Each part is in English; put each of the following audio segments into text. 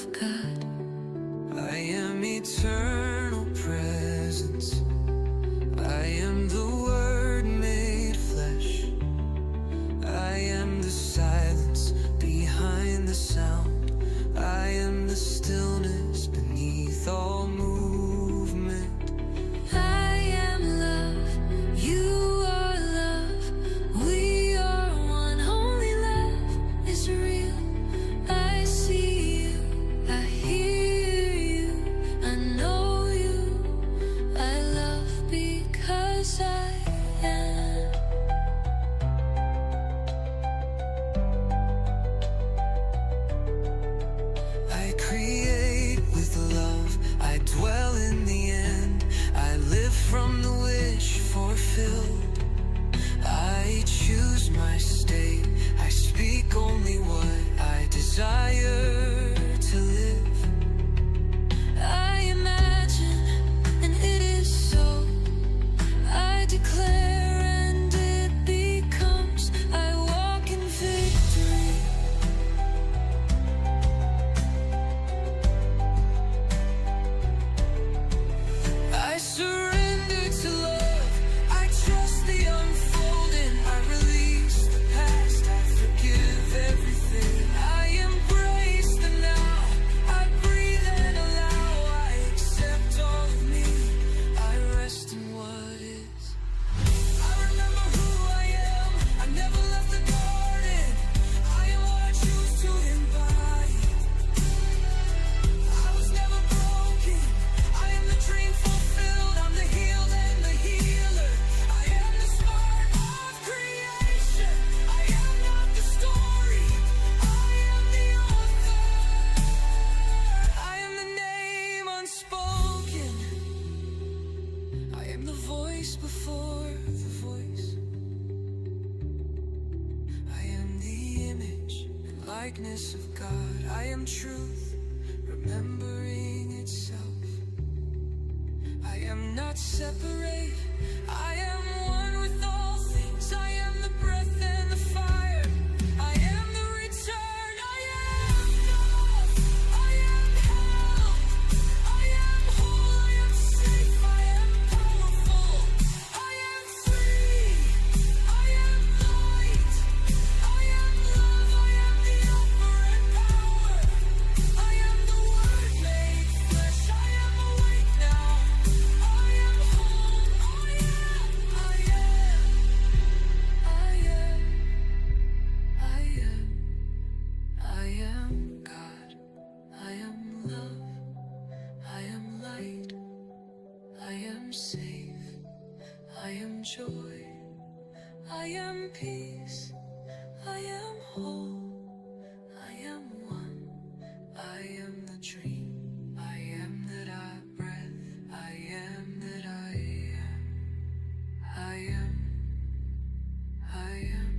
of God. I am eternal presence. I am the Word made flesh. I am the silence behind the sound. I am the stillness beneath all movement. I am love, you are love, we are one, only love is real. I see you, I hear you, I know you, I love because I am. I create with love, I dwell in the end. I live from the wish fulfilled. I choose my state, I speak only what I desire to live. I imagine, and it is so. I declare, and it becomes. I walk in victory. I surrender to love, I trust the unfolding. I release the past, I forgive everything. I embrace the now, I breathe and allow. I accept all of me, I rest in what is. I remember who I am, I never left the garden. I am what I choose to embody. I was never broken, I am the dream fulfilled. I'm the healed and the healer. I am the spark of creation. I am not the story, I am the author. I am the name unspoken. I am the voice before the voice. I am the image and likeness of God. I am truth, remembering itself. I am not separate, I am one with all things. I am the breath and the fire, I am the return. I am love, I am held, I am whole, I am safe, I am powerful, I am free, I am light, I am love, I am the operant power. I am the Word made flesh, I am awake now. I am whole, I am, I am God. I am love, I am light, I am safe, I am joy, I am peace, I am whole, I am one, I am the dream, I am that I breath, I am that I am, I am, I am.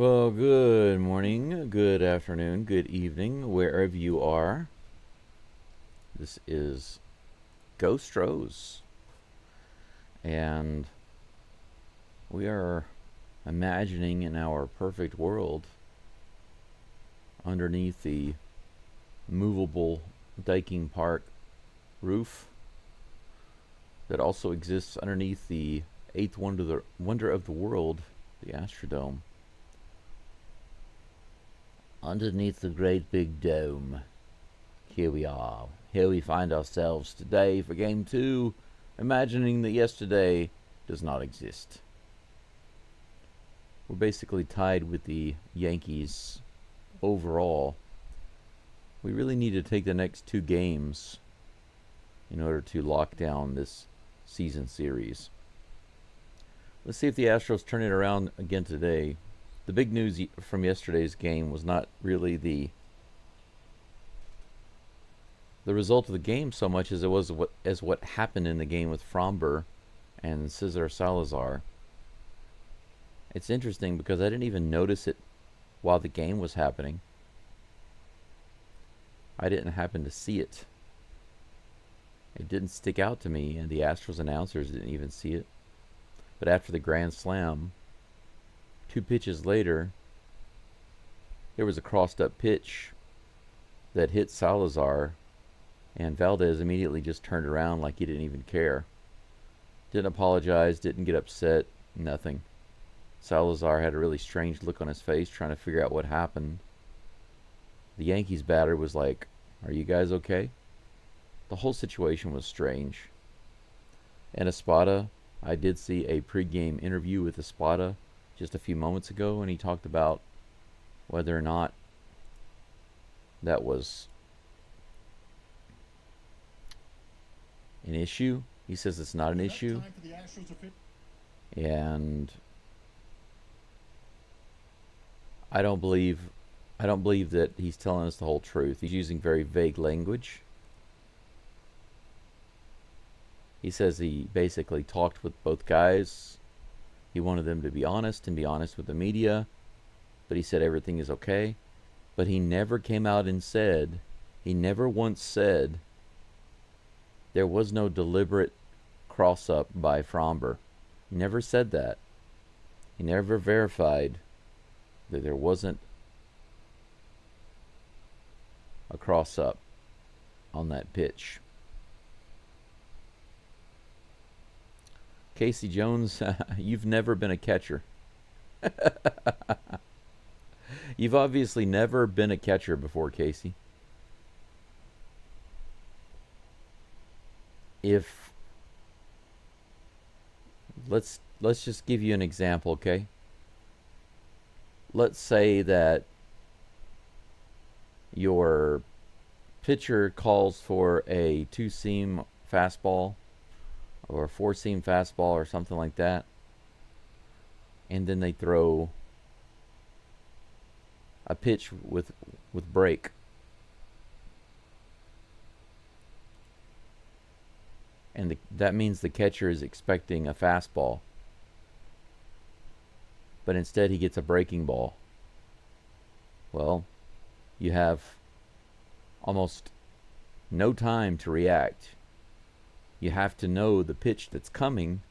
Well, good morning, good afternoon, good evening, wherever you are. This is Astros, and we are imagining in our perfect world underneath the movable Dyking Park roof that also exists underneath the eighth wonder of the world, the Astrodome. Underneath the great big dome, here we are. Here we find ourselves today for Game 2, imagining that yesterday does not exist. We're basically tied with the Yankees overall. We really need to take the next 2 games in order to lock down this season series. Let's see if the Astros turn it around again today. The big news from yesterday's game was not really the result of the game so much as it was what happened in the game with Framber and Cesar Salazar. It's interesting because I didn't even notice it while the game was happening. I didn't happen to see it. It didn't stick out to me, and the Astros announcers didn't even see it. But after the grand slam, 2 pitches later, there was a crossed-up pitch that hit Salazar, and Valdez immediately just turned around like he didn't even care. Didn't apologize, didn't get upset, nothing. Salazar had a really strange look on his face, trying to figure out what happened. The Yankees batter was like, "Are you guys okay?" The whole situation was strange. And Espada, I did see a pregame interview with Espada just a few moments ago, and he talked about whether or not that was an issue. He says it's not an issue, and I don't believe that he's telling us the whole truth. He's using very vague language. He says he basically talked with both guys. He wanted them to be honest and be honest with the media, but he said everything is okay. But he never came out and said, he never once said there was no deliberate cross-up by Framber. He never said that. He never verified that there wasn't a cross-up on that pitch. Casey Jones, you've never been a catcher. You've obviously never been a catcher before, Casey. If let's just give you an example, okay? Let's say that your pitcher calls for a 2-seam fastball or a 4-seam fastball or something like that, and then they throw a pitch with break, and that means the catcher is expecting a fastball, but instead he gets a breaking ball. Well, you have almost no time to react. You have to know the pitch that's coming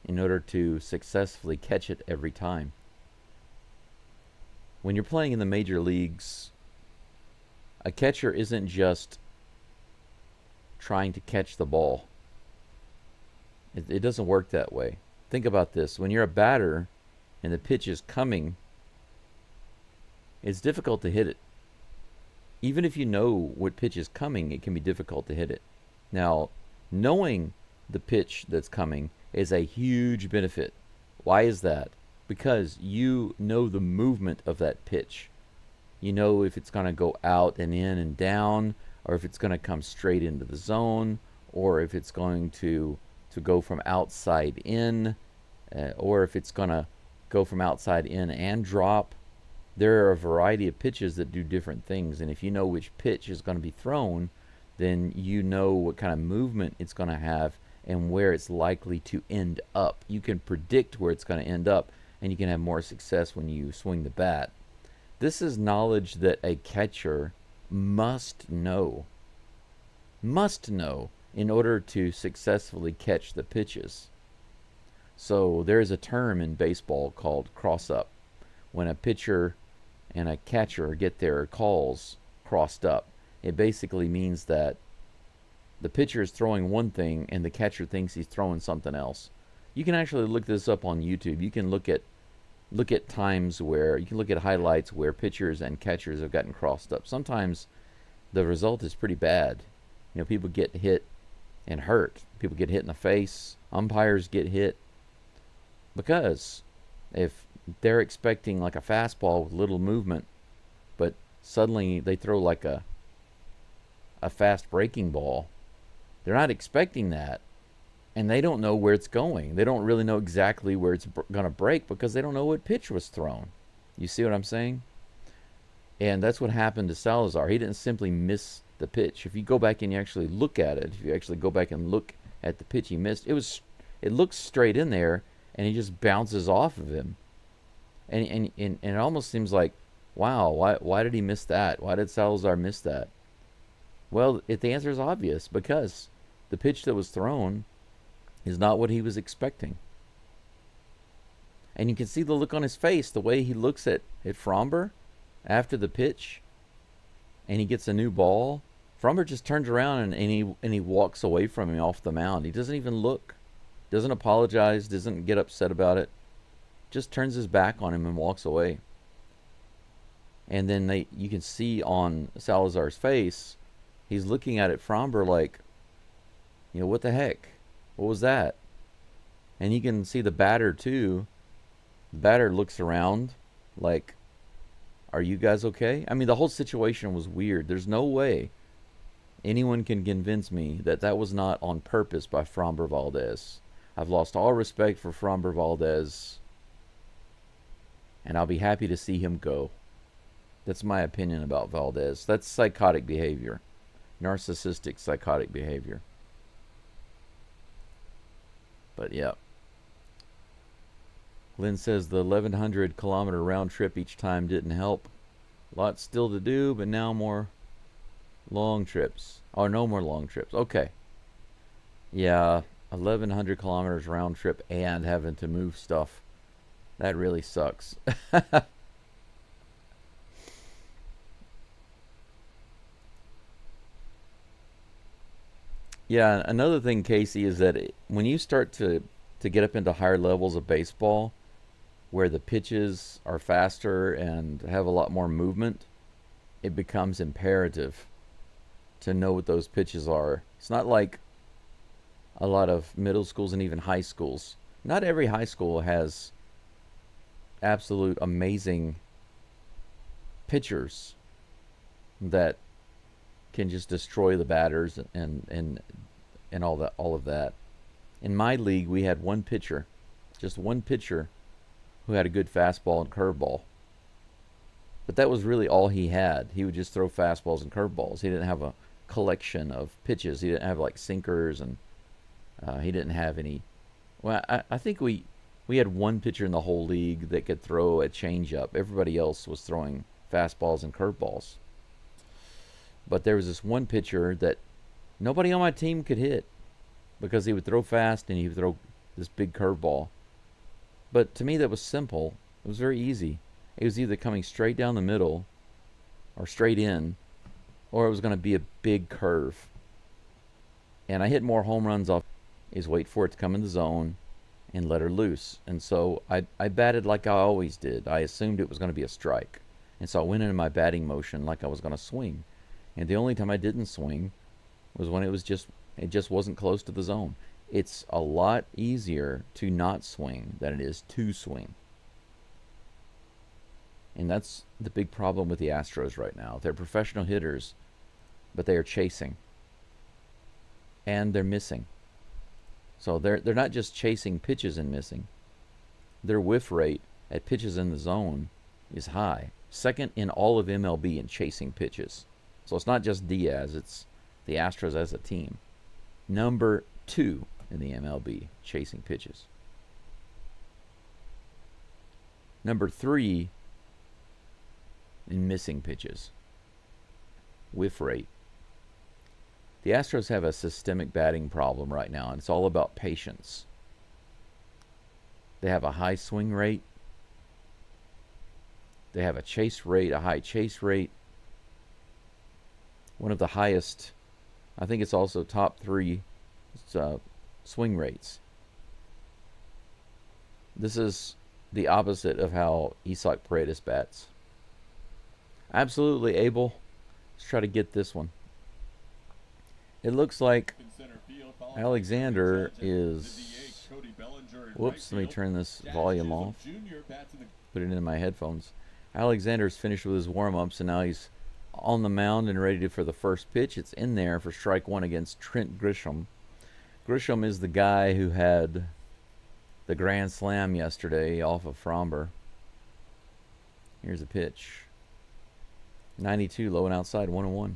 in order to successfully catch it every time. When you're playing in the major leagues, a catcher isn't just trying to catch the ball. It doesn't work that way. Think about this. When you're a batter and the pitch is coming, it's difficult to hit it. Even if you know what pitch is coming, it can be difficult to hit it. Now, knowing the pitch that's coming is a huge benefit. Why is that? Because you know the movement of that pitch. You know if it's going to go out and in and down, or if it's going to come straight into the zone, or if it's going to go from outside in, or if it's going to go from outside in and drop. There are a variety of pitches that do different things, and if you know which pitch is going to be thrown, then you know what kind of movement it's going to have and where it's likely to end up. You can predict where it's going to end up, and you can have more success when you swing the bat. This is knowledge that a catcher must know in order to successfully catch the pitches. So there is a term in baseball called cross-up. When a pitcher and a catcher get their calls crossed up, it basically means that the pitcher is throwing one thing and the catcher thinks he's throwing something else. You can actually look this up on YouTube. You can look at times where you can look at highlights where pitchers and catchers have gotten crossed up. Sometimes the result is pretty bad. People get hit and hurt. People get hit in the face. Umpires get hit because if they're expecting like a fastball with little movement, but suddenly they throw like a fast breaking ball, they're not expecting that, and they don't know where it's going. They don't really know exactly where it's going to break because they don't know what pitch was thrown. You see what I'm saying? And that's what happened to Salazar. He didn't simply miss the pitch. If you go back and you actually look at it, if you actually go back and look at the pitch he missed, it looks straight in there, and he just bounces off of him. And it almost seems like, wow, why did he miss that? Why did Salazar miss that? Well, the answer is obvious, because the pitch that was thrown is not what he was expecting. And you can see the look on his face, the way he looks at Fromber after the pitch, and he gets a new ball. Fromber just turns around and he walks away from him off the mound. He doesn't even look, doesn't apologize, doesn't get upset about it, just turns his back on him and walks away. And then you can see on Salazar's face, he's looking at it, Fromber, like, what the heck? What was that? And you can see the batter too. The batter looks around like, are you guys okay? I mean, the whole situation was weird. There's no way anyone can convince me that that was not on purpose by Fromber Valdez. I've lost all respect for Fromber Valdez, and I'll be happy to see him go. That's my opinion about Valdez. That's psychotic behavior. Narcissistic psychotic behavior. But yeah. Lynn says the 1,100 kilometer round trip each time didn't help. Lots still to do, but now more long trips. Or no more long trips. Okay. Yeah, 1,100 kilometers round trip and having to move stuff. That really sucks. Yeah, another thing, Casey, is that when you start to get up into higher levels of baseball, where the pitches are faster and have a lot more movement, it becomes imperative to know what those pitches are. It's not like a lot of middle schools and even high schools. Not every high school has absolute amazing pitchers that can just destroy the batters and all of that. In my league, we had one pitcher, just one pitcher, who had a good fastball and curveball. But that was really all he had. He would just throw fastballs and curveballs. He didn't have a collection of pitches. He didn't have like sinkers, and he didn't have any. Well, I think we had one pitcher in the whole league that could throw a changeup. Everybody else was throwing fastballs and curveballs. But there was this one pitcher that nobody on my team could hit because he would throw fast and he would throw this big curveball. But to me, that was simple. It was very easy. It was either coming straight down the middle or straight in, or it was going to be a big curve. And I hit more home runs off is wait for it to come in the zone and let her loose. And so I batted like I always did. I assumed it was going to be a strike. And so I went into my batting motion like I was going to swing. And the only time I didn't swing was when it just wasn't close to the zone. It's a lot easier to not swing than it is to swing. And that's the big problem with the Astros right now. They're professional hitters, but they are chasing. And they're missing. So they're not just chasing pitches and missing. Their whiff rate at pitches in the zone is high. Second in all of MLB in chasing pitches. So it's not just Diaz, it's the Astros as a team. Number 2 in the MLB, chasing pitches. Number 3 in missing pitches. Whiff rate. The Astros have a systemic batting problem right now, and it's all about patience. They have a high swing rate. They have a chase rate, a high chase rate. One of the highest, I think it's also top 3 swing rates. This is the opposite of how Isaac Paredes bats. Absolutely able. Let's try to get this one. It looks like Alexander is... Whoops, let me turn this volume off. Put it in my headphones. Alexander's finished with his warm-ups, and now he's on the mound and ready for the first pitch. It's in there for strike 1 against Trent Grisham. Grisham is the guy who had the grand slam yesterday off of Fromber. Here's a pitch. 92, low and outside, 1-1.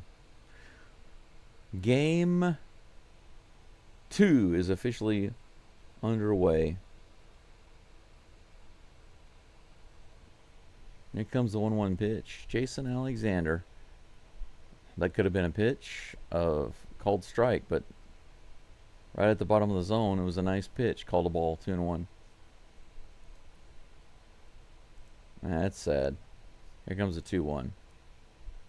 Game 2 is officially underway. Here comes the 1-1 pitch. Jason Alexander. That could have been a pitch of called strike, but right at the bottom of the zone, it was a nice pitch. Called a ball, 2-1. That's sad. Here comes the 2-1.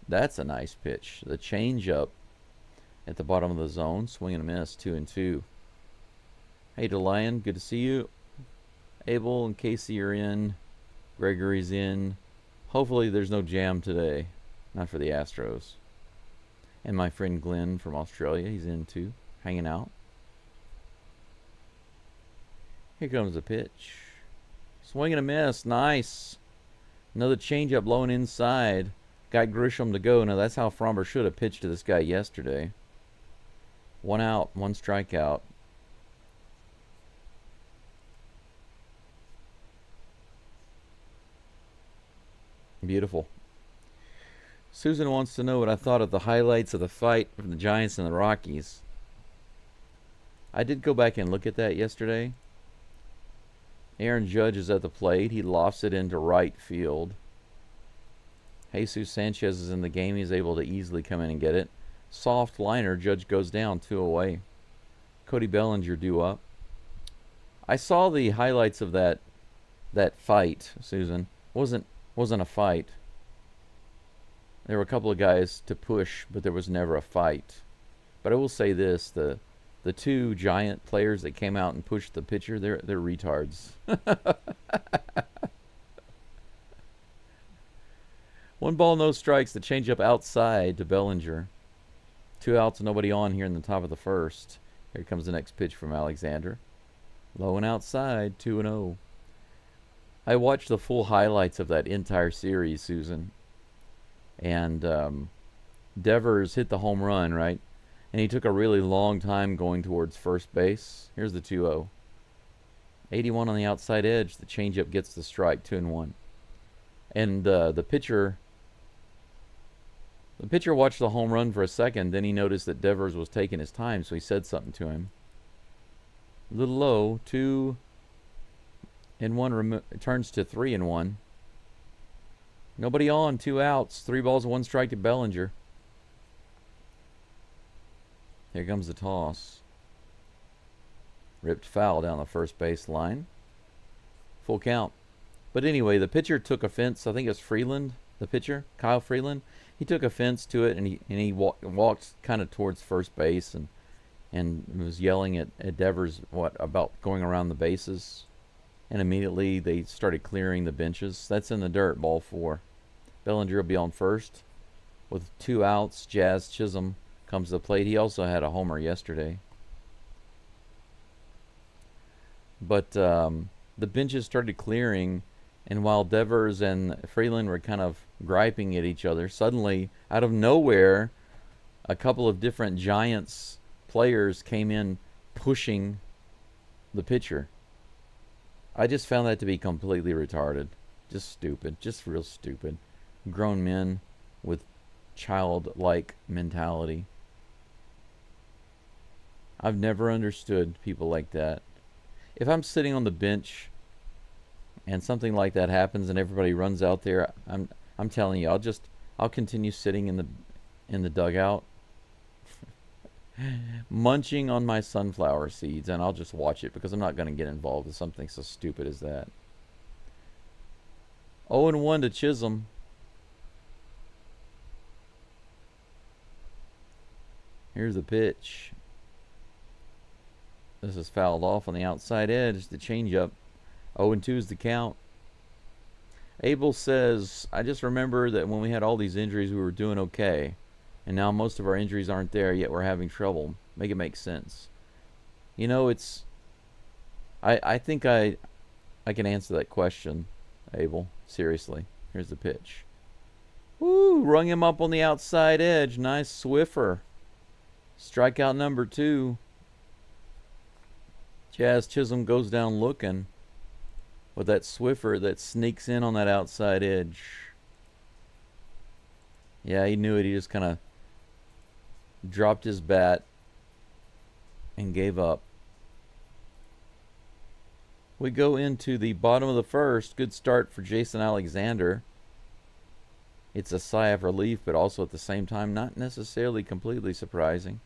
That's a nice pitch. The changeup at the bottom of the zone. Swing and a miss, 2-2. Hey, DeLion, good to see you. Abel and Casey are in. Gregory's in. Hopefully there's no jam today. Not for the Astros. And my friend Glenn from Australia, he's in too. Hanging out. Here comes the pitch. Swing and a miss. Nice. Another changeup low and inside. Got Grisham to go. Now that's how Fromber should have pitched to this guy yesterday. 1 out, 1 strikeout. Beautiful. Susan wants to know what I thought of the highlights of the fight from the Giants and the Rockies. I did go back and look at that yesterday. Aaron Judge is at the plate. He lofts it into right field. Jesus Sanchez is in the game. He's able to easily come in and get it. Soft liner. Judge goes down, 2 away. Cody Bellinger due up. I saw the highlights of that fight, Susan. Wasn't a fight. There were a couple of guys to push, but there was never a fight. But I will say this, the 2 Giant players that came out and pushed the pitcher, they're retards. 1 ball, no strikes. The changeup outside to Bellinger. 2 outs, nobody on here in the top of the first. Here comes the next pitch from Alexander. Low and outside, 2-0. I watched the full highlights of that entire series, Susan. And Devers hit the home run, right? And he took a really long time going towards first base. Here's the 2-0. 81 on the outside edge. The changeup gets the strike, 2-1. And the pitcher watched the home run for a second. Then he noticed that Devers was taking his time, so he said something to him. A little low. 2-1 turns to 3-1. Nobody on. 2 outs. 3 balls, 1 strike to Bellinger. Here comes the toss. Ripped foul down the first base line. Full count. But anyway, the pitcher took offense. I think it's Freeland, the pitcher, Kyle Freeland. He took offense to it, and he walked kind of towards first base and was yelling at Devers about going around the bases. And immediately they started clearing the benches. That's in the dirt, ball 4. Bellinger will be on first with 2 outs. Jazz Chisholm comes to the plate. He also had a homer yesterday. But the benches started clearing, and while Devers and Freeland were kind of griping at each other, suddenly, out of nowhere, a couple of different Giants players came in pushing the pitcher. I just found that to be completely retarded. Just stupid. Just real stupid. Grown men with childlike mentality. I've never understood people like that. If I'm sitting on the bench and something like that happens and everybody runs out there, I'm telling you, I'll continue sitting in the dugout munching on my sunflower seeds, and I'll just watch it because I'm not going to get involved with something so stupid as that. 0-1 to Chisholm. Here's the pitch. This is fouled off on the outside edge. The changeup. 0-2 is the count. Abel says, I just remember that when we had all these injuries, we were doing okay. And now most of our injuries aren't there, yet we're having trouble. Make it make sense. You know, it's... I think I can answer that question, Abel. Seriously. Here's the pitch. Woo! Rung him up on the outside edge. Nice Swiffer. Strikeout number 2. Jazz Chisholm goes down looking with that Swiffer that sneaks in on that outside edge. Yeah, he knew it. He just kind of dropped his bat and gave up. We go into the bottom of the first. Good start for Jason Alexander. It's a sigh of relief, but also at the same time not necessarily completely surprising.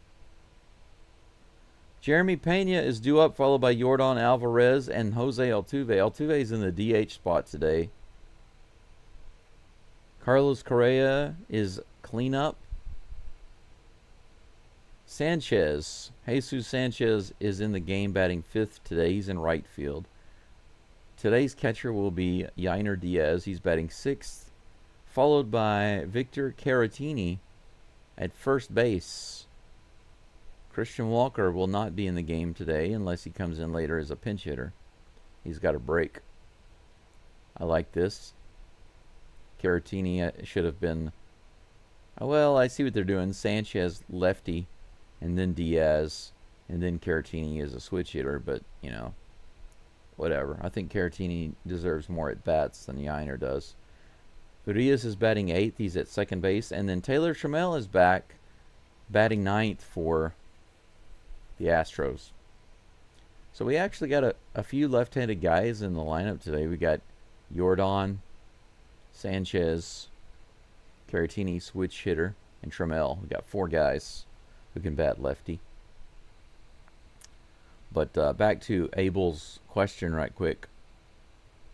Jeremy Pena is due up, followed by Yordan Alvarez and Jose Altuve. Altuve is in the DH spot today. Carlos Correa is cleanup. Jesus Sanchez is in the game, batting 5th today. He's in right field. Today's catcher will be Yainer Diaz. He's batting 6th, followed by Victor Caratini at first base. Christian Walker will not be in the game today unless he comes in later as a pinch hitter. He's got a break. I like this. Caratini should have been... Well, I see what they're doing. Sanchez, lefty, and then Diaz, and then Caratini is a switch hitter, but, you know, whatever. I think Caratini deserves more at-bats than Yainer does. Urias is batting 8th. He's at second base. And then Taylor Trammell is back, batting 9th for the Astros. So we actually got a few left-handed guys in the lineup today. We got Yordan, Sanchez, Caratini, switch hitter, and Trammell. We got 4 guys who can bat lefty. But back to Abel's question right quick,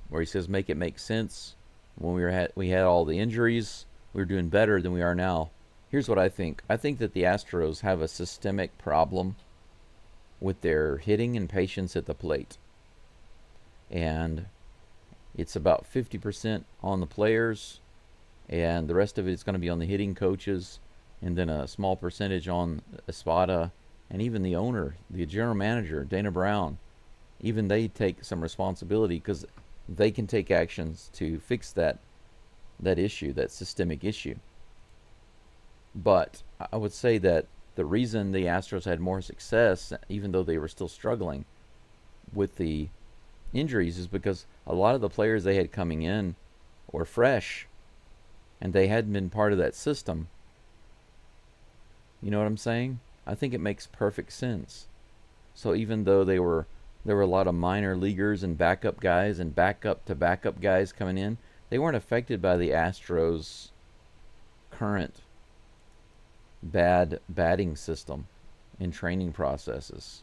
where he says, make it make sense. When we had all the injuries, we were doing better than we are now. Here's what I think. I think that the Astros have a systemic problem with their hitting and patience at the plate. And it's about 50% on the players, and the rest of it is going to be on the hitting coaches, and then a small percentage on Espada, and even the owner, the general manager, Dana Brown. Even they take some responsibility because they can take actions to fix that issue, that systemic issue. But I would say that the reason the Astros had more success, even though they were still struggling with the injuries, is because a lot of the players they had coming in were fresh, and they hadn't been part of that system. You know what I'm saying? I think it makes perfect sense. So even though there were a lot of minor leaguers and backup guys and backup to backup guys coming in, they weren't affected by the Astros' current bad batting system in training processes.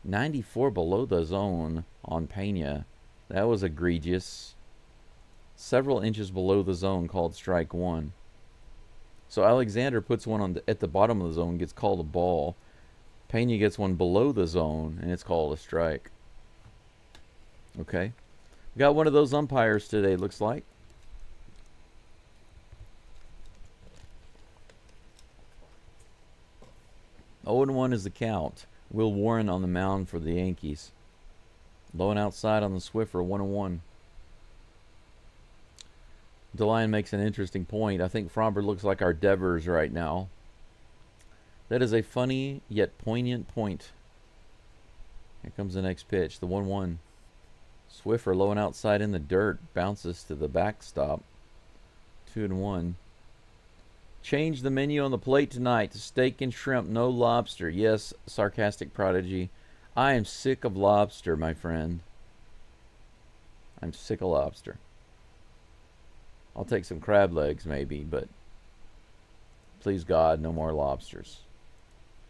94 below the zone on Pena. That was egregious. Several inches below the zone, called strike 1. So Alexander puts one at the bottom of the zone, gets called a ball. Pena gets one below the zone, and it's called a strike. Okay. We got one of those umpires today, looks like. Oh and 1 is the count. Will Warren on the mound for the Yankees. Low and outside on the Swiffer, 1-1. DeLine makes an interesting point. I think Fromber looks like our Devers right now. That is a funny yet poignant point. Here comes the next pitch, the 1-1. Swiffer low and outside in the dirt, bounces to the backstop. 2-1. Change the menu on the plate tonight to steak and shrimp, no lobster. Yes, sarcastic prodigy. I am sick of lobster, my friend. I'm sick of lobster. I'll take some crab legs maybe, but please God, no more lobsters.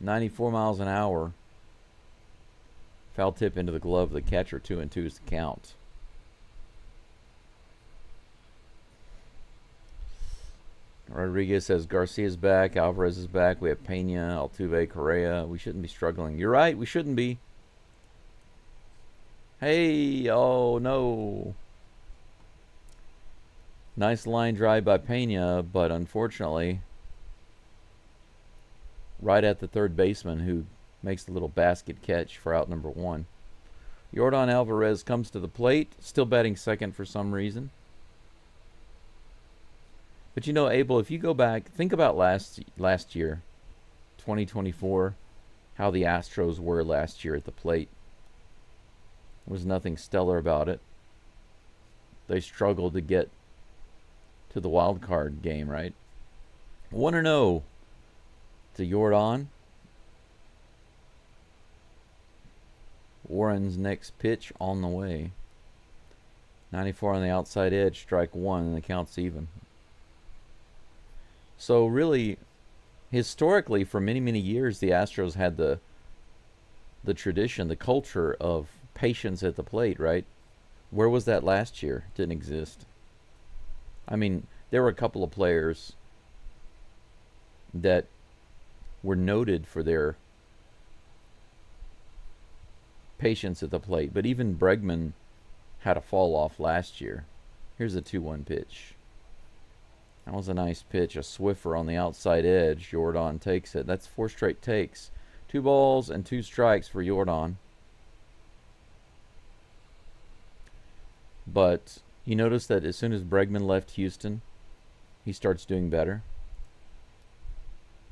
94 miles an hour. Foul tip into the glove of the catcher. 2-2 is the count. Rodriguez says Garcia's back. Alvarez is back. We have Pena, Altuve, Correa. We shouldn't be struggling. You're right. We shouldn't be. Hey, oh no. Nice line drive by Pena, but unfortunately, right at the third baseman who makes the little basket catch for out number 1. Yordan Alvarez comes to the plate, still batting second for some reason. But you know, Abel, if you go back, think about last year, 2024, how the Astros were last year at the plate. There was nothing stellar about it. They struggled to get to the wild card game, right? 1-0 to Yordan. Warren's next pitch on the way. 94 on the outside edge, strike 1, and the count's even. So really, historically, for many, many years, the Astros had the tradition, the culture of patience at the plate, right? Where was that last year? Didn't exist. I mean, there were a couple of players that were noted for their patience at the plate, but even Bregman had a fall off last year. Here's a 2-1 pitch. That was a nice pitch, a Swiffer on the outside edge. Yordan takes it. That's 4 straight takes. 2 balls and 2 strikes for Yordan. But you notice that as soon as Bregman left Houston, he starts doing better.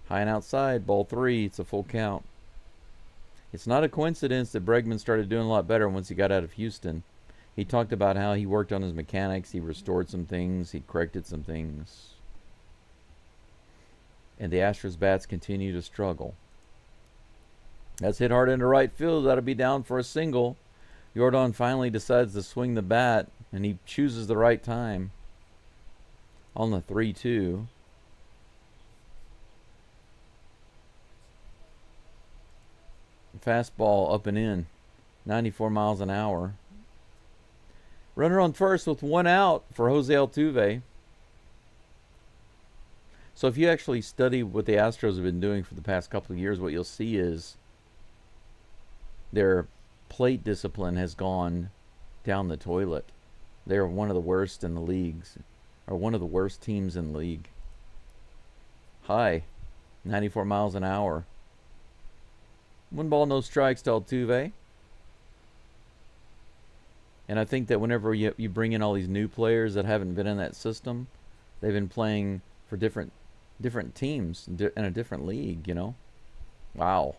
High and outside, ball 3. It's a full count. It's not a coincidence that Bregman started doing a lot better once he got out of Houston. He talked about how he worked on his mechanics, he restored some things, he corrected some things. And the Astros bats continue to struggle. That's hit hard into right field. That'll be down for a single. Yordan finally decides to swing the bat, and he chooses the right time on the 3-2. Fastball up and in, 94 miles an hour. Runner on first with 1 out for Jose Altuve. So if you actually study what the Astros have been doing for the past couple of years, what you'll see is their plate discipline has gone down the toilet. They're one of the worst in the leagues, or one of the worst teams in the league. High, 94 miles an hour. 1 ball, no strikes to Altuve. And I think that whenever you bring in all these new players that haven't been in that system, they've been playing for different teams in a different league, you know. Wow.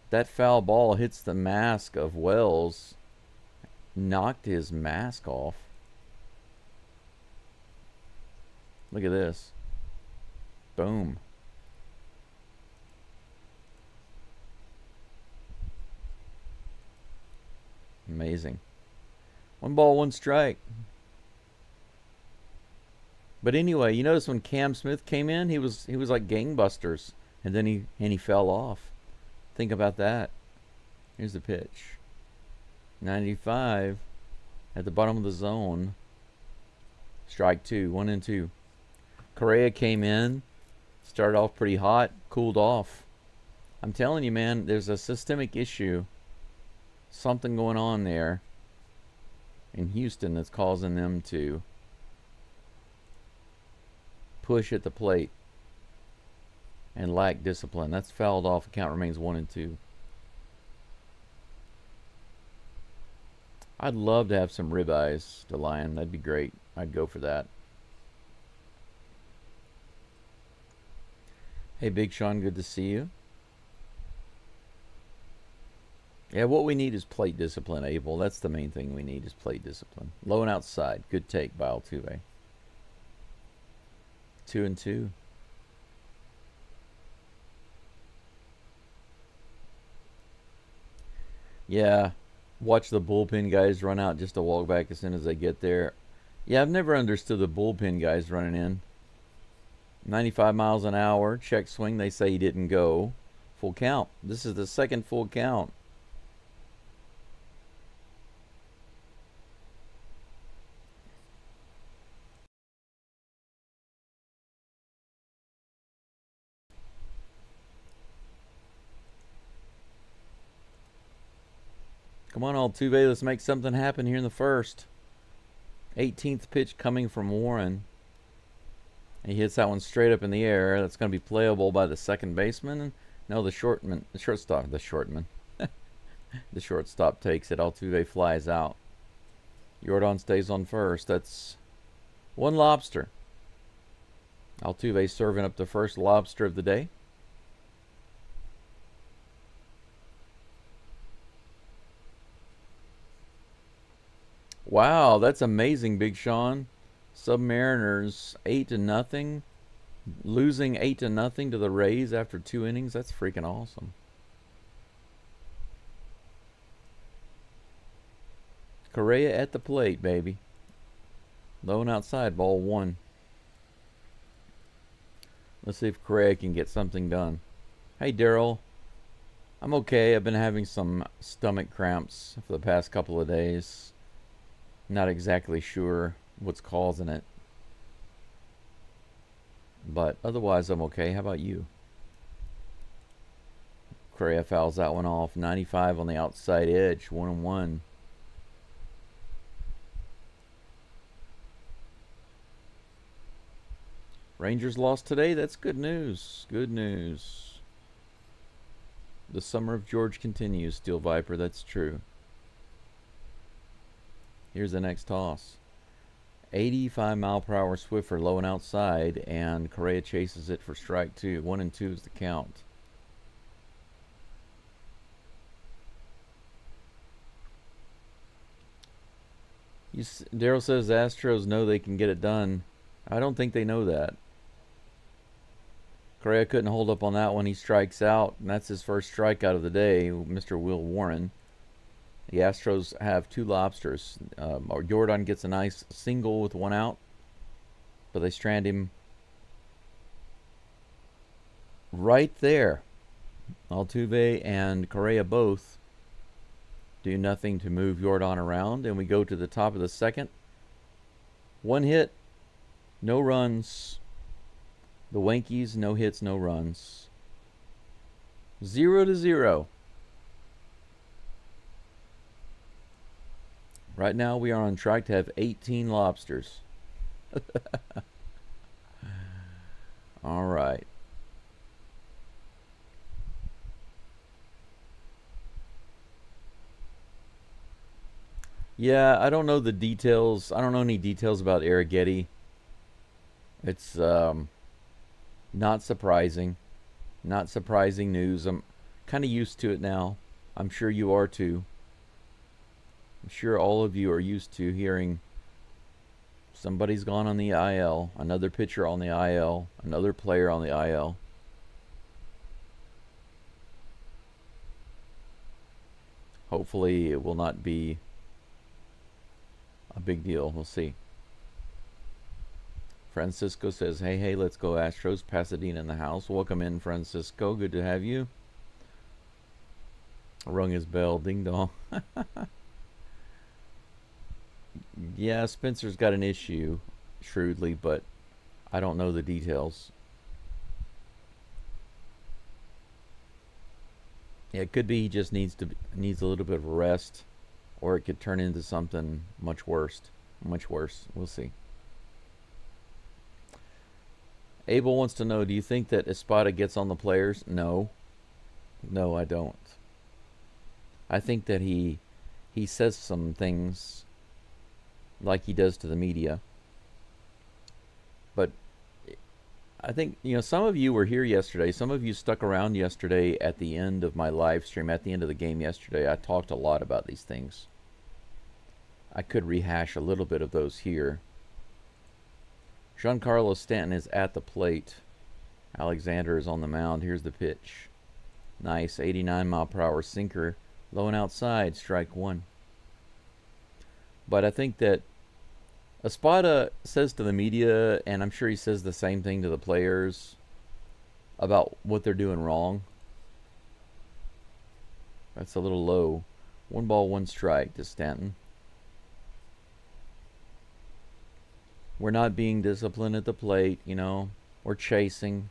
That foul ball hits the mask of Wells. Knocked his mask off. Look at this. Boom. Amazing. 1 ball, 1 strike. But anyway, you notice when Cam Smith came in, he was like gangbusters, and then he fell off. Think about that. Here's the pitch. 95 at the bottom of the zone. Strike 2, 1-2. Correa came in, started off pretty hot, cooled off. I'm telling you, man, there's a systemic issue. Something going on there in Houston that's causing them to push at the plate and lack discipline. That's fouled off. The count remains 1-2. I'd love to have some ribeyes to Lion. That'd be great. I'd go for that. Hey, Big Sean, good to see you. Yeah, what we need is plate discipline, Abel. That's the main thing we need is plate discipline. Low and outside. Good take by Altuve. 2-2. Yeah. Watch the bullpen guys run out just to walk back as soon as they get there. Yeah, I've never understood the bullpen guys running in. 95 miles an hour, check swing. They say he didn't go. Full count. This is the second full count. Come on, Altuve, let's make something happen here in the first. 18th pitch coming from Warren. He hits that one straight up in the air. That's going to be playable by the second baseman. No, the shortstop takes it. Altuve flies out. Jordan stays on first. That's one lobster. Altuve serving up the first lobster of the day. Wow, that's amazing, Big Sean. Submariners 8-0, losing 8-0 to the Rays after 2 innings. That's freaking awesome. Correa at the plate, baby. Low and outside, ball 1. Let's see if Correa can get something done. Hey, Daryl. I'm okay. I've been having some stomach cramps for the past couple of days. Not exactly sure what's causing it, but otherwise I'm okay. How about you? Correa fouls that one off. 95 on the outside edge. 1-1. Rangers lost today. That's good news. Good news. The summer of George continues, Steel Viper. That's true. Here's the next toss. 85-mile-per-hour Swiffer low and outside, and Correa chases it for strike 2. 1-2 is the count. Daryl says Astros know they can get it done. I don't think they know that. Correa couldn't hold up on that one. He strikes out, and that's his first strikeout of the day, Mr. Will Warren. The Astros have 2 lobsters. Jordan gets a nice single with 1 out, but they strand him right there. Altuve and Correa both do nothing to move Jordan around, and we go to the top of the second. 1 hit, no runs. The Yankees, no hits, no runs. 0-0. Right now we are on track to have 18 lobsters. All right. Yeah, I don't know the details. I don't know any details about Arrighetti. It's not surprising. Not surprising news. I'm kind of used to it now. I'm sure you are too. I'm sure all of you are used to hearing somebody's gone on the IL, another pitcher on the IL, another player on the IL. Hopefully it will not be a big deal. We'll see. Francisco says, hey, let's go Astros. Pasadena in the house. Welcome in, Francisco. Good to have you. Rung his bell. Ding dong. Yeah, Spencer's got an issue, shrewdly, but I don't know the details. Yeah, it could be he just needs a little bit of a rest, or it could turn into something much worse. Much worse. We'll see. Abel wants to know, do you think that Espada gets on the players? No. No, I don't. I think that he says some things like he does to the media. But I think, some of you were here yesterday. Some of you stuck around yesterday at the end of my live stream, at the end of the game yesterday. I talked a lot about these things. I could rehash a little bit of those here. Giancarlo Stanton is at the plate. Alexander is on the mound. Here's the pitch. Nice 89-mile-per-hour sinker. Low and outside, strike 1. But I think that Espada says to the media, and I'm sure he says the same thing to the players about what they're doing wrong. That's a little low. 1 ball, 1 strike to Stanton. We're not being disciplined at the plate, you know. We're chasing.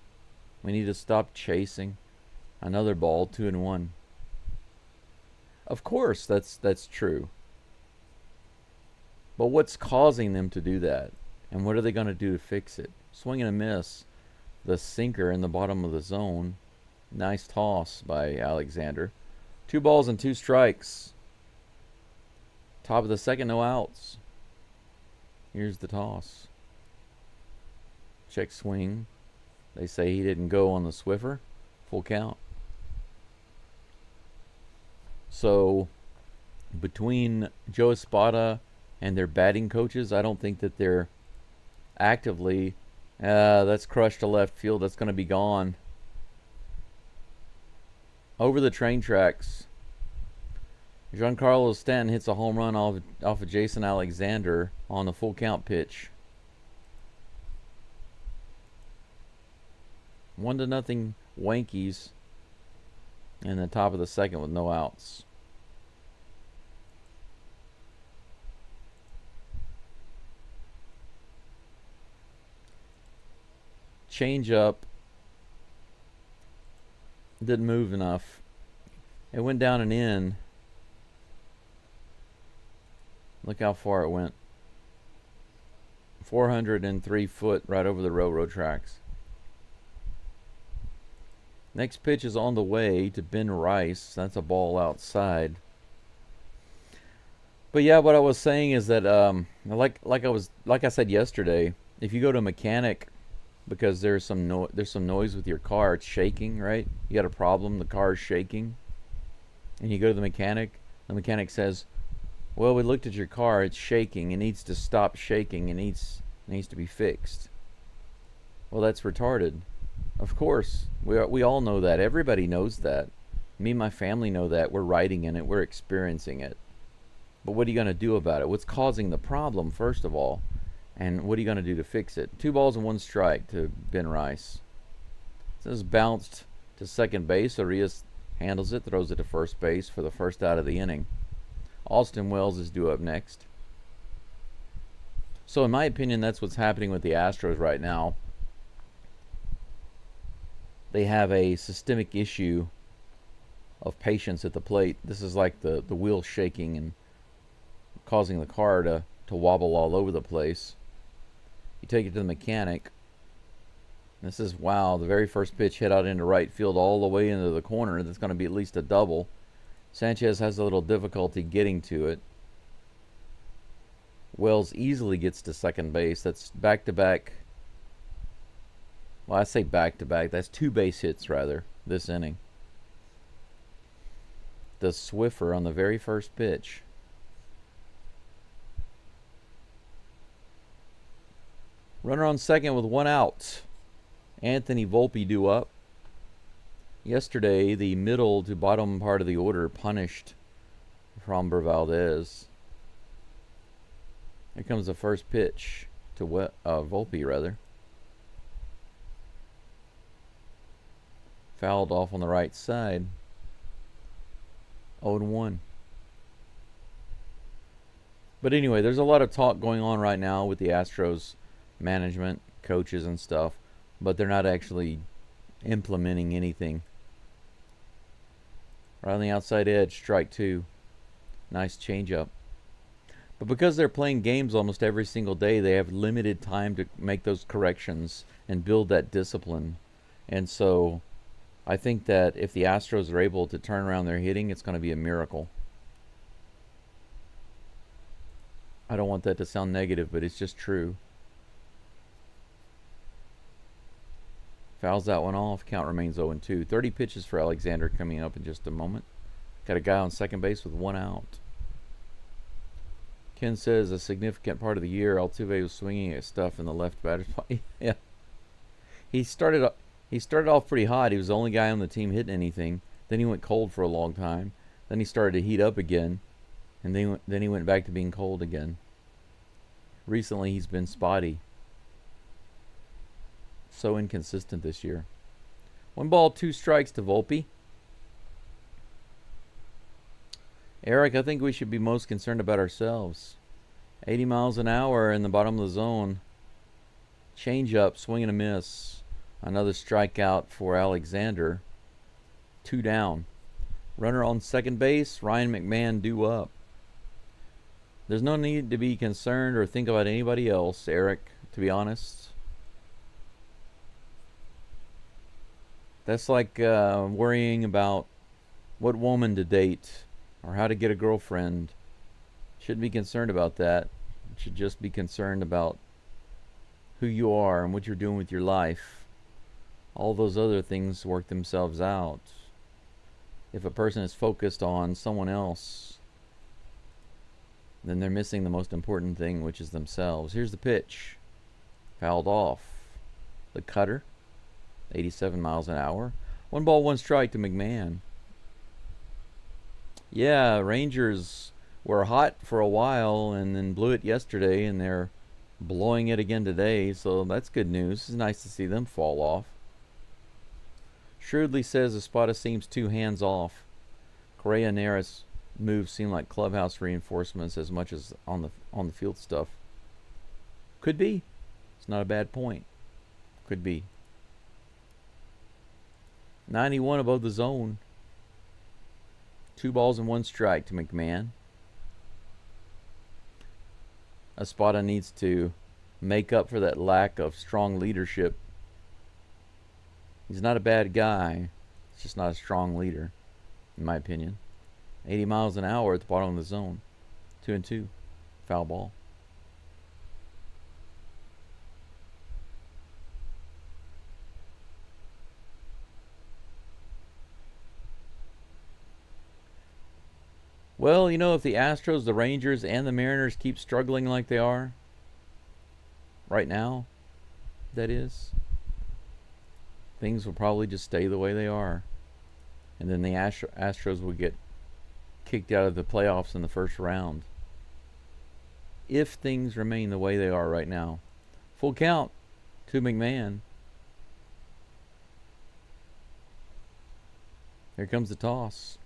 We need to stop chasing. Another ball, 2-1. Of course, that's true. But what's causing them to do that? And what are they going to do to fix it? Swing and a miss. The sinker in the bottom of the zone. Nice toss by Alexander. 2 balls and 2 strikes. Top of the second, no outs. Here's the toss. Check swing. They say he didn't go on the Swiffer. Full count. So, between Joe Espada and their batting coaches, I don't think that they're actively, that's crushed to left field. That's going to be gone. Over the train tracks. Giancarlo Stanton hits a home run off of Jason Alexander on the full count pitch. 1-0 Yankees in the top of the second with no outs. Change up. Didn't move enough. It went down and in. Look how far it went. 403 foot right over the railroad tracks. Next pitch is on the way to Ben Rice. That's a ball outside. But yeah, what I was saying is that like I said yesterday, if you go to a mechanic because there's some noise with your car, it's shaking, right? You got a problem, the car is shaking. And you go to the mechanic says, "Well, we looked at your car, it's shaking. It needs to stop shaking. It needs to be fixed." Well, that's retarded. Of course, we all know that. Everybody knows that. Me and my family know that. We're riding in it. We're experiencing it. But what are you going to do about it? What's causing the problem, first of all? And what are you going to do to fix it? 2 balls and 1 strike to Ben Rice. This is bounced to second base. Arias handles it, throws it to first base for the first out of the inning. Austin Wells is due up next. So in my opinion, that's what's happening with the Astros right now. They have a systemic issue of patience at the plate. This is like the wheel shaking and causing the car to wobble all over the place. You take it to the mechanic. This is, wow, the very first pitch hit out into right field all the way into the corner. That's going to be at least a double. Sanchez has a little difficulty getting to it. Wells easily gets to second base. That's back-to-back. Well, I say back-to-back. That's 2 base hits, rather, this inning. The Swiffer on the very first pitch. Runner on second with 1 out. Anthony Volpe due up. Yesterday, the middle to bottom part of the order punished Framber Valdez. Here comes the first pitch to Volpe, rather. Fouled off on the right side. 0-1. But anyway, there's a lot of talk going on right now with the Astros management, coaches and stuff, but they're not actually implementing anything. Right on the outside edge, strike 2. Nice changeup. But because they're playing games almost every single day, they have limited time to make those corrections and build that discipline. And so I think that if the Astros are able to turn around their hitting, it's going to be a miracle. I don't want that to sound negative, but it's just true. Fouls that one off. Count remains 0-2. 30 pitches for Alexander coming up in just a moment. Got a guy on second base with 1 out. Ken says a significant part of the year, Altuve was swinging at stuff in the left batter's box. Yeah. He started off pretty hot. He was the only guy on the team hitting anything. Then he went cold for a long time. Then he started to heat up again. and then he went back to being cold again. Recently, he's been spotty. So inconsistent this year. 1 ball, 2 strikes to Volpe. Eric, I think we should be most concerned about ourselves. 80 miles an hour in the bottom of the zone. Change up, swing and a miss. Another strikeout for Alexander. 2 down. Runner on second base, Ryan McMahon due up. There's no need to be concerned or think about anybody else, Eric, to be honest. That's like worrying about what woman to date or how to get a girlfriend. Shouldn't be concerned about that. You should just be concerned about who you are and what you're doing with your life. All those other things work themselves out. If a person is focused on someone else, then they're missing the most important thing, which is themselves. Here's the pitch. Fouled off. The cutter. 87 miles an hour. 1 ball, 1 strike to McMahon. Yeah, Rangers were hot for a while and then blew it yesterday, and they're blowing it again today, so that's good news. It's nice to see them fall off. Shrewdly says Espada seems too hands off. Correa and Neris moves seem like clubhouse reinforcements as much as on the field stuff. Could be. It's not a bad point. Could be. 91 above the zone. 2 balls and 1 strike to McMahon. Espada needs to make up for that lack of strong leadership. He's not a bad guy. He's just not a strong leader, in my opinion. 80 miles an hour at the bottom of the zone. 2-2. Foul ball. Well, you know, if the Astros, the Rangers, and the Mariners keep struggling like they are right now, that is, things will probably just stay the way they are. And then the Astros will get kicked out of the playoffs in the first round. If things remain the way they are right now. Full count to McMahon. Here comes the toss.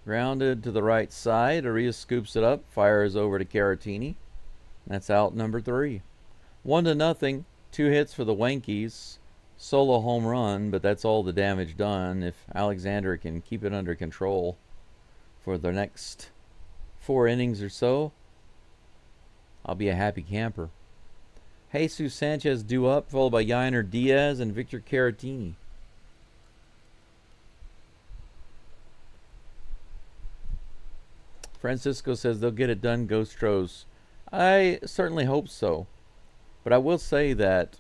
Grounded to the right side. Arias scoops it up. Fires over to Caratini. That's out number 3. 1-0. 2 hits for the Yankees. Solo home run, but that's all the damage done. If Alexander can keep it under control for the next 4 innings or so, I'll be a happy camper. Jesus Sanchez due up, followed by Yainer Diaz and Victor Caratini. Francisco says they'll get it done, Go Astros. I certainly hope so. But I will say that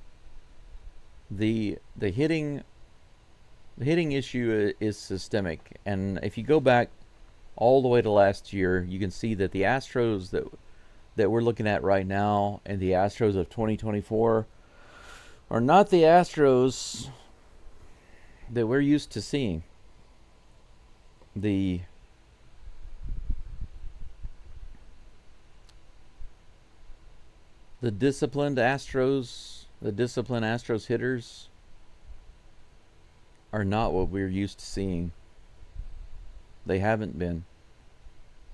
the hitting issue is systemic. And if you go back all the way to last year, you can see that the Astros that we're looking at right now and the Astros of 2024 are not the Astros that we're used to seeing. The disciplined Astros hitters are not what we're used to seeing. They haven't been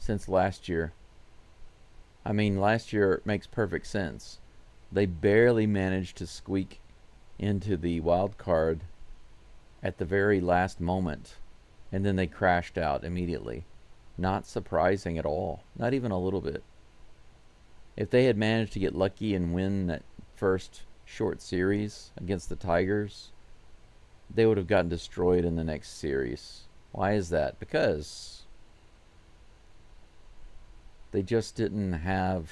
since last year. I mean, last year makes perfect sense. They barely managed to squeak into the wild card at the very last moment, and then they crashed out immediately. Not surprising at all. Not even a little bit. If they had managed to get lucky and win that first short series against the Tigers, they would have gotten destroyed in the next series. Why is that? Because they just didn't have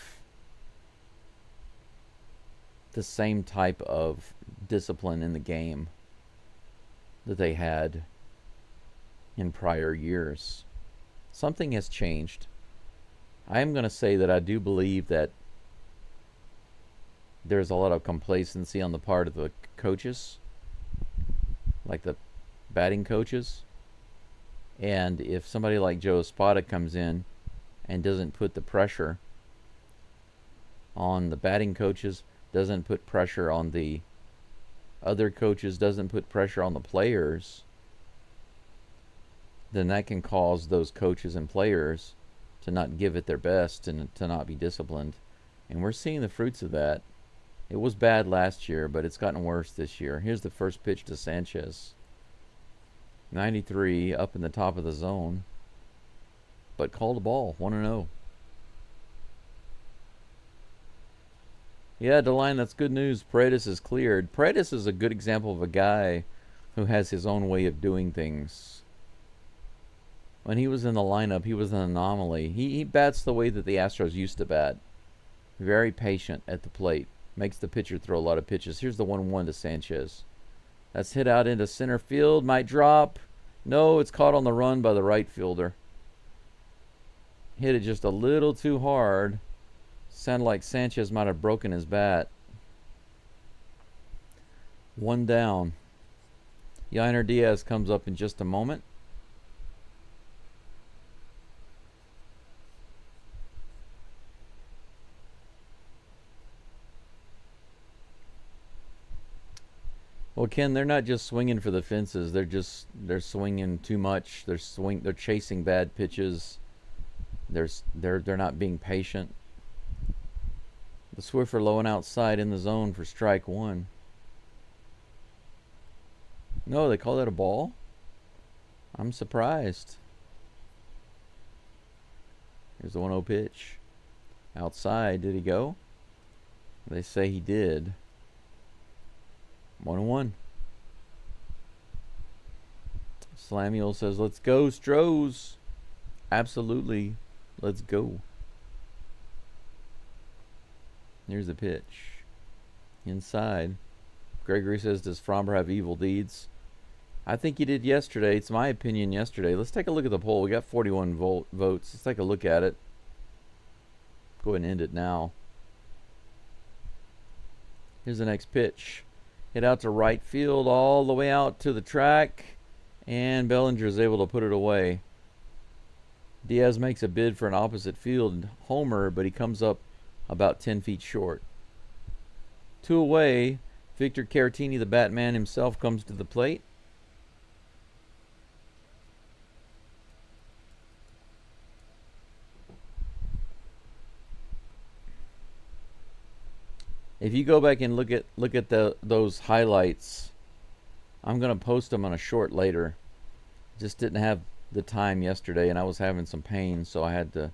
the same type of discipline in the game that they had in prior years. Something has changed. I am going to say that I do believe that there's a lot of complacency on the part of the coaches, like the batting coaches, And if somebody like Joe Espada comes in and doesn't put the pressure on the batting coaches, doesn't put pressure on the other coaches, doesn't put pressure on the players, then that can cause those coaches and players to not give it their best and to not be disciplined. And we're seeing the fruits of that. It was bad last year, but it's gotten worse this year. Here's the first pitch to Sanchez. 93 up in the top of the zone, but called a ball, 1-0. Yeah, DeLine, that's good news. Paredes is cleared. Paredes is a good example of a guy who has his own way of doing things. When he was in the lineup, he was an anomaly. He bats the way that the Astros used to bat. Very patient at the plate. Makes the pitcher throw a lot of pitches. Here's the 1-1 to Sanchez. That's hit out into center field. Might drop. No, it's caught on the run by the right fielder. Hit it just a little too hard. Sounded like Sanchez might have broken his bat. 1 down. Yainer Diaz comes up in just a moment. Well, Ken, they're not just swinging for the fences. They're swinging too much. They're chasing bad pitches. They're not being patient. The Swiffer low and outside in the zone for strike 1. No, they call that a ball? I'm surprised. Here's the 1-0 pitch. Outside, did he go? They say he did. 1-1. Slamuel says, let's go, Stros. Absolutely. Let's go. Here's the pitch. Inside. Gregory says, does Fromber have evil deeds? I think he did yesterday. It's my opinion yesterday. Let's take a look at the poll. We got 41 votes. Let's take a look at it. Go ahead and end it now. Here's the next pitch. Hit out to right field, all the way out to the track. And Bellinger is able to put it away. Diaz makes a bid for an opposite field homer, but he comes up about 10 feet short. 2 away. Victor Caratini, the Batman himself, comes to the plate. If you go back and look at those highlights, I'm gonna post them on a short later. Just didn't have the time yesterday, and I was having some pain, so I had to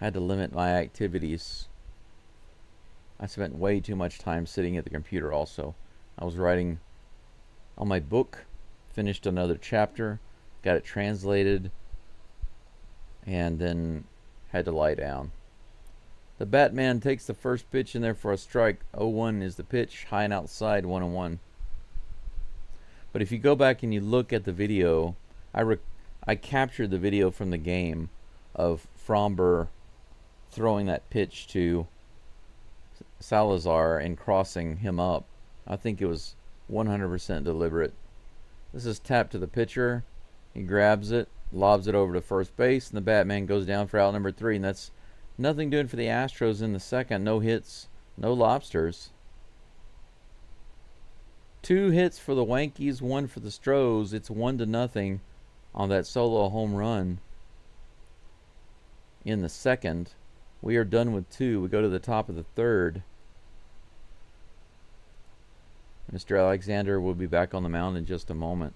limit my activities. I spent way too much time sitting at the computer. Also, I was writing on my book, finished another chapter, got it translated, and then had to lie down. The Batman takes the first pitch in there for a strike. 0-1 is the pitch, high and outside, 1-1. But if you go back and you look at the video, I captured the video from the game of Fromber throwing that pitch to Salazar and crossing him up. I think it was 100% deliberate. This is tapped to the pitcher. He grabs it, lobs it over to first base, and the Batman goes down for out number 3, and that's nothing doing for the Astros in the second. No hits, no lobsters. 2 hits for the Yankees, 1 for the Astros. It's 1-0 on that solo home run in the second. We are done with 2. We go to the top of the third. Mr. Alexander will be back on the mound in just a moment.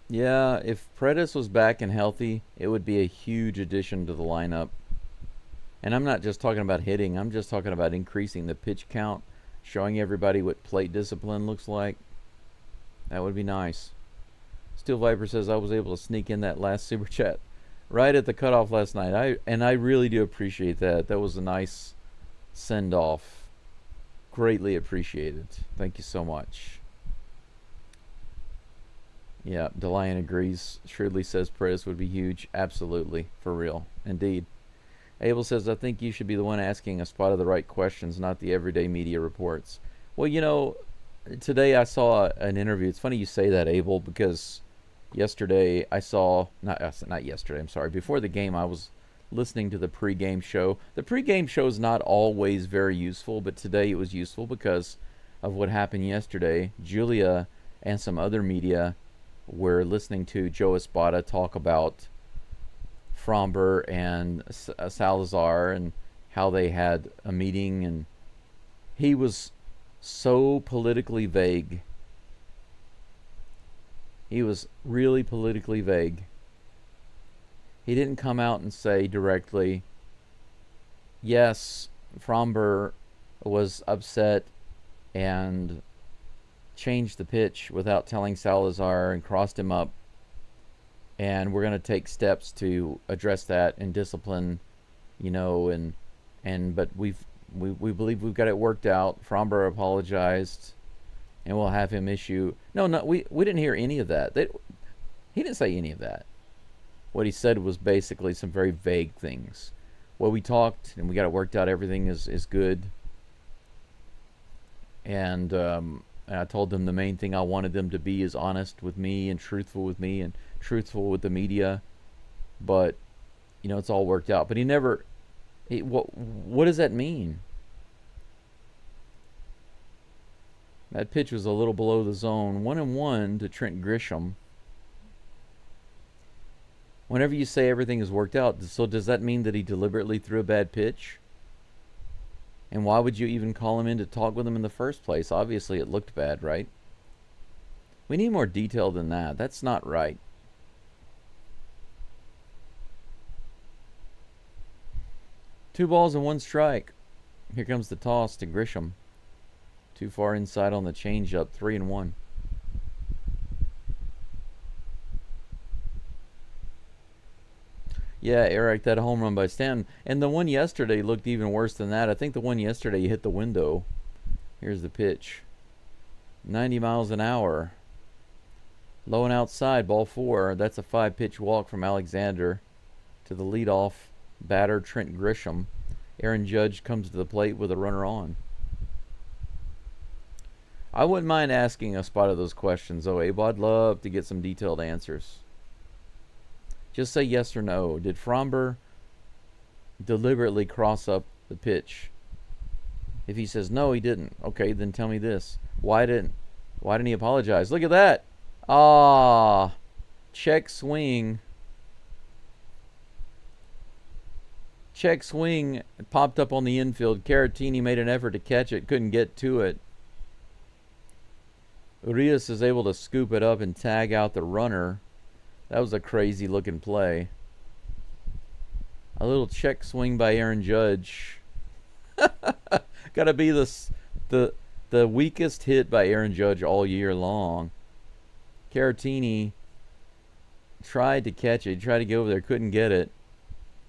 Yeah, if Paredes was back and healthy, it would be a huge addition to the lineup. And I'm not just talking about hitting. I'm just talking about increasing the pitch count, showing everybody what plate discipline looks like. That would be nice. Steel Viper says, I was able to sneak in that last super chat right at the cutoff last night. I really do appreciate that. That was a nice send-off. Greatly appreciated. Thank you so much. Yeah, DeLion agrees. Shrewdly says Prentice would be huge. Absolutely. For real. Indeed. Abel says, I think you should be the one asking a spot of the right questions, not the everyday media reports. Well, you know, today I saw an interview. It's funny you say that, Abel, because yesterday I saw, not yesterday, I'm sorry, before the game I was listening to the pregame show. The pregame show is not always very useful, but today it was useful because of what happened yesterday. Julia and some other media were listening to Joe Espada talk about Fromber and Salazar and how they had a meeting, and he was so politically vague. He was really politically vague. He didn't come out and say directly, yes, Fromber was upset and changed the pitch without telling Salazar and crossed him up, and we're going to take steps to address that and discipline, but we believe we've got it worked out. Fromber apologized, and we'll have him issue. No, we didn't hear any of that. He didn't say any of that. What he said was basically some very vague things. Well, we talked and we got it worked out. Everything is good. And I told them the main thing I wanted them to be is honest with me and truthful with me and truthful with the media. But it's all worked out. But he never. What does that mean? That pitch was a little below the zone. 1-1 to Trent Grisham. Whenever you say everything is worked out, so does that mean that he deliberately threw a bad pitch? And why would you even call him in to talk with him in the first place? Obviously, it looked bad, right? We need more detail than that. That's not right. Two balls and one strike. Here comes the toss to Grisham. Too far inside on the changeup. 3-1. Yeah, Eric, that home run by Stanton. And the one yesterday looked even worse than that. I think the one yesterday hit the window. Here's the pitch. 90 miles an hour. Low and outside, ball 4. That's a 5-pitch walk from Alexander to the leadoff batter, Trent Grisham. Aaron Judge comes to the plate with a runner on. I wouldn't mind asking a spot of those questions, though, Abe. I'd love to get some detailed answers. Just say yes or no. Did Fromber deliberately cross up the pitch? If he says no, he didn't. Okay, then tell me this. Why didn't he apologize? Look at that. Check swing. Check swing popped up on the infield. Caratini made an effort to catch it, couldn't get to it. Urias is able to scoop it up and tag out the runner. That was a crazy looking play. A little check swing by Aaron Judge. Gotta be the weakest hit by Aaron Judge all year long. Caratini tried to catch it, tried to get over there, couldn't get it.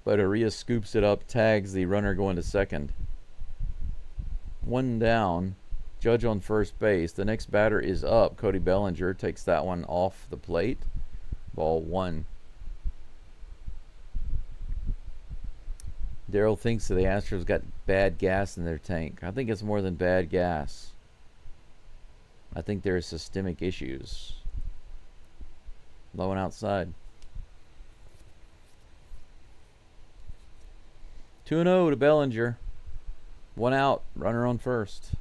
But Urias scoops it up, tags the runner going to second. One down. Judge on first base. The next batter is up. Cody Bellinger takes that one off the plate. Ball 1. Daryl thinks that the Astros got bad gas in their tank. I think it's more than bad gas. I think there are systemic issues. Low and outside. 2-0 to Bellinger. 1 out. Runner on first.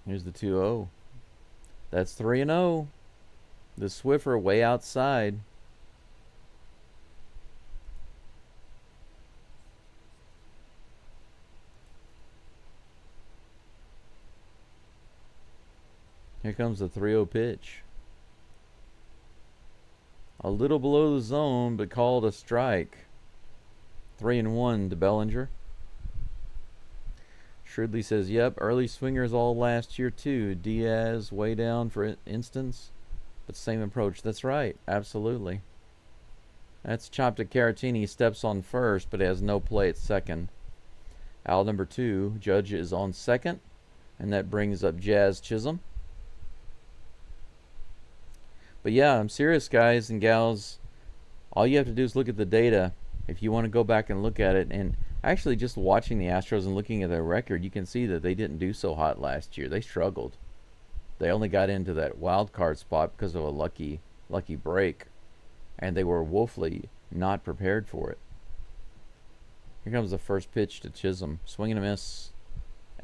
Here's the 2-0. That's 3-0. The Swiffer way outside. Here comes the 3-0 pitch. A little below the zone, but called a strike. 3-1 to Bellinger. Shrewdly says, yep, early swingers all last year too. Diaz way down for instance, but same approach. That's right, absolutely. That's chopped to Caratini, steps on first, but has no play at second. Out number 2. Judge is on second, and that brings up Jazz Chisholm. But yeah, I'm serious, guys and gals. All you have to do is look at the data. If you want to go back and look at it, and actually just watching the Astros and looking at their record, you can see that they didn't do so hot last year. They struggled. They only got into that wild card spot because of a lucky break, and they were woefully not prepared for it. Here comes the first pitch to Chisholm. Swing and a miss.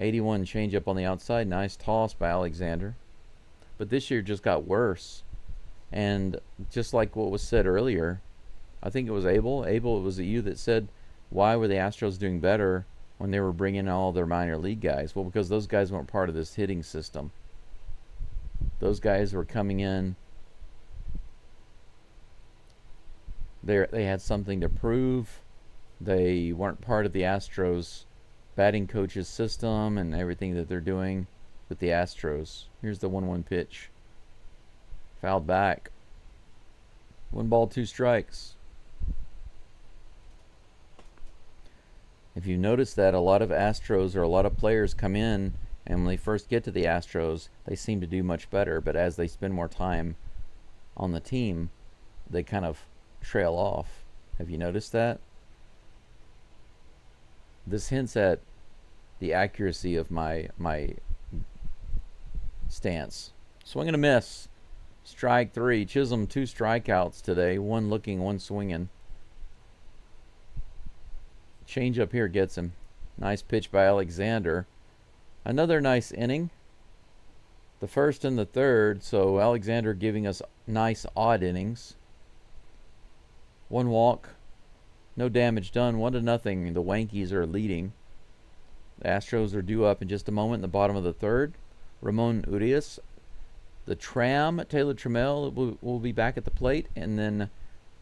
81 changeup on the outside. Nice toss by Alexander. But this year just got worse. And just like what was said earlier, I think it was Abel. Abel, was it you that said, why were the Astros doing better when they were bringing in all their minor league guys? Well, because those guys weren't part of this hitting system. Those guys were coming in. They had something to prove. They weren't part of the Astros batting coach's system and everything that they're doing with the Astros. Here's the 1-1 pitch. Fouled back. 1 ball, 2 strikes. If you notice that a lot of Astros or a lot of players come in, and when they first get to the Astros, they seem to do much better. But as they spend more time on the team, they kind of trail off. Have you noticed that? This hints at the accuracy of my stance. Swing and a miss. Strike 3. Chisholm 2 strikeouts today. 1 looking, 1 swinging. Change up here gets him. Nice pitch by Alexander. Another nice inning. The first and the third, so Alexander giving us nice odd innings. 1 walk. No damage done. 1-0. The Yankees are leading. The Astros are due up in just a moment in the bottom of the third. Ramon Urias. The Tram, Taylor Trammell, will be back at the plate. And then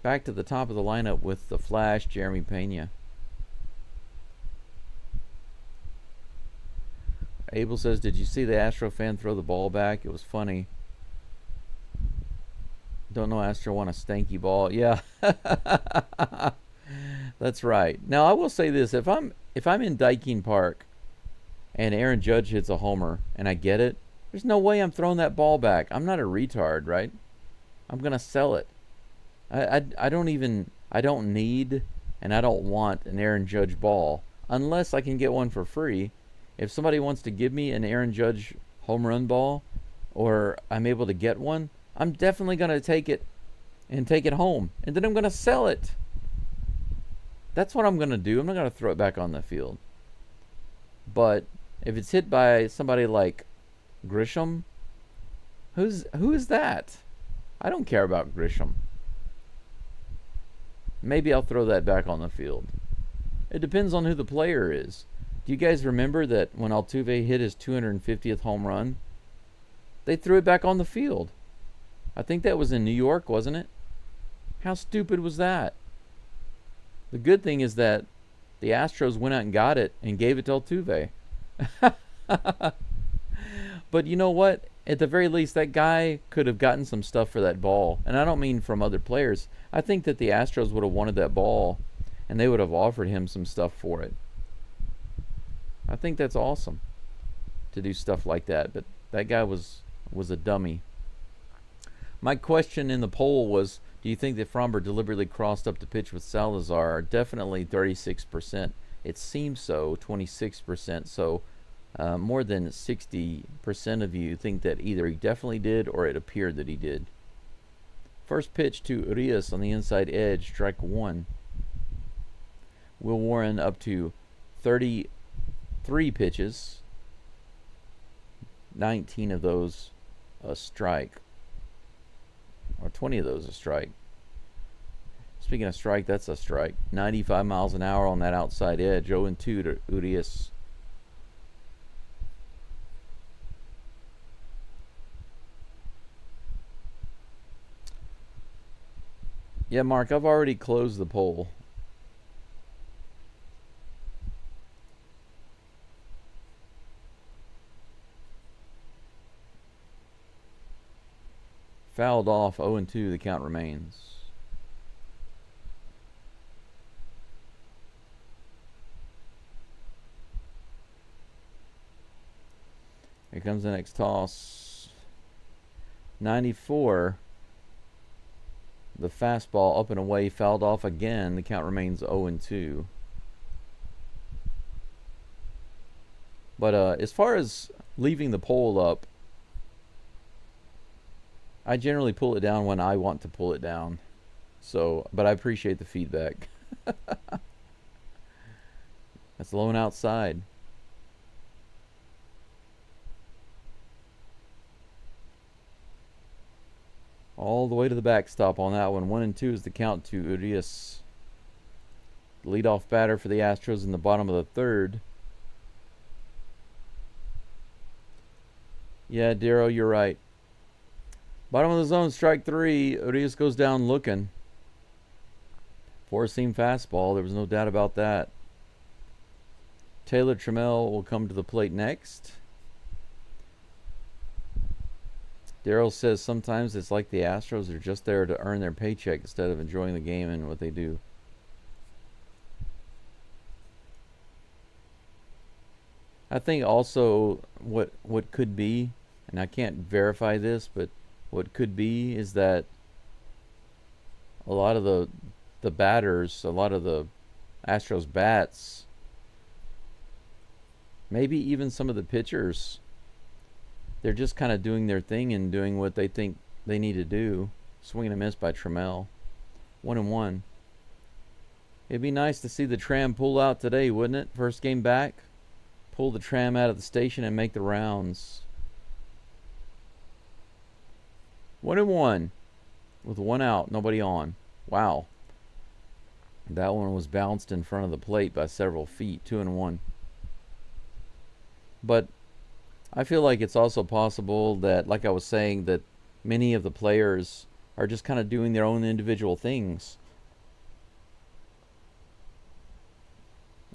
back to the top of the lineup with the Flash, Jeremy Pena. Abel says, did you see the Astro fan throw the ball back? It was funny. Don't know Astro won a stanky ball. Yeah. That's right. Now I will say this, if I'm in Daikin Park and Aaron Judge hits a homer and I get it, there's no way I'm throwing that ball back. I'm not a retard, right? I'm gonna sell it. I don't need and I don't want an Aaron Judge ball unless I can get one for free. If somebody wants to give me an Aaron Judge home run ball, or I'm able to get one, I'm definitely gonna take it and take it home, and then I'm gonna sell it. That's what I'm gonna do. I'm not gonna throw it back on the field. But if it's hit by somebody like Grisham, who is that? I don't care about Grisham. Maybe I'll throw that back on the field. It depends on who the player is. Do you guys remember that when Altuve hit his 250th home run, they threw it back on the field? I think that was in New York, wasn't it? How stupid was that? The good thing is that the Astros went out and got it and gave it to Altuve. But you know what? At the very least, that guy could have gotten some stuff for that ball. And I don't mean from other players. I think that the Astros would have wanted that ball, and they would have offered him some stuff for it. I think that's awesome to do stuff like that. But that guy was a dummy. My question in the poll was, do you think that Fromber deliberately crossed up the pitch with Salazar? Definitely 36%. It seems so, 26%. So more than 60% of you think that either he definitely did or it appeared that he did. First pitch to Urias on the inside edge, strike 1. Will Warren up to 33 pitches. 19 of those a strike. Or 20 of those a strike. Speaking of strike, that's a strike. 95 miles an hour on that outside edge. 0-2 to Urias. Yeah, Mark, I've already closed the poll. Fouled off, 0-2, the count remains. Here comes the next toss. 94. The fastball up and away, fouled off again. The count remains 0-2. But as far as leaving the pole up, I generally pull it down when I want to pull it down. So, but I appreciate the feedback. That's low and outside. All the way to the backstop on that one. 1-2 is the count to Urias. Leadoff batter for the Astros in the bottom of the third. Yeah, Darrow, you're right. Bottom of the zone, strike 3. Urias goes down looking. Four-seam fastball. There was no doubt about that. Taylor Trammell will come to the plate next. Darryl says sometimes it's like the Astros are just there to earn their paycheck instead of enjoying the game and what they do. I think also what could be, and I can't verify this, but what could be is that a lot of the batters, a lot of the Astros bats, maybe even some of the pitchers, they're just kind of doing their thing and doing what they think they need to do. Swing and a miss by Trammell. 1-1. It'd be nice to see the tram pull out today, wouldn't it? First game back. Pull the tram out of the station and make the rounds. 1-1. With one out, nobody on. Wow. That one was bounced in front of the plate by several feet. 2-1. But I feel like it's also possible that, like I was saying, that many of the players are just kind of doing their own individual things.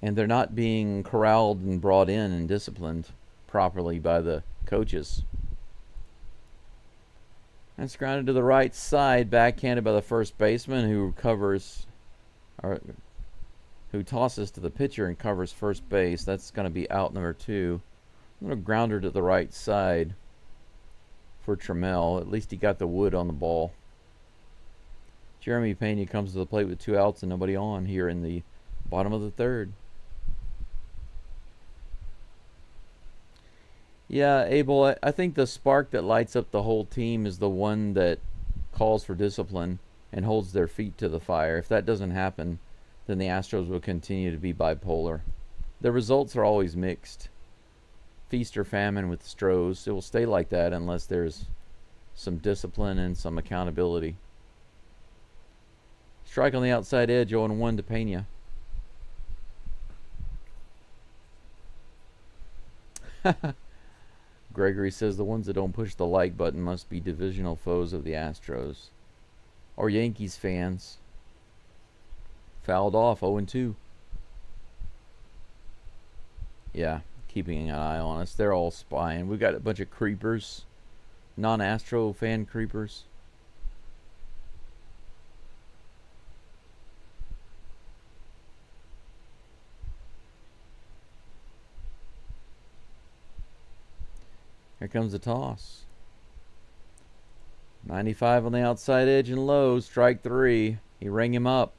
And they're not being corralled and brought in and disciplined properly by the coaches. That's grounded to the right side, backhanded by the first baseman, who covers, or who tosses to the pitcher and covers first base. That's going to be out number 2. I'm going to ground her to the right side for Trammell. At least he got the wood on the ball. Jeremy Pena comes to the plate with 2 outs and nobody on here in the bottom of the third. Yeah, Abel, I think the spark that lights up the whole team is the one that calls for discipline and holds their feet to the fire. If that doesn't happen, then the Astros will continue to be bipolar. The results are always mixed. Feast or famine with Astros. It will stay like that unless there's some discipline and some accountability. Strike on the outside edge, 0-1 to Pena. Gregory says the ones that don't push the like button must be divisional foes of the Astros. Or Yankees fans. Fouled off, 0-2. Yeah, keeping an eye on us. They're all spying. We've got a bunch of creepers. Non-Astro fan creepers. Here comes the toss. 95 on the outside edge and low. Strike 3. He rang him up.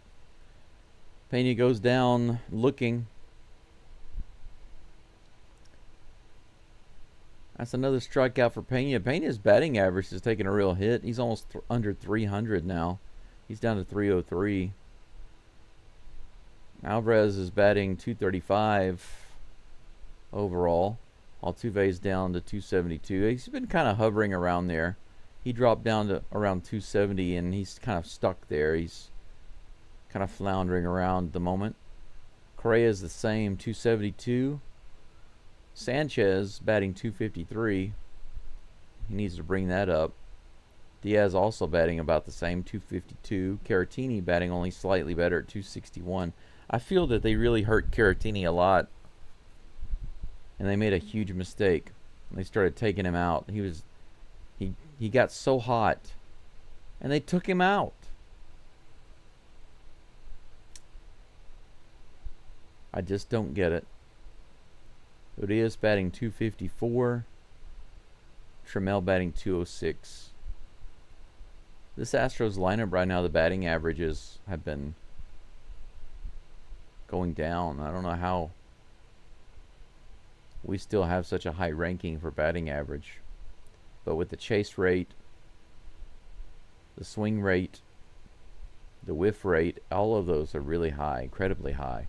Pena goes down looking. That's another strikeout for Pena. Pena's batting average has taken a real hit. He's almost under 300 now. He's down to 303. Alvarez is batting 235 overall. Altuve's down to 272. He's been kind of hovering around there. He dropped down to around 270, and he's kind of stuck there. He's kind of floundering around at the moment. Correa's the same, 272. Sanchez batting 253. He needs to bring that up. Diaz also batting about the same, 252. Caratini batting only slightly better at 261. I feel that they really hurt Caratini a lot. And they made a huge mistake. They started taking him out. He got so hot. And they took him out. I just don't get it. Urias batting 254. Trammell batting 206. This Astros lineup right now, the batting averages have been going down. I don't know how we still have such a high ranking for batting average. But with the chase rate, the swing rate, the whiff rate, all of those are really high, incredibly high.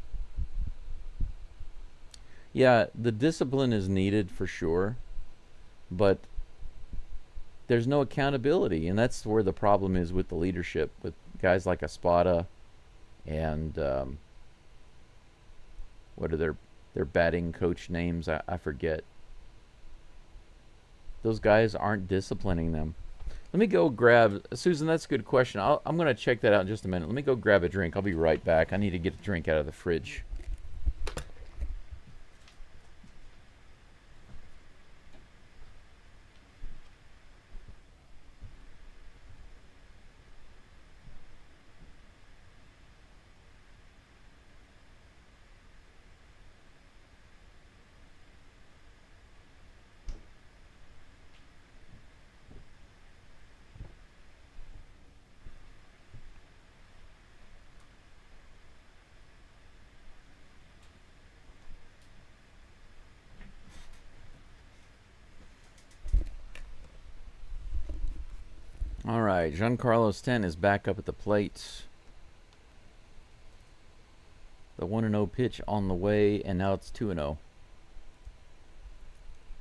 Yeah, the discipline is needed for sure, but there's no accountability, and that's where the problem is with the leadership, with guys like Espada and what are their batting coach names? I forget. Those guys aren't disciplining them. Let me go grab, Susan, that's a good question. I'm going to check that out in just a minute. Let me go grab a drink. I'll be right back. I need to get a drink out of the fridge. All right, Giancarlo Stanton is back up at the plate. The 1-0 pitch on the way, and now it's 2-0.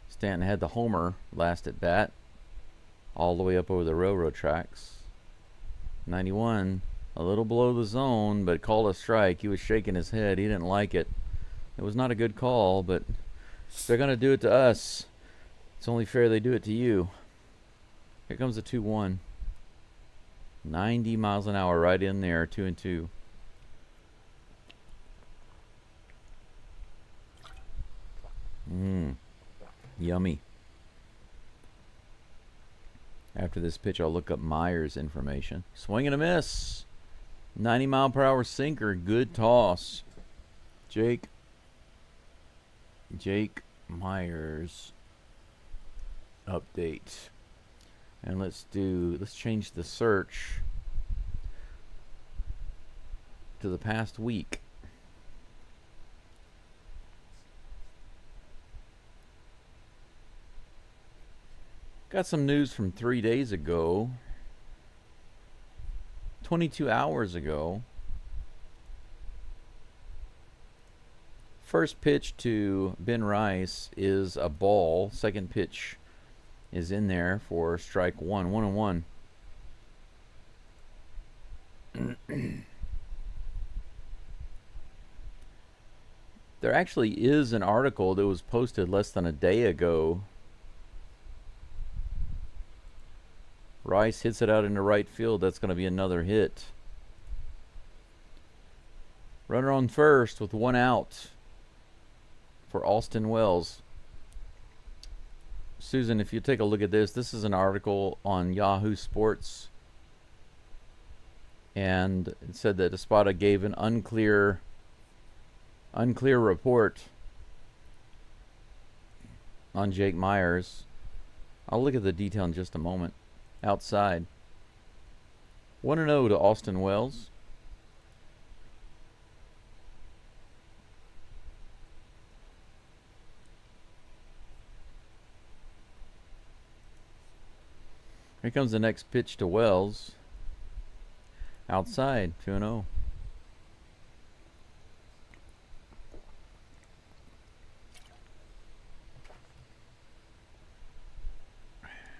Stanton had the homer last at bat, all the way up over the railroad tracks. 91, a little below the zone, but called a strike. He was shaking his head. He didn't like it. It was not a good call, but if they're going to do it to us, it's only fair they do it to you. Here comes the 2-1. 90 miles an hour right in there, 2-2. Yummy. After this pitch, I'll look up Myers' information. Swing and a miss. 90 mile per hour sinker. Good toss. Jake Myers update. And let's change the search to the past week. Got some news from 3 days ago. 22 hours ago. First pitch to Ben Rice is a ball. Second pitch is in there for strike one. 1-1. There actually is an article that was posted less than a day ago. Rice hits it out into right field. That's going to be another hit. Runner on first with 1 out for Austin Wells. Susan, if you take a look at this is an article on Yahoo Sports, and it said that Espada gave an unclear report on Jake Myers. I'll look at the detail in just a moment. Outside, 1-0 to Austin Wells. Here comes the next pitch to Wells. Outside, 2-0.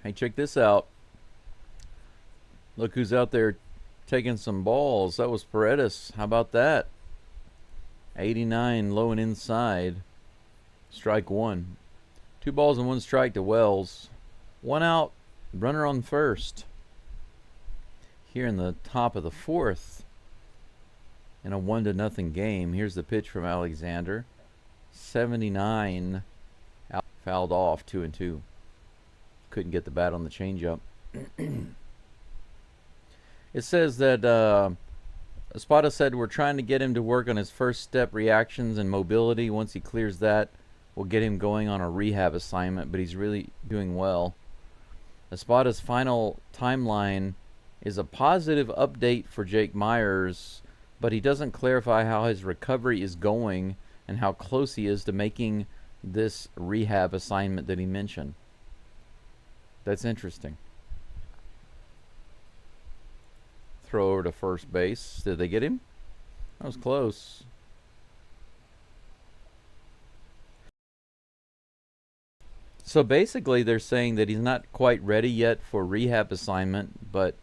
Hey, check this out. Look who's out there taking some balls. That was Paredes. How about that? 89 low and inside. Strike 1. 2 balls and 1 strike to Wells. 1 out. Runner on first. Here in the top of the 4th. In a 1-0 game. Here's the pitch from Alexander. 79. Fouled off. 2-2. Couldn't get the bat on the changeup. It says that Espada said we're trying to get him to work on his first step reactions and mobility. Once he clears that, we'll get him going on a rehab assignment, but he's really doing well. Espada's final timeline is a positive update for Jake Myers, but he doesn't clarify how his recovery is going and how close he is to making this rehab assignment that he mentioned. That's interesting. Throw over to first base. Did they get him? That was close. So basically they're saying that he's not quite ready yet for rehab assignment, but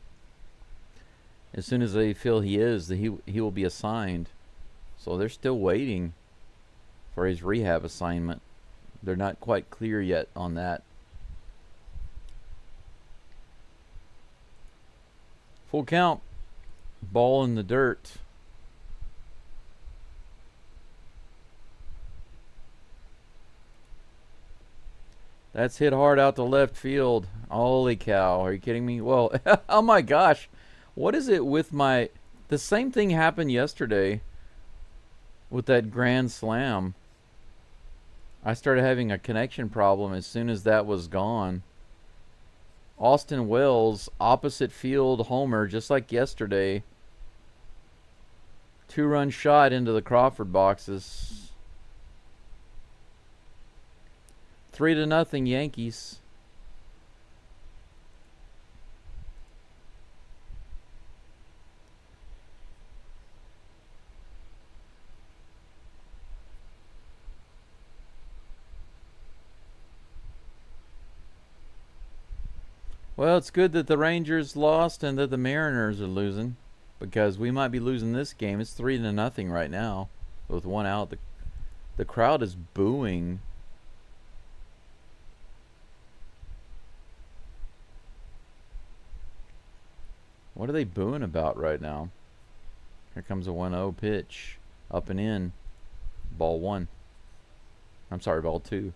as soon as they feel he is, he will be assigned. So they're still waiting for his rehab assignment. They're not quite clear yet on that. Full count. Ball in the dirt. That's hit hard out to left field. Holy cow. Are you kidding me? Well, oh my gosh. What is it with my... The same thing happened yesterday with that grand slam. I started having a connection problem as soon as that was gone. Austin Wells, opposite field homer, just like yesterday. 2-run shot into the Crawford boxes. 3-0 Yankees. Well, it's good that the Rangers lost and that the Mariners are losing, because we might be losing this game. It's 3-0 right now with one out. The crowd is booing. What are they booing about right now? Here comes a 1-0 pitch. Up and in. Ball 1. I'm sorry, ball 2.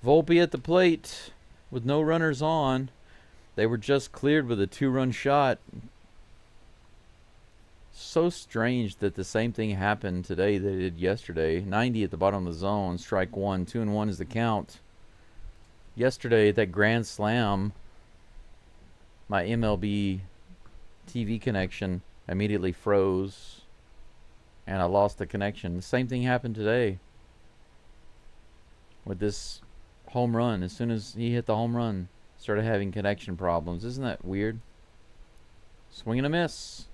Volpe at the plate with no runners on. They were just cleared with a 2-run shot. So strange that the same thing happened today that it did yesterday. 90 at the bottom of the zone. Strike 1. 2-1 is the count. Yesterday, that grand slam, my MLB TV connection immediately froze and I lost the connection. The same thing happened today with this home run. As soon as he hit the home run, started having connection problems. Isn't that weird? Swing and a miss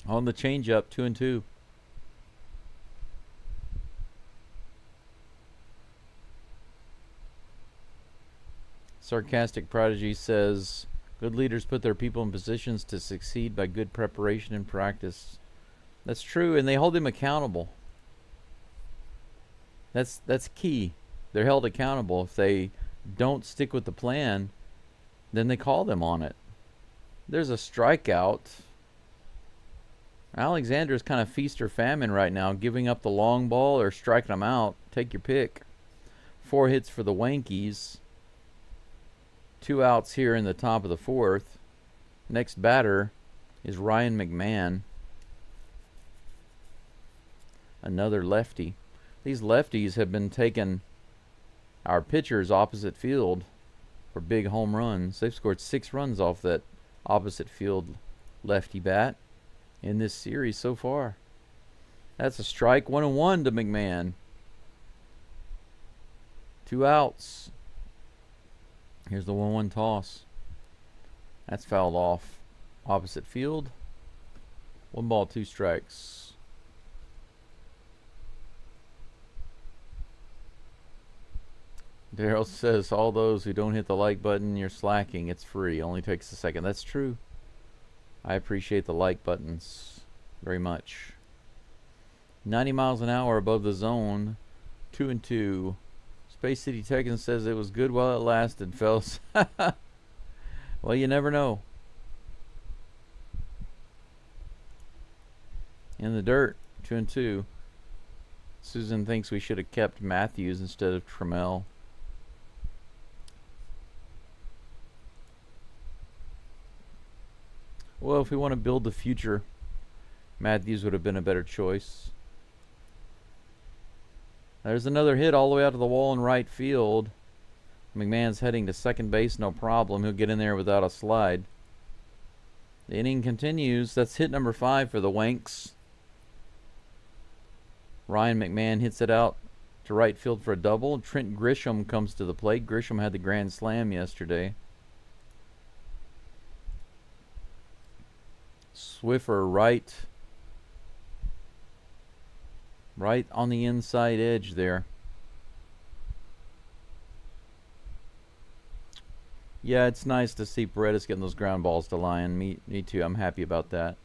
on the changeup. 2-2. Sarcastic Prodigy says, good leaders put their people in positions to succeed by good preparation and practice. That's true, and they hold them accountable. That's key. They're held accountable. If they don't stick with the plan, then they call them on it. There's a strikeout. Alexander's kind of feast or famine right now, giving up the long ball or striking them out. Take your pick. 4 hits for the Yankees. 2 outs here in the top of the 4th. Next batter is Ryan McMahon. Another lefty. These lefties have been taking our pitchers opposite field for big home runs. They've scored 6 runs off that opposite field lefty bat in this series so far. That's a strike. 1-1 to McMahon. 2 outs. Here's the 1-1 toss. That's fouled off. Opposite field. 1 ball, 2 strikes. Daryl says, all those who don't hit the like button, you're slacking. It's free. Only takes a second. That's true. I appreciate the like buttons very much. 90 miles an hour above the zone. 2-2. Space City Tekken says it was good while it lasted, fellas. Well, you never know. In the dirt. 2-2. Susan thinks we should have kept Matthews instead of Trammell. Well, if we want to build the future, Matthews would have been a better choice. There's another hit all the way out to the wall in right field. McMahon's heading to second base, no problem. He'll get in there without a slide. The inning continues. That's hit number 5 for the Wanks. Ryan McMahon hits it out to right field for a double. Trent Grisham comes to the plate. Grisham had the grand slam yesterday. Swiffer right on the inside edge there. Yeah, it's nice to see Paredes getting those ground balls to Lyon. Me too. I'm happy about that.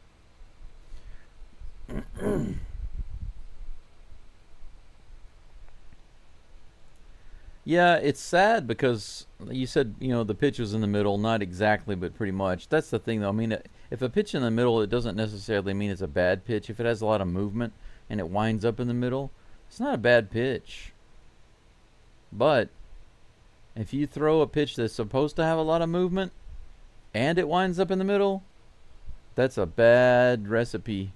Yeah, it's sad because you said, the pitch was in the middle. Not exactly, but pretty much. That's the thing, though. I mean, if a pitch in the middle, it doesn't necessarily mean it's a bad pitch. If it has a lot of movement and it winds up in the middle, it's not a bad pitch. But if you throw a pitch that's supposed to have a lot of movement and it winds up in the middle, that's a bad recipe.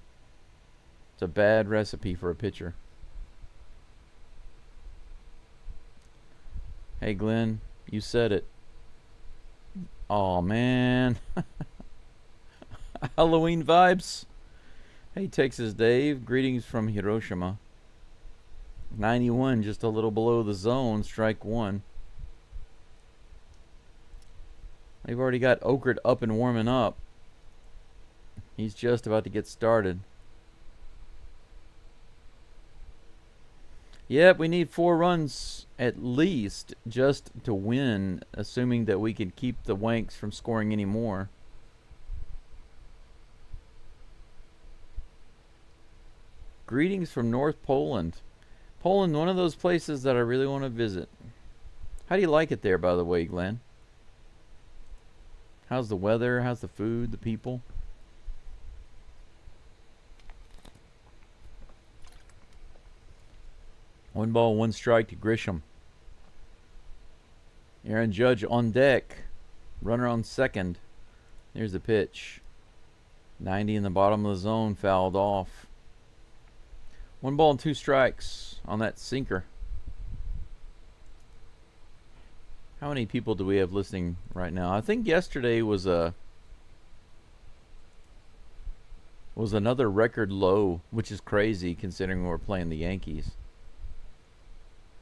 It's a bad recipe for a pitcher. Hey, Glenn, you said it. Oh, man. Halloween vibes. Hey, Texas Dave. Greetings from Hiroshima. 91, just a little below the zone. Strike 1. They've already got Okert up and warming up. He's just about to get started. Yep, we need 4 runs at least just to win, assuming that we can keep the Wanks from scoring any more. Greetings from North Poland. Poland, one of those places that I really want to visit. How do you like it there, by the way, Glenn? How's the weather? How's the food? The people? One ball, one strike to Grisham. Aaron Judge on deck. Runner on second. There's the pitch. 90 in the bottom of the zone, fouled off. 1 ball and 2 strikes on that sinker. How many people do we have listening right now? I think yesterday was another record low, which is crazy considering we're playing the Yankees.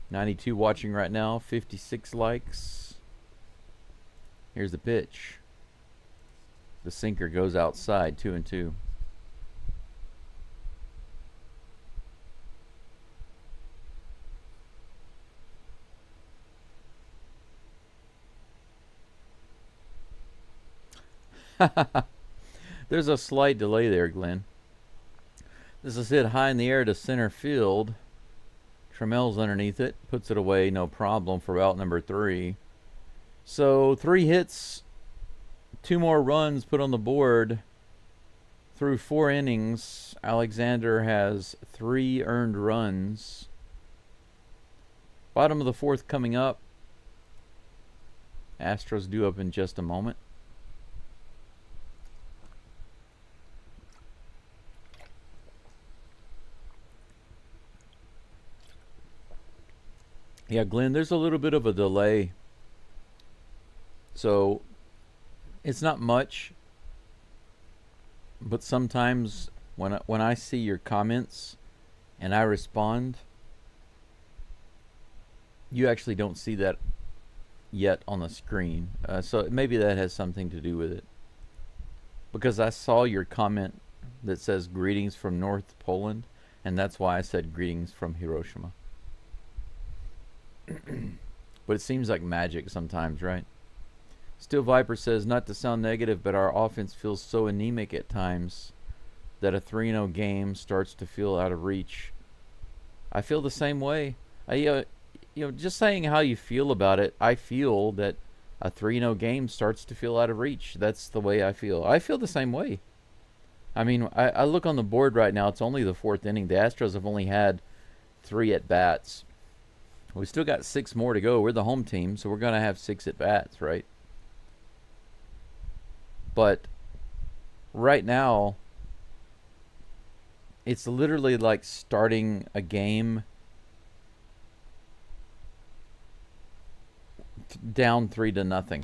92 watching right now, 56 likes. Here's the pitch. The sinker goes outside, 2-2. There's a slight delay there, Glenn. This is hit high in the air to center field. Trammell's underneath it, puts it away, no problem for out number 3. So 3 hits, 2 more runs put on the board through 4 innings. Alexander has 3 earned runs. Bottom of the 4th coming up. Astros due up in just a moment. Yeah, Glenn, there's a little bit of a delay. So it's not much, but sometimes when I see your comments and I respond, you actually don't see that yet on the screen. So maybe that has something to do with it. Because I saw your comment that says greetings from North Poland, and that's why I said greetings from Hiroshima. But it seems like magic sometimes, right? Still Viper says, not to sound negative, but our offense feels so anemic at times that a 3-0 game starts to feel out of reach. I feel the same way. Just saying how you feel about it, I feel that a 3-0 game starts to feel out of reach. That's the way I feel. I feel the same way. I mean, I look on the board right now. It's only the 4th inning. The Astros have only had 3 at-bats. We still got 6 more to go. We're the home team, so we're going to have 6 at-bats, right? But right now, it's literally like starting a game down 3-0,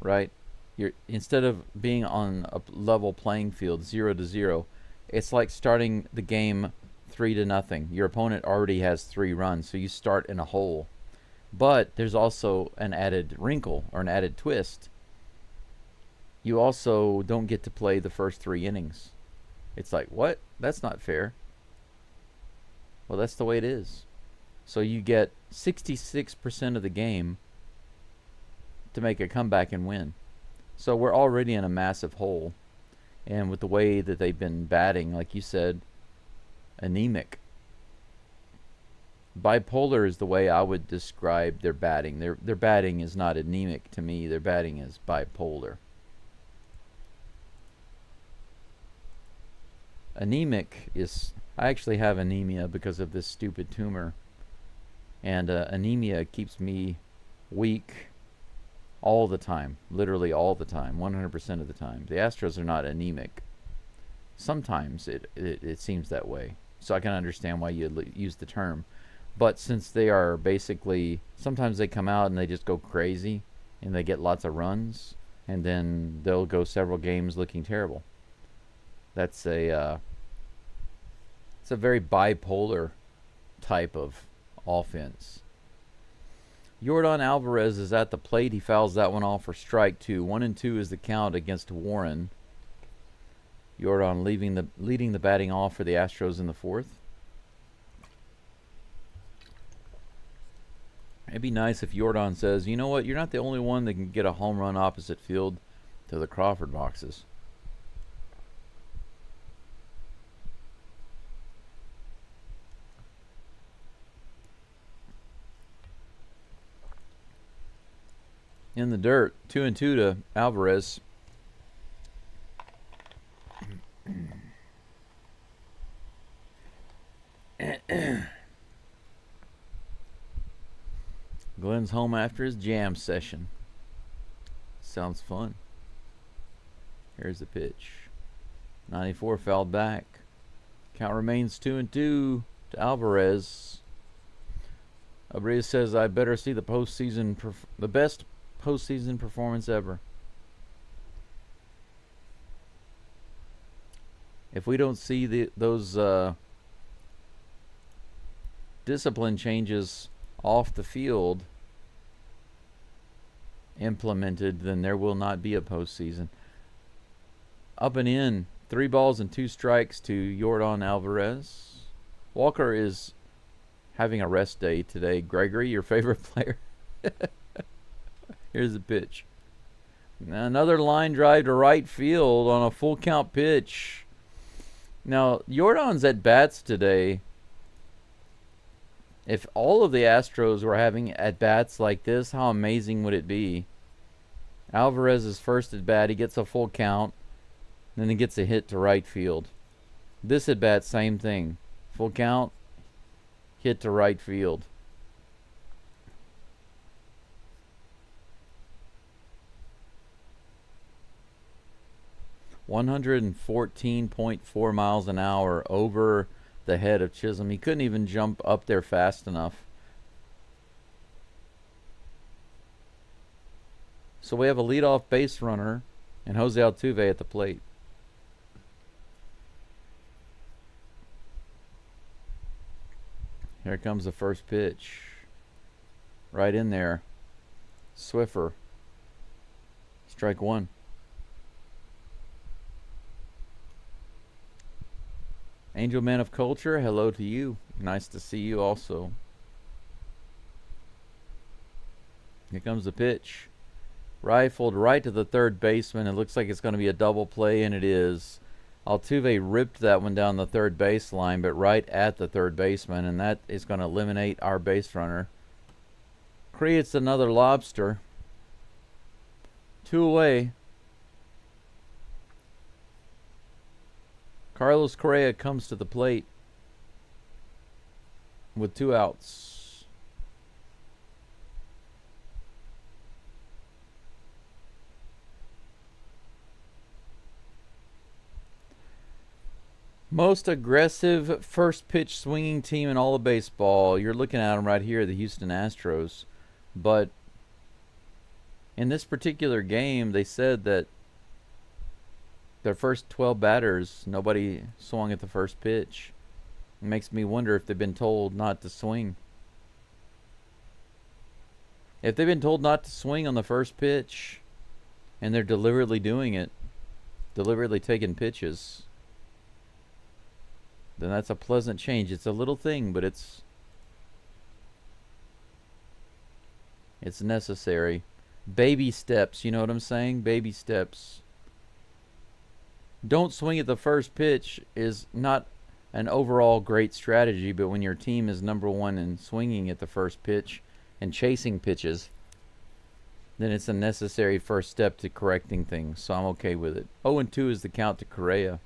right? You're, instead of being on a level playing field 0-0, it's like starting the game 3-0. Your opponent already has 3 runs, so you start in a hole. But there's also an added wrinkle or an added twist. You also don't get to play the first 3 innings. It's like, what? That's not fair. Well, that's the way it is. So you get 66% of the game to make a comeback and win. So we're already in a massive hole. And with the way that they've been batting, like you said, anemic. Bipolar is the way I would describe their batting. Their batting is not anemic to me. Their batting is bipolar. Anemic is... I actually have anemia because of this stupid tumor. And anemia keeps me weak all the time. Literally all the time. 100% of the time. The Astros are not anemic. Sometimes it seems that way. So I can understand why you use the term. But since they are basically... Sometimes they come out and they just go crazy. And they get lots of runs. And then they'll go several games looking terrible. That's a... it's a very bipolar type of offense. Yordan Alvarez is at the plate. He fouls that one off for strike 2. 1-2 is the count against Warren. Yordan leading the batting off for the Astros in the 4th. It'd be nice if Yordan says, you know what, you're not the only one that can get a home run opposite field to the Crawford boxes. In the dirt, 2-2 to Alvarez. Glenn's home after his jam session. Sounds fun. Here's the pitch. 94 fouled back. Count remains 2-2 to Alvarez. Abreu says, I better see the postseason, the best postseason performance ever. If we don't see those discipline changes off the field implemented, then there will not be a postseason. Up and in, 3 balls and 2 strikes to Yordan Alvarez. Walker is having a rest day today. Gregory, your favorite player. Here's the pitch. Another line drive to right field on a full count pitch. Now, Yordan's at bats today. If all of the Astros were having at bats like this, how amazing would it be? Alvarez's first at bat, he gets a full count, then he gets a hit to right field. This at bat, same thing. Full count, hit to right field. .4 miles an hour over the head of Chisholm. He couldn't even jump up there fast enough. So we have a leadoff base runner and Jose Altuve at the plate. Here comes the first pitch. Right in there. Swiffer. Strike 1. Angel Man of Culture, hello to you. Nice to see you also. Here comes the pitch. Rifled right to the third baseman. It looks like it's going to be a double play, and it is. Altuve ripped that one down the third baseline, but right at the third baseman, and that is going to eliminate our base runner. Creates another lobster. 2 away. Carlos Correa comes to the plate with 2 outs. Most aggressive first pitch swinging team in all of baseball. You're looking at them right here, the Houston Astros. But In this particular game, they said that their first 12 batters, nobody swung at the first pitch. It makes me wonder if they've been told not to swing. If they've been told not to swing on the first pitch, and they're deliberately doing it, deliberately taking pitches, then that's a pleasant change. It's a little thing, but it's necessary. Baby steps, you know what I'm saying? Baby steps. Don't swing at the first pitch is not an overall great strategy, but when your team is number one in swinging at the first pitch and chasing pitches, then it's a necessary first step to correcting things, so I'm okay with it. 0-2 is the count to Correa.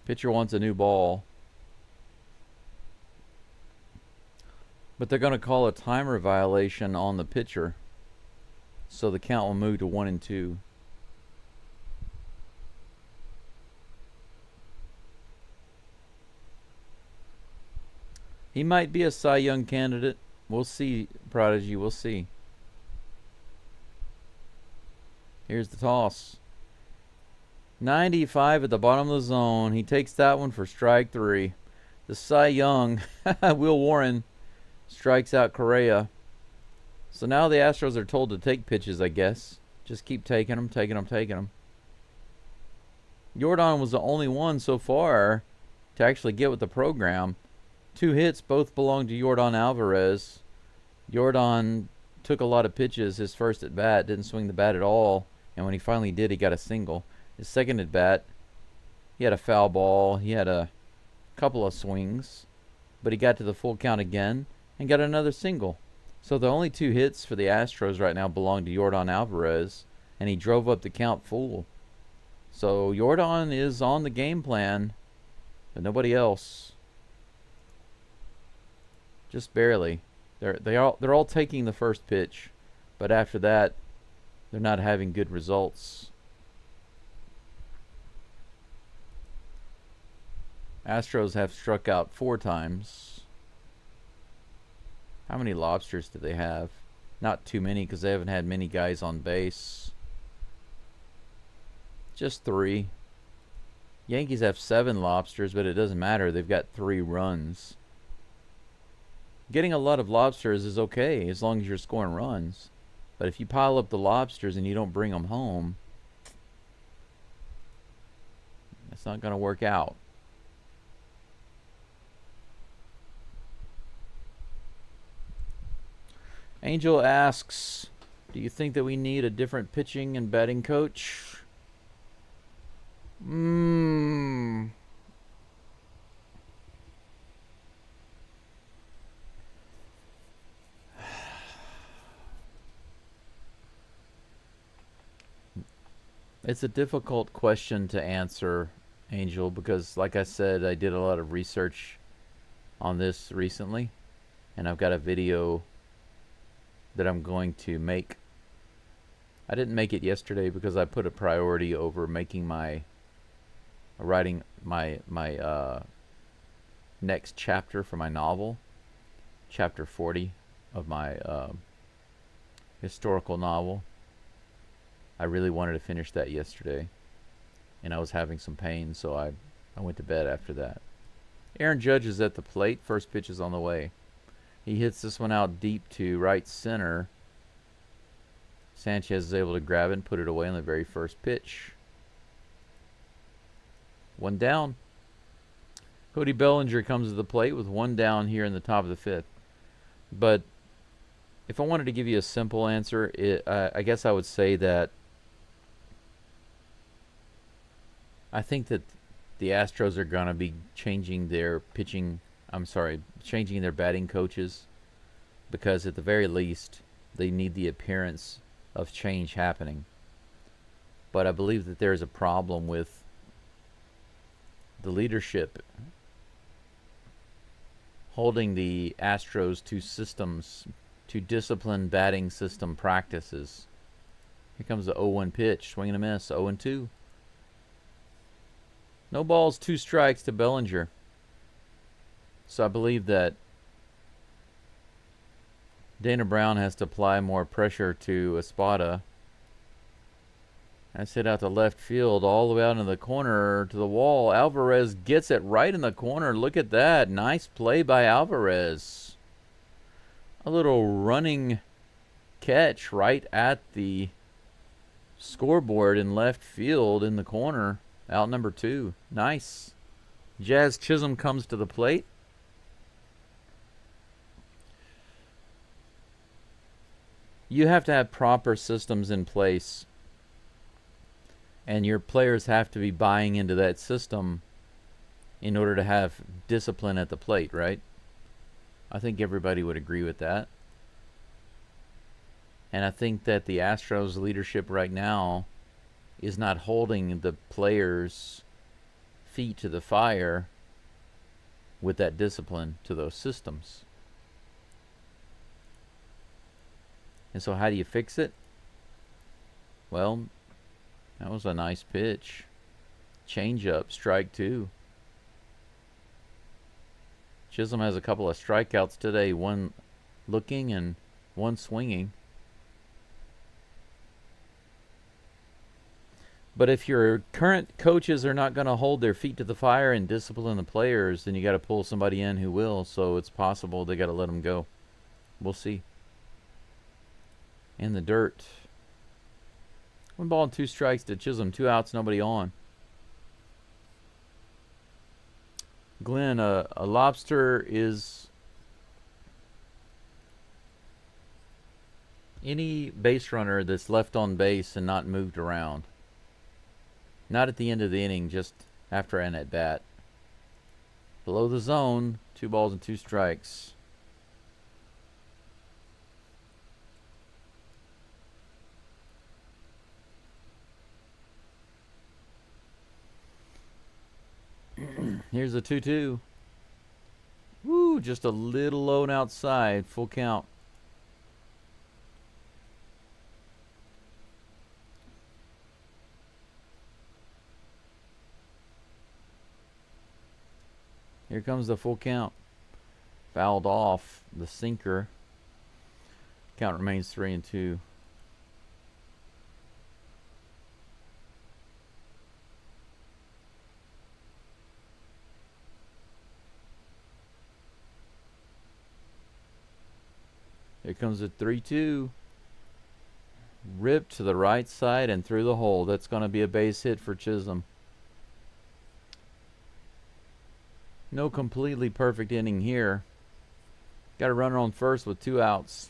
Pitcher wants a new ball. But they're going to call a timer violation on the pitcher, so the count will move to 1-2. He might be a Cy Young candidate. We'll see, Prodigy. We'll see. Here's the toss. 95 at the bottom of the zone. He takes that one for strike 3. The Cy Young, Will Warren, strikes out Correa. So now the Astros are told to take pitches, I guess. Just keep taking them, taking them, taking them. Jordan was the only one so far to actually get with the program. 2 hits, both belong to Jordan Alvarez. Jordan took a lot of pitches his first at bat, didn't swing the bat at all, and when he finally did, he got a single. His second at bat, he had a foul ball, he had a couple of swings, but he got to the full count again and got another single. So the only 2 hits for the Astros right now belong to Jordan Alvarez, and he drove up the count full. So Jordan is on the game plan, but nobody else. Just barely. They're all taking the first pitch, but after that, they're not having good results. Astros have struck out 4 times. How many lobsters do they have? Not too many, because they haven't had many guys on base. Just 3. Yankees have 7 lobsters, but it doesn't matter. They've got 3 runs. Getting a lot of lobsters is okay as long as you're scoring runs. But if you pile up the lobsters and you don't bring them home, it's not going to work out. Angel asks, do you think that we need a different pitching and batting coach? It's a difficult question to answer, Angel, because like I said, I did a lot of research on this recently, and I've got a video that I'm going to make. I didn't make it yesterday because I put a priority over making writing my next chapter for my novel, chapter 40 of my historical novel. I really wanted to finish that yesterday, and I was having some pain, so I went to bed after that. Aaron Judge is at the plate. First pitch is on the way. He hits this one out deep to right center. Sanchez is able to grab it and put it away on the very first pitch. 1 down. Cody Bellinger comes to the plate with 1 down here in the top of the 5th. But if I wanted to give you a simple answer, I guess I would say that I think that the Astros are going to be changing their changing their batting coaches, because at the very least they need the appearance of change happening. But I believe that there is a problem with the leadership holding the Astros to disciplined batting system practices. Here comes the 0-1 pitch, swing and a miss, 0-2. No balls, 2 strikes to Bellinger. So I believe that Dana Brown has to apply more pressure to Espada. That's hit out to left field, all the way out into the corner to the wall. Alvarez gets it right in the corner. Look at that. Nice play by Alvarez. A little running catch right at the scoreboard in left field in the corner. Out number 2. Nice. Jazz Chisholm comes to the plate. You have to have proper systems in place, and your players have to be buying into that system in order to have discipline at the plate, right? I think everybody would agree with that. And I think that the Astros leadership right now is not holding the players' feet to the fire with that discipline to those systems. And so how do you fix it? Well, that was a nice pitch. Change up, strike 2. Chisholm has a couple of strikeouts today, one looking and one swinging. But if your current coaches are not going to hold their feet to the fire and discipline the players, then you got to pull somebody in who will. So it's possible they got to let them go. We'll see. In the dirt. 1 ball and 2 strikes to Chisholm. 2 outs, nobody on. Glenn, a lobster is any base runner that's left on base and not moved around. Not at the end of the inning, just after an at-bat. Below the zone, 2 balls and 2 strikes. Here's a 2-2. Woo, just a little low and outside. Full count. Here comes the full count. Fouled off the sinker. Count remains 3-2. Here comes the 3-2. Ripped to the right side and through the hole. That's going to be a base hit for Chisholm. No completely perfect inning here. Got a runner on first with 2 outs.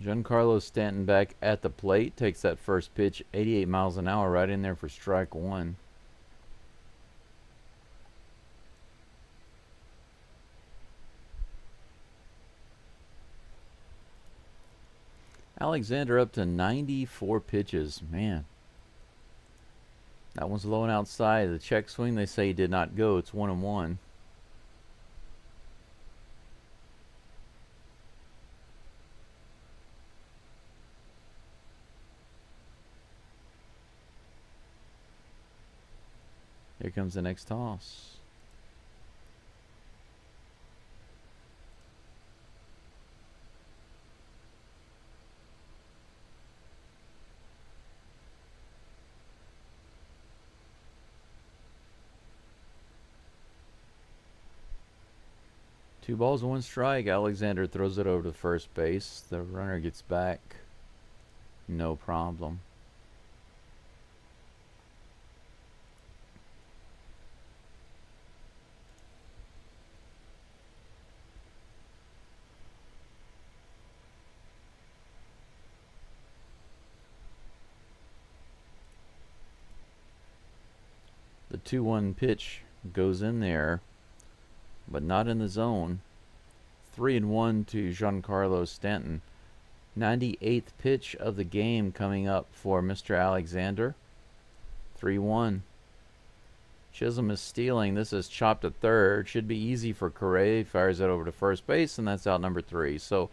Giancarlo Stanton back at the plate. Takes that first pitch, 88 miles an hour, right in there for strike 1. Alexander up to 94 pitches. Man. That one's low and outside. The check swing, they say, did not go. It's 1-1. Here comes the next toss. Two balls, 1 strike. Alexander throws it over to first base. The runner gets back. No problem. The 2-1 pitch goes in there, but not in the zone. 3-1 to Giancarlo Stanton. 98th pitch of the game coming up for Mr. Alexander. 3-1. Chisholm is stealing. This is chopped to third. Should be easy for Correa. Fires it over to first base, and that's out number 3. So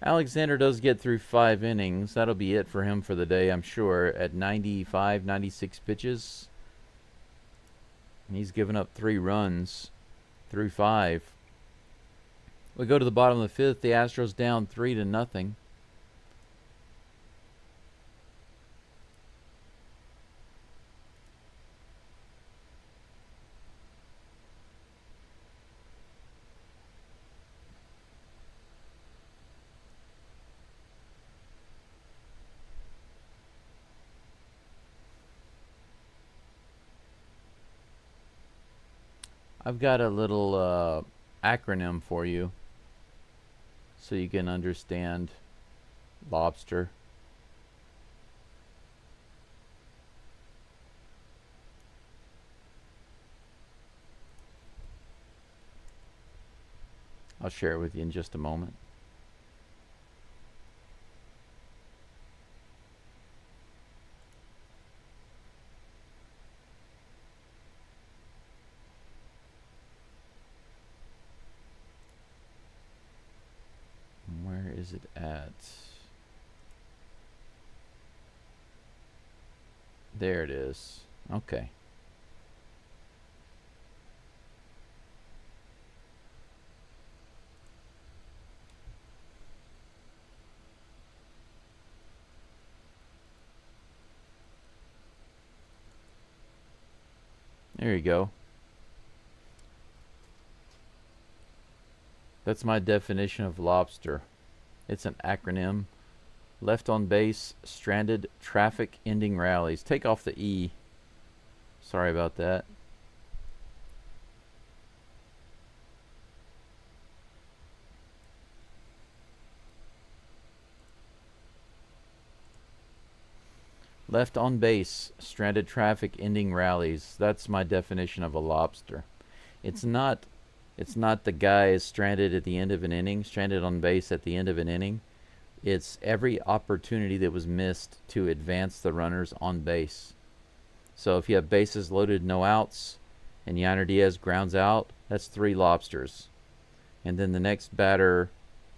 Alexander does get through 5 innings. That'll be it for him for the day, I'm sure, at 95, 96 pitches. He's given up 3 runs through 5. We go to the bottom of the 5th. The Astros down 3-0. I've got a little acronym for you so you can understand lobster. I'll share it with you in just a moment. Where is it at? There it is. Okay. There you go. That's my definition of lobster. It's an acronym. Left on base, stranded, traffic ending rallies. Take off the E. Sorry about that. Left on base, stranded traffic ending rallies. That's my definition of a lobster. It's not the guy is stranded at the end of an inning, stranded on base at the end of an inning. It's every opportunity that was missed to advance the runners on base. So if you have bases loaded, no outs, and Yainer Diaz grounds out, that's 3 lobsters. And then the next batter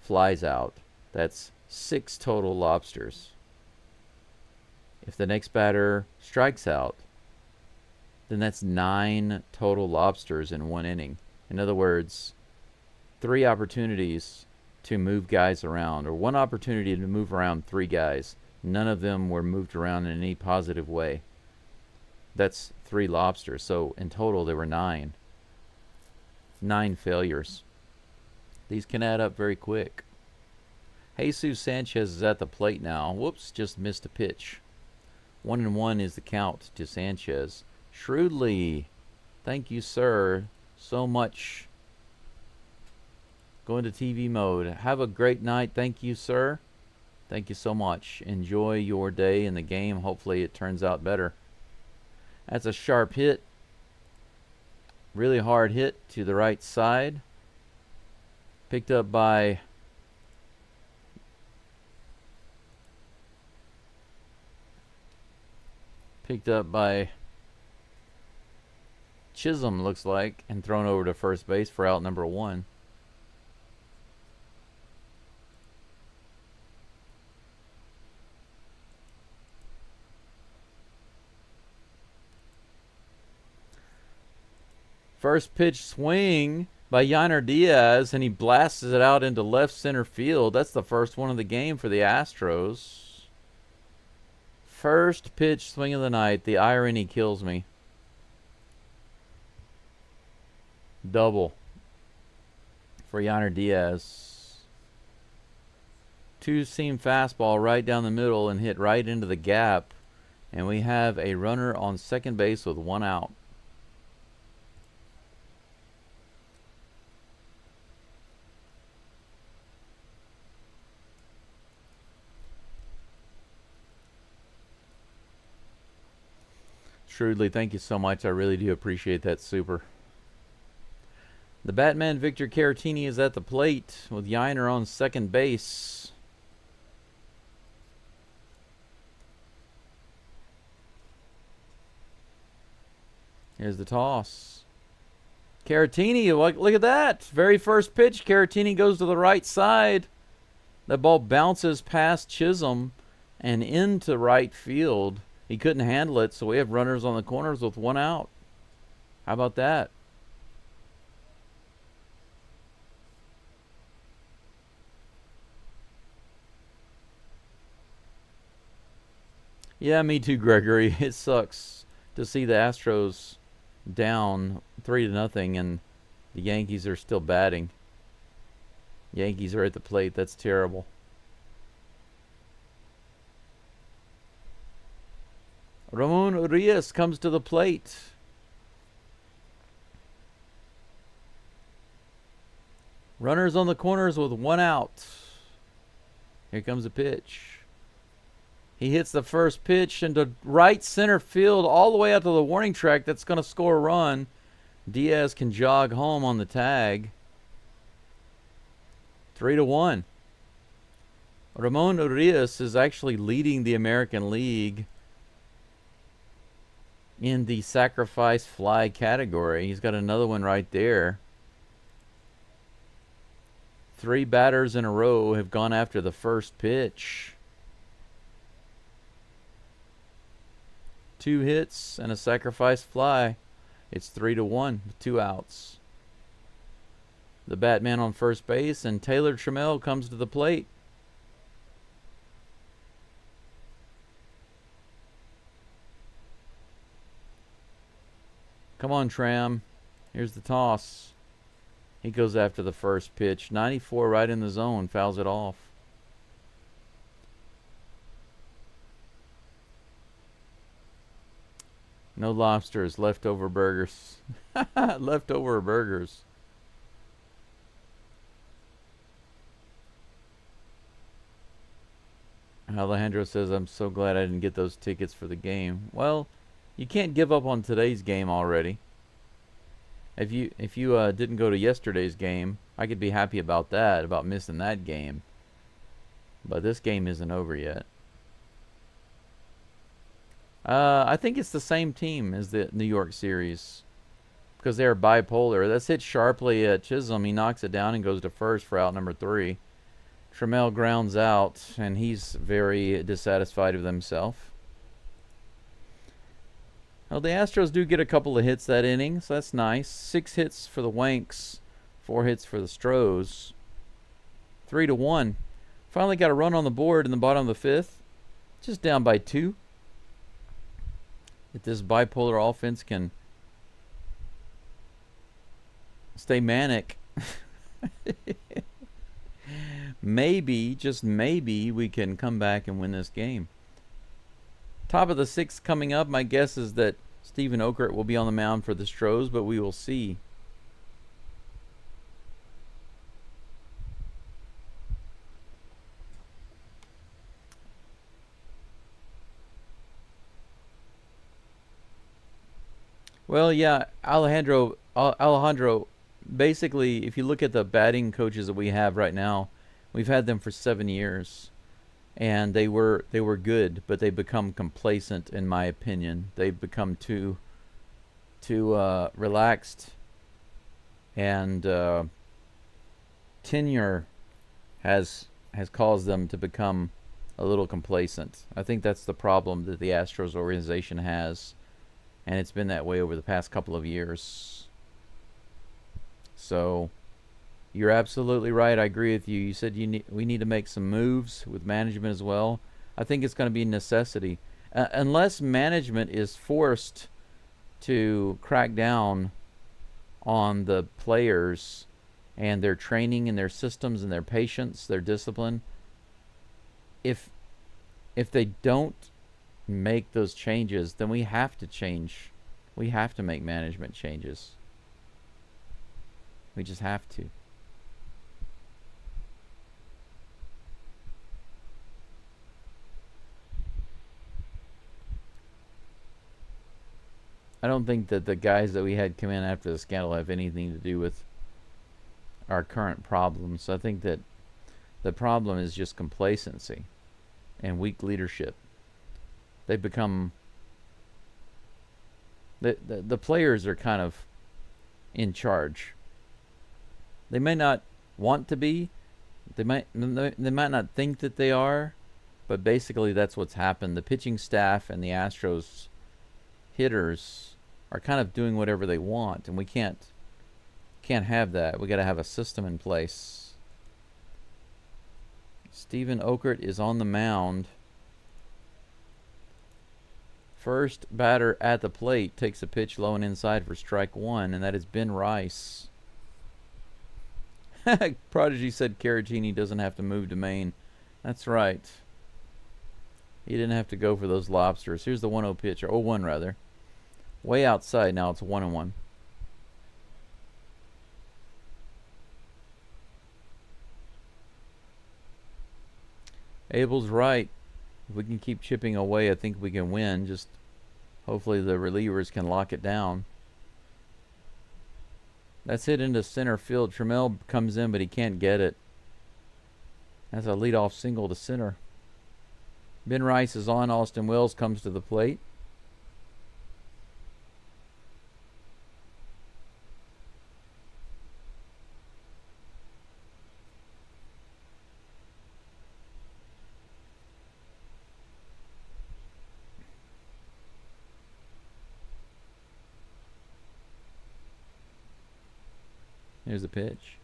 flies out. That's 6 total lobsters. If the next batter strikes out, then that's 9 total lobsters in 1 inning. In other words, 3 opportunities to move guys around, or 1 opportunity to move around 3 guys. None of them were moved around in any positive way. That's 3 lobsters. So in total, there were 9. 9 failures. These can add up very quick. Jesus Sanchez is at the plate now. Whoops, just missed a pitch. 1-1 is the count to Sanchez. Shrewdly, thank you, sir, so much. Go into TV mode. Have a great night. Thank you, sir. Thank you so much. Enjoy your day in the game. Hopefully it turns out better. That's a sharp hit. Really hard hit to the right side. Picked up by Chisholm, looks like, and thrown over to first base for out number 1. First pitch swing by Yainer Diaz, and he blasts it out into left center field. That's the first one of the game for the Astros. First pitch swing of the night. The irony kills me. Double for Yainer Diaz. 2-seam fastball right down the middle and hit right into the gap. And we have a runner on second base with 1 out. Shrewdly, thank you so much. I really do appreciate that. Super. The Batman Victor Caratini is at the plate with Yainer on second base. Here's the toss. Caratini, look at that. Very first pitch, Caratini goes to the right side. The ball bounces past Chisholm and into right field. He couldn't handle it, so we have runners on the corners with 1 out. How about that? Yeah, me too, Gregory. It sucks to see the Astros down 3-0 and the Yankees are still batting. Yankees are at the plate. That's terrible. Ramon Urias comes to the plate. Runners on the corners with 1 out. Here comes a pitch. He hits the first pitch into right center field all the way out to the warning track. That's going to score a run. Diaz can jog home on the tag. 3-1. Ramon Urias is actually leading the American League in the sacrifice fly category. He's got another one right there. 3 batters in a row have gone after the first pitch. 2 hits and a sacrifice fly. It's 3-1 with 2 outs. The Batman on first base, and Taylor Trammell comes to the plate. Come on, Tram. Here's the toss. He goes after the first pitch. 94 right in the zone. Fouls it off. No lobsters. Leftover burgers. Leftover burgers. Alejandro says, I'm so glad I didn't get those tickets for the game. Well, you can't give up on today's game already. If you didn't go to yesterday's game, I could be happy about that, about missing that game. But this game isn't over yet. I think it's the same team as the New York series, because they're bipolar. That's hit sharply at Chisholm. He knocks it down and goes to first for out number 3. Trammell grounds out, and he's very dissatisfied with himself. Well, the Astros do get a couple of hits that inning, so that's nice. 6 hits for the Wanks, 4 hits for the Stros. 3-1. Finally got a run on the board in the bottom of the 5th. Just down by 2. If this bipolar offense can stay manic, maybe, just maybe, we can come back and win this game. Top of the 6th coming up. My guess is that Stephen Okert will be on the mound for the Stros, but we will see. Well, yeah, Alejandro, basically, if you look at the batting coaches that we have right now, we've had them for 7 years. And they were good, but they become complacent, in my opinion. They've become too relaxed, and tenure has caused them to become a little complacent. I think that's the problem that the Astros organization has, and it's been that way over the past couple of years. So you're absolutely right. I agree with you. You said we need to make some moves with management as well. I think it's going to be a necessity. Unless management is forced to crack down on the players and their training and their systems and their patience, their discipline. If they don't make those changes, then we have to change. We have to make management changes. We just have to. I don't think that the guys that we had come in after the scandal have anything to do with our current problems. I think that the problem is just complacency and weak leadership. They've become The players are kind of in charge. They may not want to be. They might not think that they are, but basically that's what's happened. The pitching staff and the Astros hitters are kind of doing whatever they want, and we can't have that. We got to have a system in place. Steven Okert is on the mound. First batter at the plate takes a pitch low and inside for strike one, and that is Ben Rice. Prodigy said Caratini doesn't have to move to Maine. That's right. He didn't have to go for those lobsters. Here's the 1-0 pitch, or 0-1 rather. Way outside now. It's 1-1. Abel's right. If we can keep chipping away, I think we can win. Just hopefully the relievers can lock it down. That's hit into center field. Trammell comes in, but he can't get it. That's a leadoff single to center. Ben Rice is on. Austin Wells comes to the plate. Here's the pitch.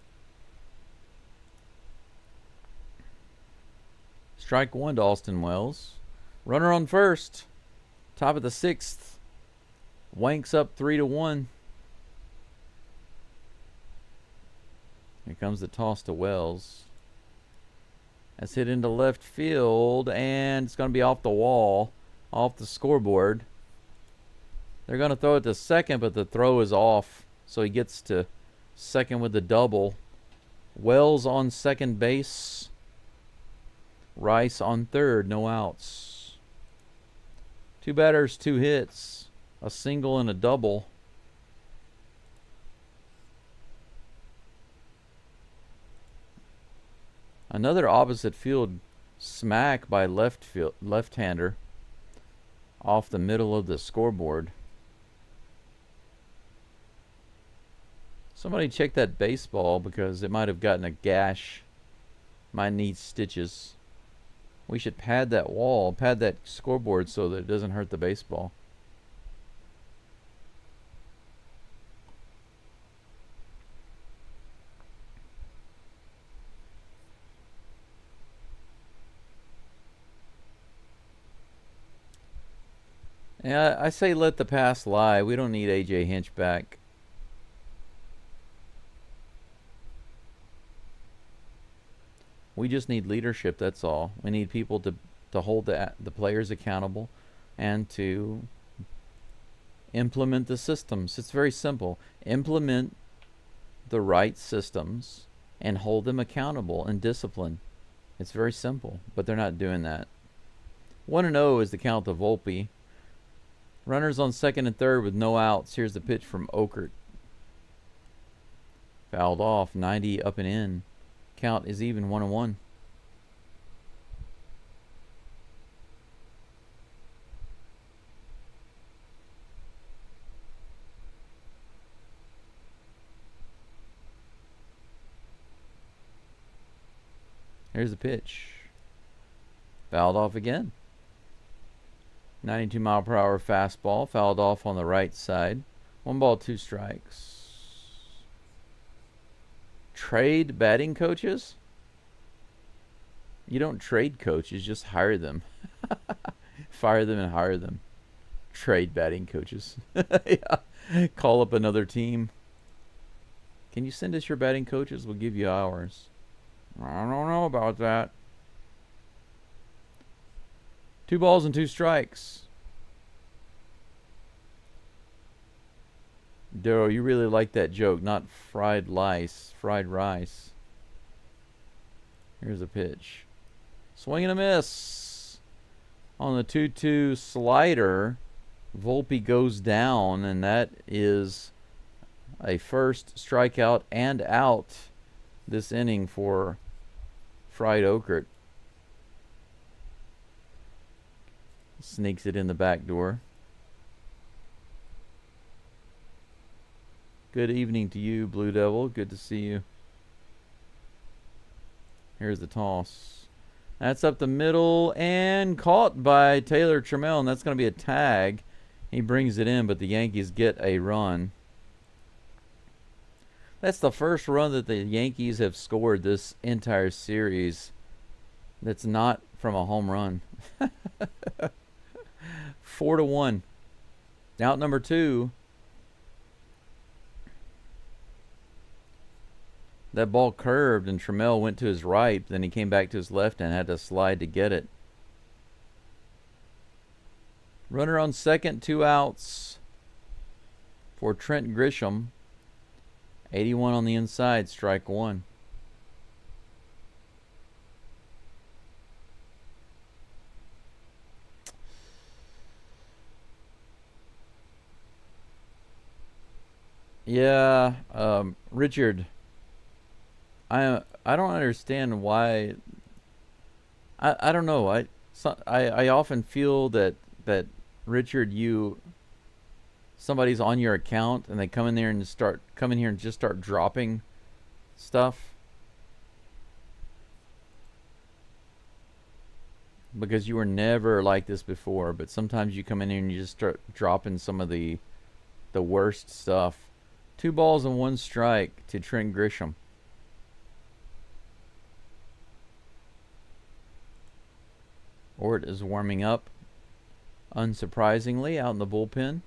Strike one to Austin Wells. Runner on first. Top of the sixth. Wanks up 3-1. Here comes the toss to Wells. That's hit into left field, and it's going to be off the wall, off the scoreboard. They're going to throw it to second, but the throw is off, so he gets to second with the double. Wells on second base. Rice on third. No outs. Two batters, two hits. A single and a double. Another opposite field smack by left-hander off the middle of the scoreboard. Somebody check that baseball because it might have gotten a gash. Might need stitches. We should pad that wall, pad that scoreboard so that it doesn't hurt the baseball. Yeah, I say let the past lie. We don't need AJ Hinch back. We just need leadership, that's all. We need people to hold the players accountable and to implement the systems. It's very simple. Implement the right systems and hold them accountable and discipline. It's very simple, but they're not doing that. 1-0 is the count to Volpe. Runners on second and third with no outs. Here's the pitch from Okert. Fouled off, 90 up and in. Count is even, 1-1. Here's the pitch. Fouled off again. 92-mile-per-hour fastball. Fouled off on the right side. 1 ball, 2 strikes. Trade batting coaches? You don't trade coaches, just hire them. Fire them and hire them. Trade batting coaches. Yeah. Call up another team. Can you send us your batting coaches? We'll give you ours. I don't know about that. 2 balls and 2 strikes. Daryl, you really like that joke. Not fried lice, fried rice. Here's a pitch. Swing and a miss. On the 2-2 slider, Volpe goes down, and that is a first strikeout and out this inning for Fried Okert. Sneaks it in the back door. Good evening to you, Blue Devil. Good to see you. Here's the toss. That's up the middle and caught by Taylor Trammell, and that's going to be a tag. He brings it in, but the Yankees get a run. That's the first run that the Yankees have scored this entire series that's not from a home run. 4-1. Out number 2. That ball curved and Trammell went to his right, then he came back to his left and had to slide to get it. Runner on second, 2 outs for Trent Grisham. 81 on the inside, strike 1. Yeah, Richard, I don't understand why. I don't know. I often feel that Richard, somebody's on your account and they come in here and just start dropping stuff because you were never like this before, but sometimes you come in here and you just start dropping some of the worst stuff. 2 balls and 1 strike to Trent Grisham. Ort is warming up, unsurprisingly, out in the bullpen.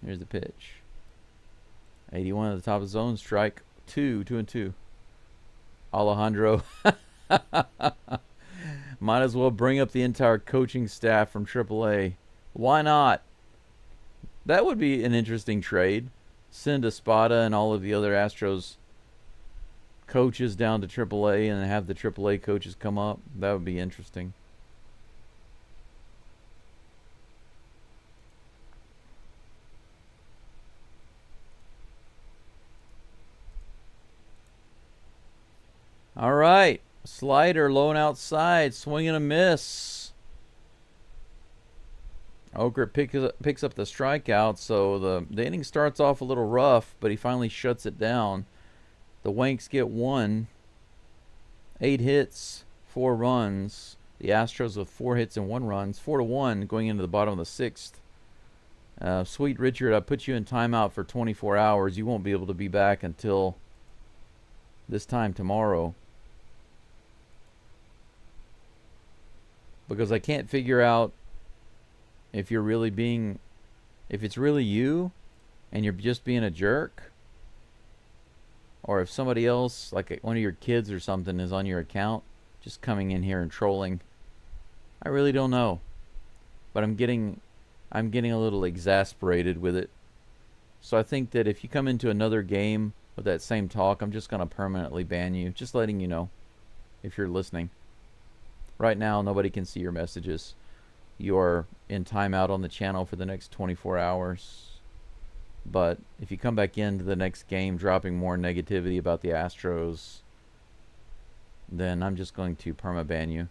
Here's the pitch. 81 at the top of the zone, strike 2, 2-2. Alejandro. Might as well bring up the entire coaching staff from AAA. Why not? That would be an interesting trade. Send Espada and all of the other Astros coaches down to AAA and have the AAA coaches come up. That would be interesting. All right. Slider low and outside. Swing and a miss. Okert picks up the strikeout, so the inning starts off a little rough, but he finally shuts it down. The Wanks get 1. 8 hits, 4 runs. The Astros with 4 hits and 1 run. 4-1 going into the bottom of the 6th. Sweet Richard, I put you in timeout for 24 hours. You won't be able to be back until this time tomorrow. Because I can't figure out if it's really you and you're just being a jerk, or if somebody else, like one of your kids or something, is on your account just coming in here and trolling. I really don't know, but I'm getting a little exasperated with it. So I think that if you come into another game with that same talk, I'm just going to permanently ban you. Just letting you know, if you're listening. Right now, nobody can see your messages. You're in timeout on the channel for the next 24 hours. But if you come back into the next game dropping more negativity about the Astros, then I'm just going to permaban you.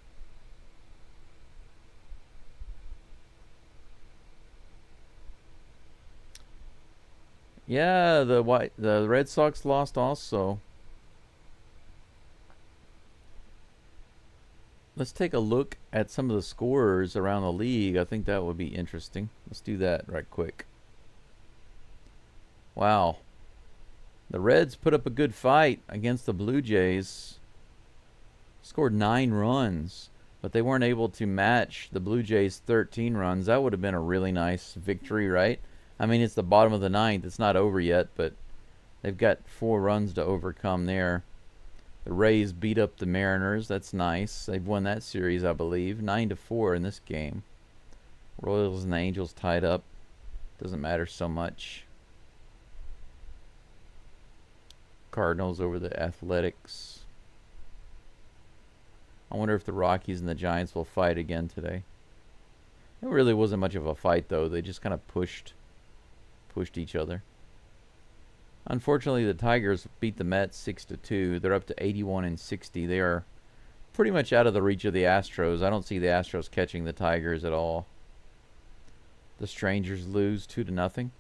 Yeah, the Red Sox lost also. Let's take a look at some of the scorers around the league. I think that would be interesting. Let's do that right quick. Wow. The Reds put up a good fight against the Blue Jays. Scored 9 runs, but they weren't able to match the Blue Jays' 13 runs. That would have been a really nice victory, right? I mean, it's the bottom of the 9th. It's not over yet, but they've got 4 runs to overcome there. The Rays beat up the Mariners. That's nice. They've won that series, I believe. 9-4 in this game. Royals and the Angels tied up. Doesn't matter so much. Cardinals over the Athletics. I wonder if the Rockies and the Giants will fight again today. It really wasn't much of a fight, though. They just kind of pushed each other. Unfortunately, the Tigers beat the Mets 6-2. They're up to 81-60. They are pretty much out of the reach of the Astros. I don't see the Astros catching the Tigers at all. The Strangers lose 2-0.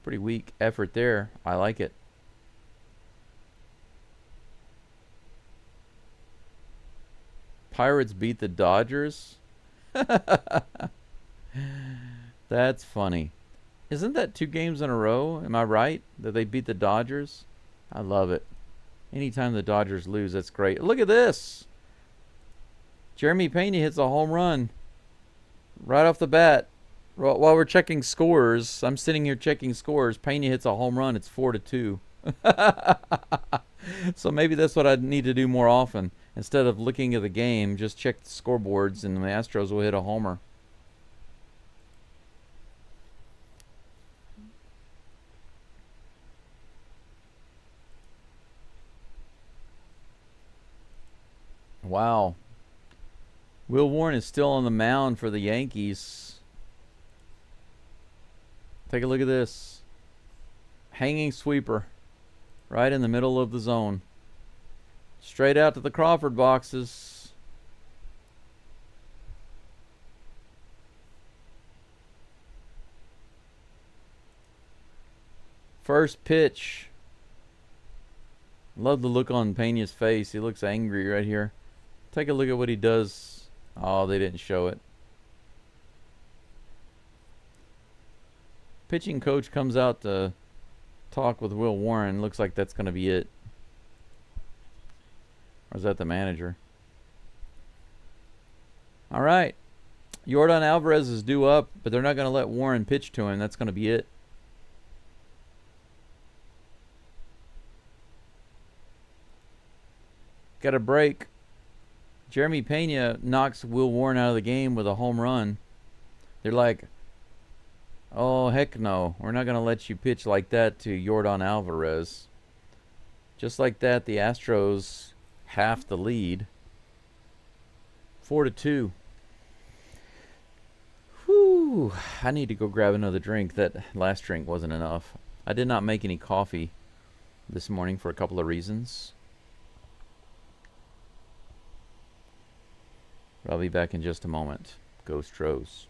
Pretty weak effort there. I like it. Pirates beat the Dodgers. That's funny. Isn't that 2 games in a row? Am I right that they beat the Dodgers? I love it. Anytime the Dodgers lose, that's great. Look at this. Jeremy Pena hits a home run right off the bat. While we're checking scores, I'm sitting here checking scores. Pena hits a home run. It's 4-2. So maybe that's what I need to do more often. Instead of looking at the game, just check the scoreboards, and the Astros will hit a homer. Wow. Will Warren is still on the mound for the Yankees. Take a look at this. Hanging sweeper. Right in the middle of the zone. Straight out to the Crawford boxes. First pitch. Love the look on Pena's face. He looks angry right here. Take a look at what he does. Oh, they didn't show it. Pitching coach comes out to talk with Will Warren. Looks like that's going to be it. Or is that the manager? All right. Yordan Alvarez is due up, but they're not going to let Warren pitch to him. That's going to be it. Got a break. Jeremy Pena knocks Will Warren out of the game with a home run. They're like, oh, heck no. We're not going to let you pitch like that to Yordan Alvarez. Just like that, the Astros half the lead. 4-2. Whew. I need to go grab another drink. That last drink wasn't enough. I did not make any coffee this morning for a couple of reasons. But I'll be back in just a moment. Go Astros.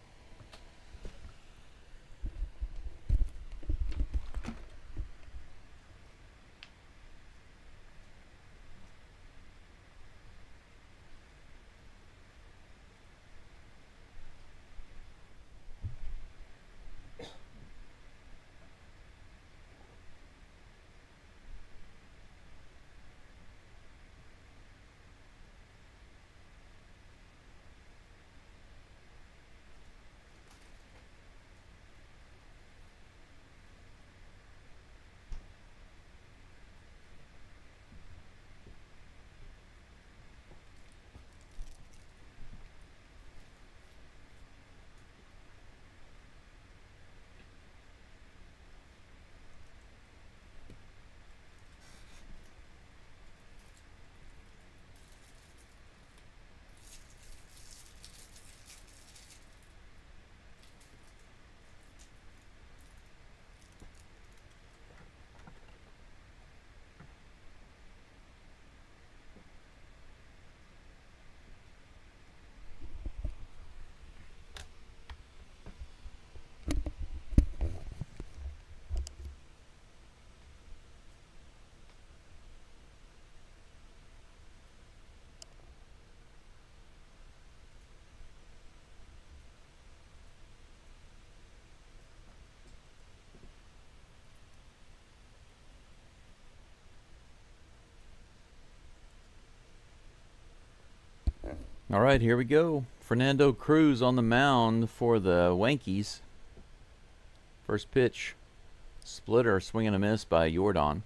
All right, here we go. Fernando Cruz on the mound for the Yankees. First pitch. Splitter, swing and a miss by Yordan.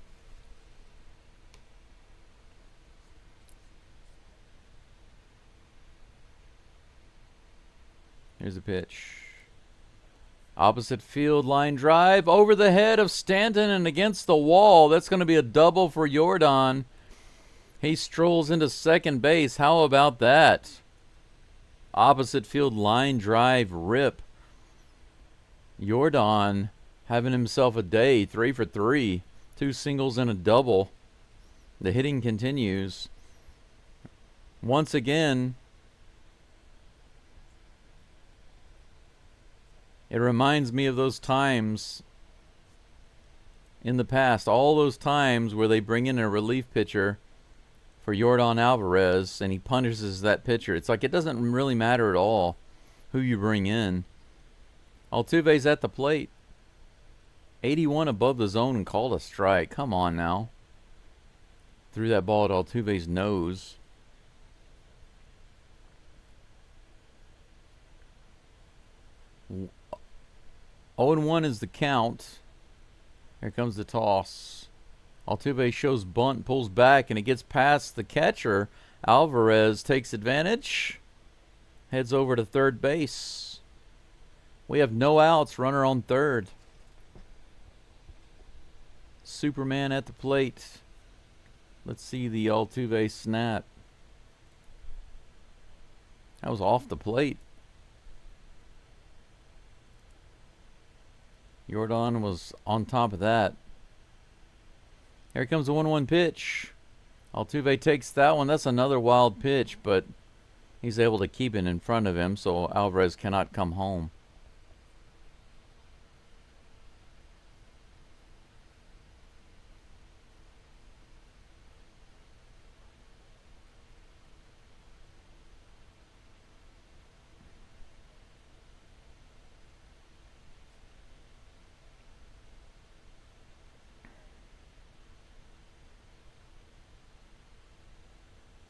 Here's a pitch. Opposite field line drive over the head of Stanton and against the wall. That's going to be a double for Yordan. He strolls into second base. How about that? Opposite field line drive rip. Yordan having himself a day. 3 for 3. 2 singles and a double. The hitting continues. Once again, It reminds me of those times in the past, all those times where they bring in a relief pitcher for Yordan Alvarez and he punishes that pitcher. It's like it doesn't really matter at all who you bring in. Altuve's at the plate. 81 above the zone and called a strike. Come on now. Threw that ball at Altuve's nose. Oh, 0-1 is the count. Here comes the toss. Altuve shows bunt, pulls back, and it gets past the catcher. Alvarez takes advantage. Heads over to third base. We have no outs. Runner on third. Superman at the plate. Let's see the Altuve snap. That was off the plate. Yordan was on top of that. Here comes the 1-1 pitch. Altuve takes that one. That's another wild pitch, but he's able to keep it in front of him, so Alvarez cannot come home.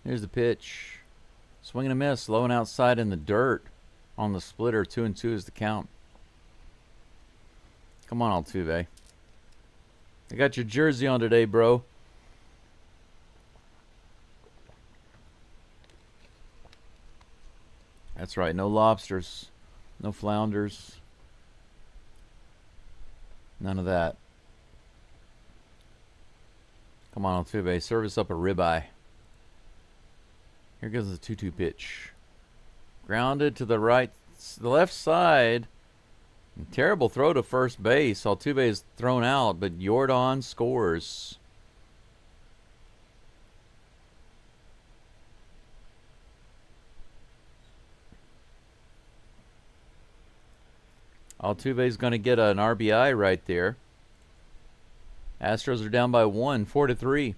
Here's the pitch. Swing and a miss. Low and outside in the dirt on the splitter. 2-2 is the count. Come on, Altuve. I got your jersey on today, bro. That's right. No lobsters. No flounders. None of that. Come on, Altuve. Service up a ribeye. Here goes the 2-2 pitch. Grounded to the right, the left side. Terrible throw to first base. Altuve is thrown out, but Yordan scores. Altuve's going to get an RBI right there. Astros are down by 1, 4-3.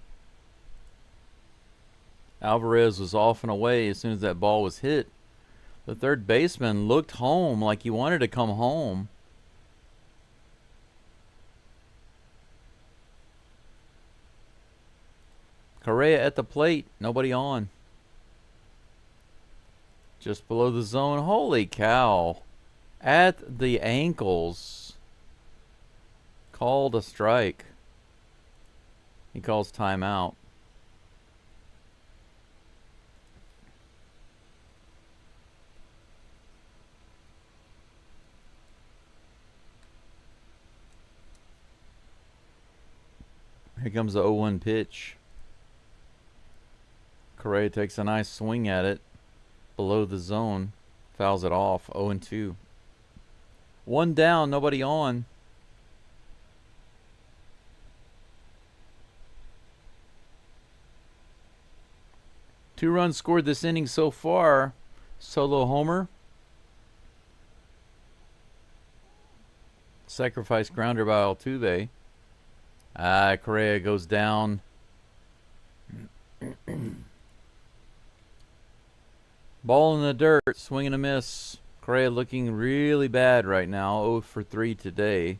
Alvarez was off and away as soon as that ball was hit. The third baseman looked home like he wanted to come home. Correa at the plate. Nobody on. Just below the zone. Holy cow. At the ankles. Called a strike. He calls timeout. Here comes the 0-1 pitch. Correa takes a nice swing at it. Below the zone. Fouls it off. 0-2. One down. Nobody on. Two runs scored this inning so far. Solo homer. Sacrifice grounder by Altuve. Correa goes down. Ball in the dirt. Swing and a miss. Correa looking really bad right now. 0 for 3 today.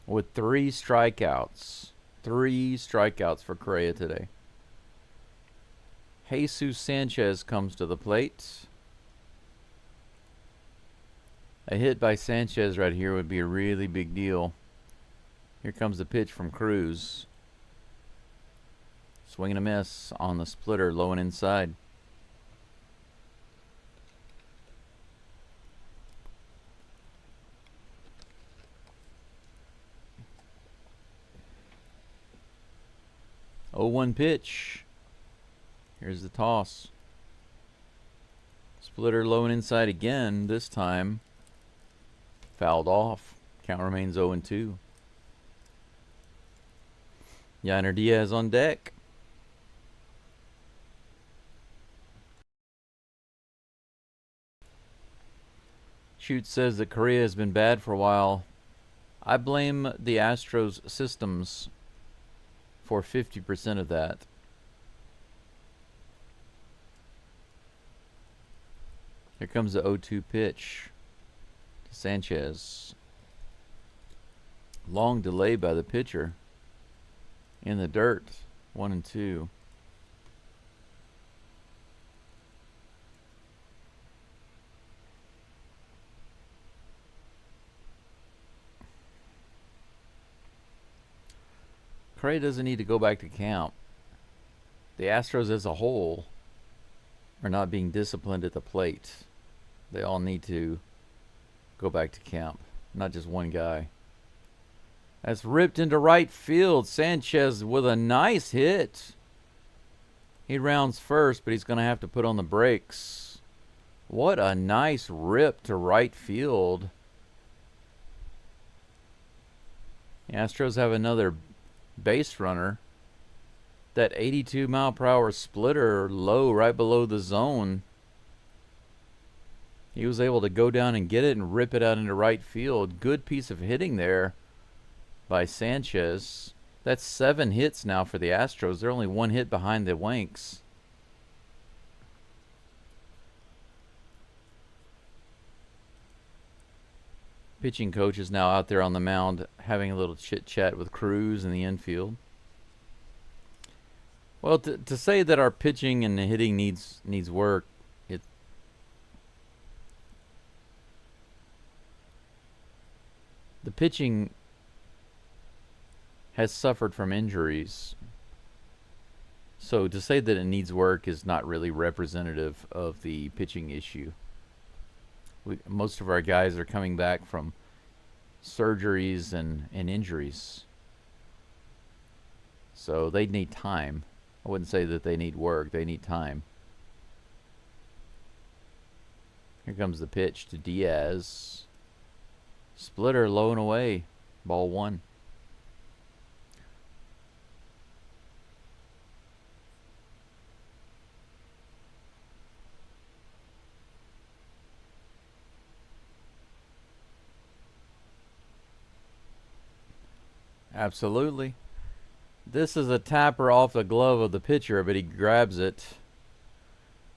With 3 strikeouts. 3 strikeouts for Correa today. Jesus Sanchez comes to the plate. A hit by Sanchez right here would be a really big deal. Here comes the pitch from Cruz. Swing and a miss on the splitter, low and inside. Oh, 1 pitch. Here's the toss. Splitter low and inside again. This time fouled off. Count remains 0-2. Yainer Diaz on deck. Shoot says that Korea has been bad for a while. I blame the Astros systems for 50% of that. Here comes the 0-2 pitch to Sanchez. Long delay by the pitcher. In the dirt. 1-2. Cray doesn't need to go back to camp. The Astros as a whole are not being disciplined at the plate. They all need to go back to camp, not just one guy. That's ripped into right field. Sanchez with a nice hit. He rounds first, but he's going to have to put on the brakes. What a nice rip to right field. The Astros have another base runner. That 82 mile per hour splitter low right below the zone. He was able to go down and get it and rip it out into right field. Good piece of hitting there by Sanchez. That's 7 hits now for the Astros. They're only 1 hit behind the Yankees. Pitching coach is now out there on the mound having a little chit chat with Cruz in the infield. Well, to say that our pitching and hitting needs work, the pitching has suffered from injuries. So to say that it needs work is not really representative of the pitching issue. Most of our guys are coming back from surgeries and injuries. So they need time. I wouldn't say that they need work. They need time. Here comes the pitch to Diaz. Splitter low and away. Ball 1. Absolutely. This is a tapper off the glove of the pitcher, but he grabs it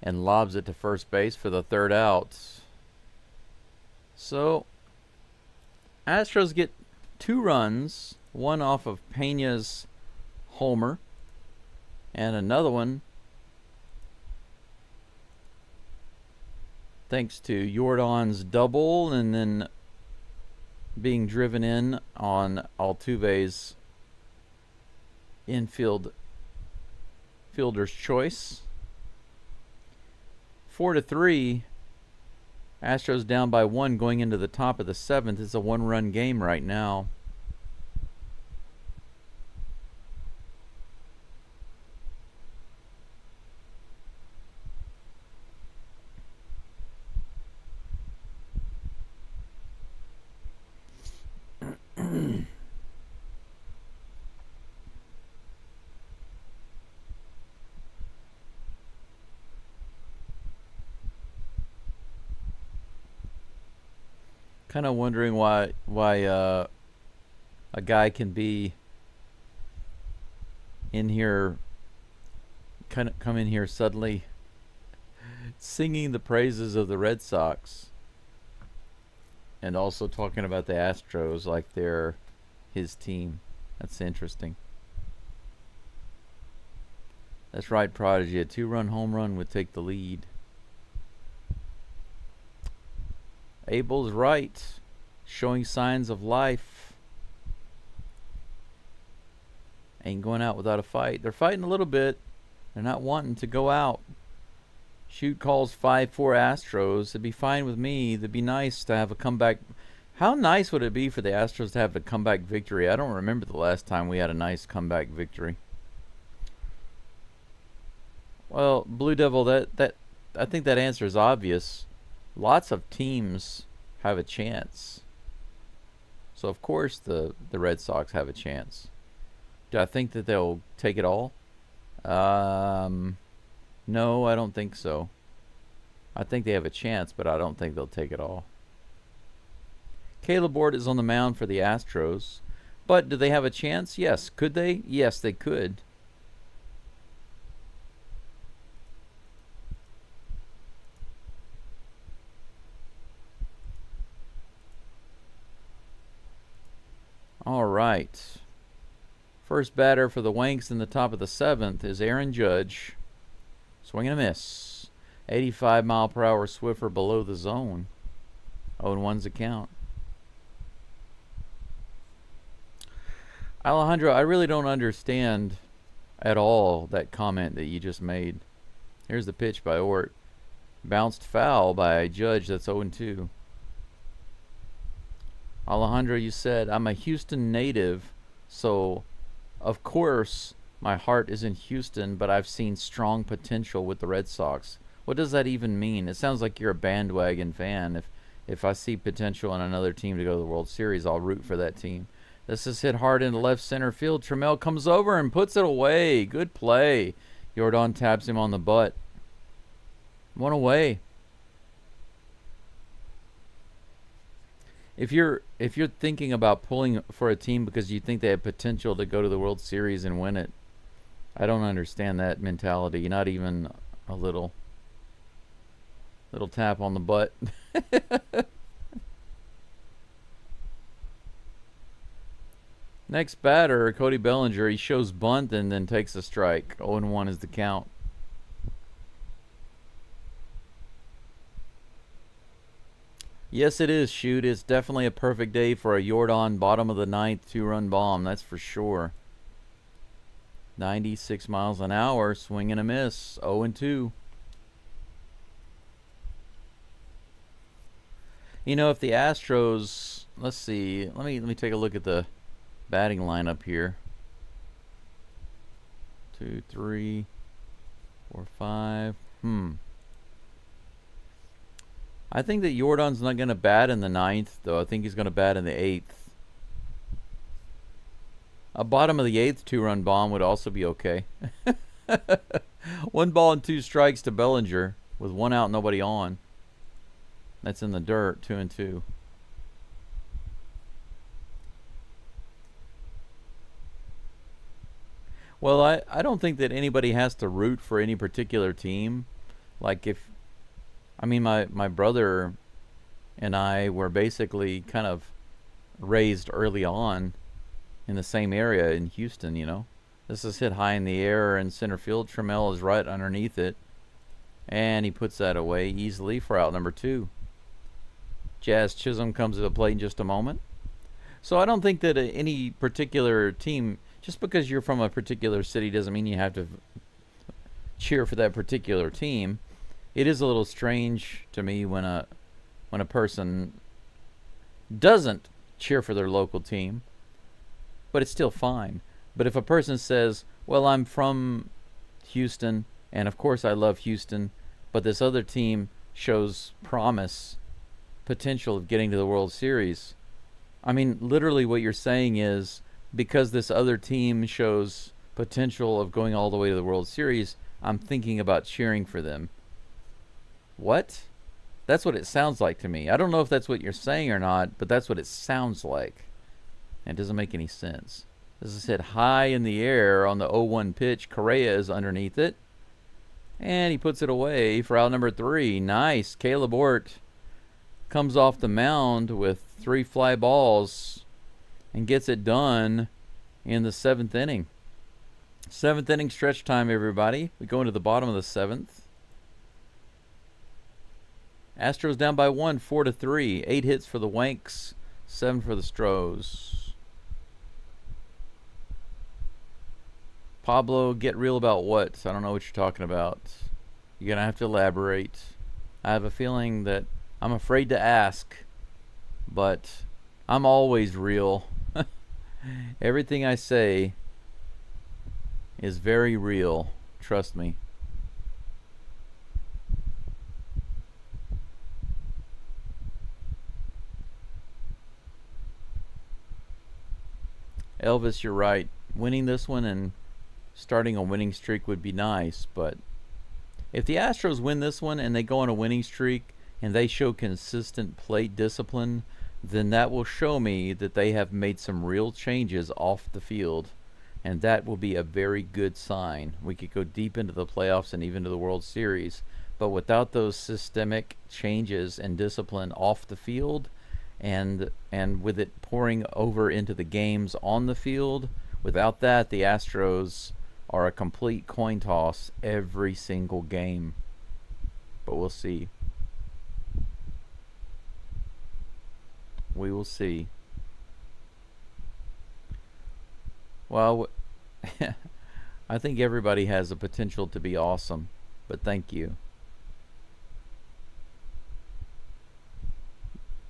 and lobs it to first base for the 3rd out. So, Astros get 2 runs, one off of Pena's homer, and another one thanks to Jordan's double, and then being driven in on Altuve's infield fielder's choice. 4-3. Astros down by 1 going into the top of the 7th. It's a 1-run game right now. Kind of wondering why a guy can be in here, kind of come in here suddenly singing the praises of the Red Sox and also talking about the Astros like they're his team. That's interesting. That's right, Prodigy. A 2-run home run would take the lead. Abel's right, showing signs of life. Ain't going out without a fight. They're fighting a little bit. They're not wanting to go out. Shoot calls 5-4 Astros. It'd be fine with me. It'd be nice to have a comeback. How nice would it be for the Astros to have a comeback victory? I don't remember the last time we had a nice comeback victory. Well, Blue Devil, that I think that answer is obvious. Lots of teams have a chance. So, of course, the Red Sox have a chance. Do I think that they'll take it all? No, I don't think so. I think they have a chance, but I don't think they'll take it all. Caleb Ward is on the mound for the Astros. But do they have a chance? Yes. Could they? Yes, they could. All right. First batter for the Yankees in the top of the 7th is Aaron Judge. Swing and a miss. 85-mile-per-hour Swiffer below the zone. 0-1's the count. Alejandro, I really don't understand at all that comment that you just made. Here's the pitch by Ort. Bounced foul by Judge. That's 0-2. Alejandro, you said, I'm a Houston native, so of course my heart is in Houston, but I've seen strong potential with the Red Sox. What does that even mean? It sounds like you're a bandwagon fan. If I see potential in another team to go to the World Series, I'll root for that team. This is hit hard into left center field. Trammell comes over and puts it away. Good play. Jordan taps him on the butt. One away. If you're thinking about pulling for a team because you think they have potential to go to the World Series and win it, I don't understand that mentality. Not even a little tap on the butt. Next batter, Cody Bellinger. He shows bunt and then takes a strike. 0-1 is the count. Yes, it is, Shoot. It's definitely a perfect day for a Jordan bottom of the 9th 2-run bomb. That's for sure. 96 miles an hour. Swing and a miss. 0-2. You know, if the Astros... Let's see. Let me take a look at the batting lineup here. 2, 3, 4, 5. I think that Jordan's not going to bat in the 9th, though. I think he's going to bat in the 8th. A bottom of the 8th 2-run bomb would also be okay. 1 ball and 2 strikes to Bellinger with 1 out, nobody on. That's in the dirt. 2-2. Well, I don't think that anybody has to root for any particular team. Like my brother and I were basically kind of raised early on in the same area in Houston, you know. This is hit high in the air in center field. Trammell is right underneath it. And he puts that away easily for out number 2. Jazz Chisholm comes to the plate in just a moment. So I don't think that any particular team, just because you're from a particular city doesn't mean you have to cheer for that particular team. It is a little strange to me when a person doesn't cheer for their local team, but it's still fine. But if a person says, well, I'm from Houston, and of course I love Houston, but this other team shows promise, potential of getting to the World Series. I mean, literally what you're saying is, because this other team shows potential of going all the way to the World Series, I'm thinking about cheering for them. What? That's what it sounds like to me. I don't know if that's what you're saying or not, but that's what it sounds like. And it doesn't make any sense. This is hit high in the air on the 0-1 pitch. Correa is underneath it. And he puts it away for out number 3. Nice. Caleb Ort comes off the mound with 3 fly balls and gets it done in the 7th inning. 7th inning stretch time, everybody. We go into the bottom of the 7th. Astros down by 1, 4-3. 8 hits for the Yankees, 7 for the Astros. Pablo, get real about what? I don't know what you're talking about. You're going to have to elaborate. I have a feeling that I'm afraid to ask, but I'm always real. Everything I say is very real. Trust me. Elvis, you're right. Winning this one and starting a winning streak would be nice, but if the Astros win this one and they go on a winning streak and they show consistent plate discipline, then that will show me that they have made some real changes off the field. And that will be a very good sign. We could go deep into the playoffs and even to the World Series. But without those systemic changes and discipline off the field, and with it pouring over into the games on the field, without that, the Astros are a complete coin toss every single game. But we'll see. We will see. Well, I think everybody has the potential to be awesome, but thank you.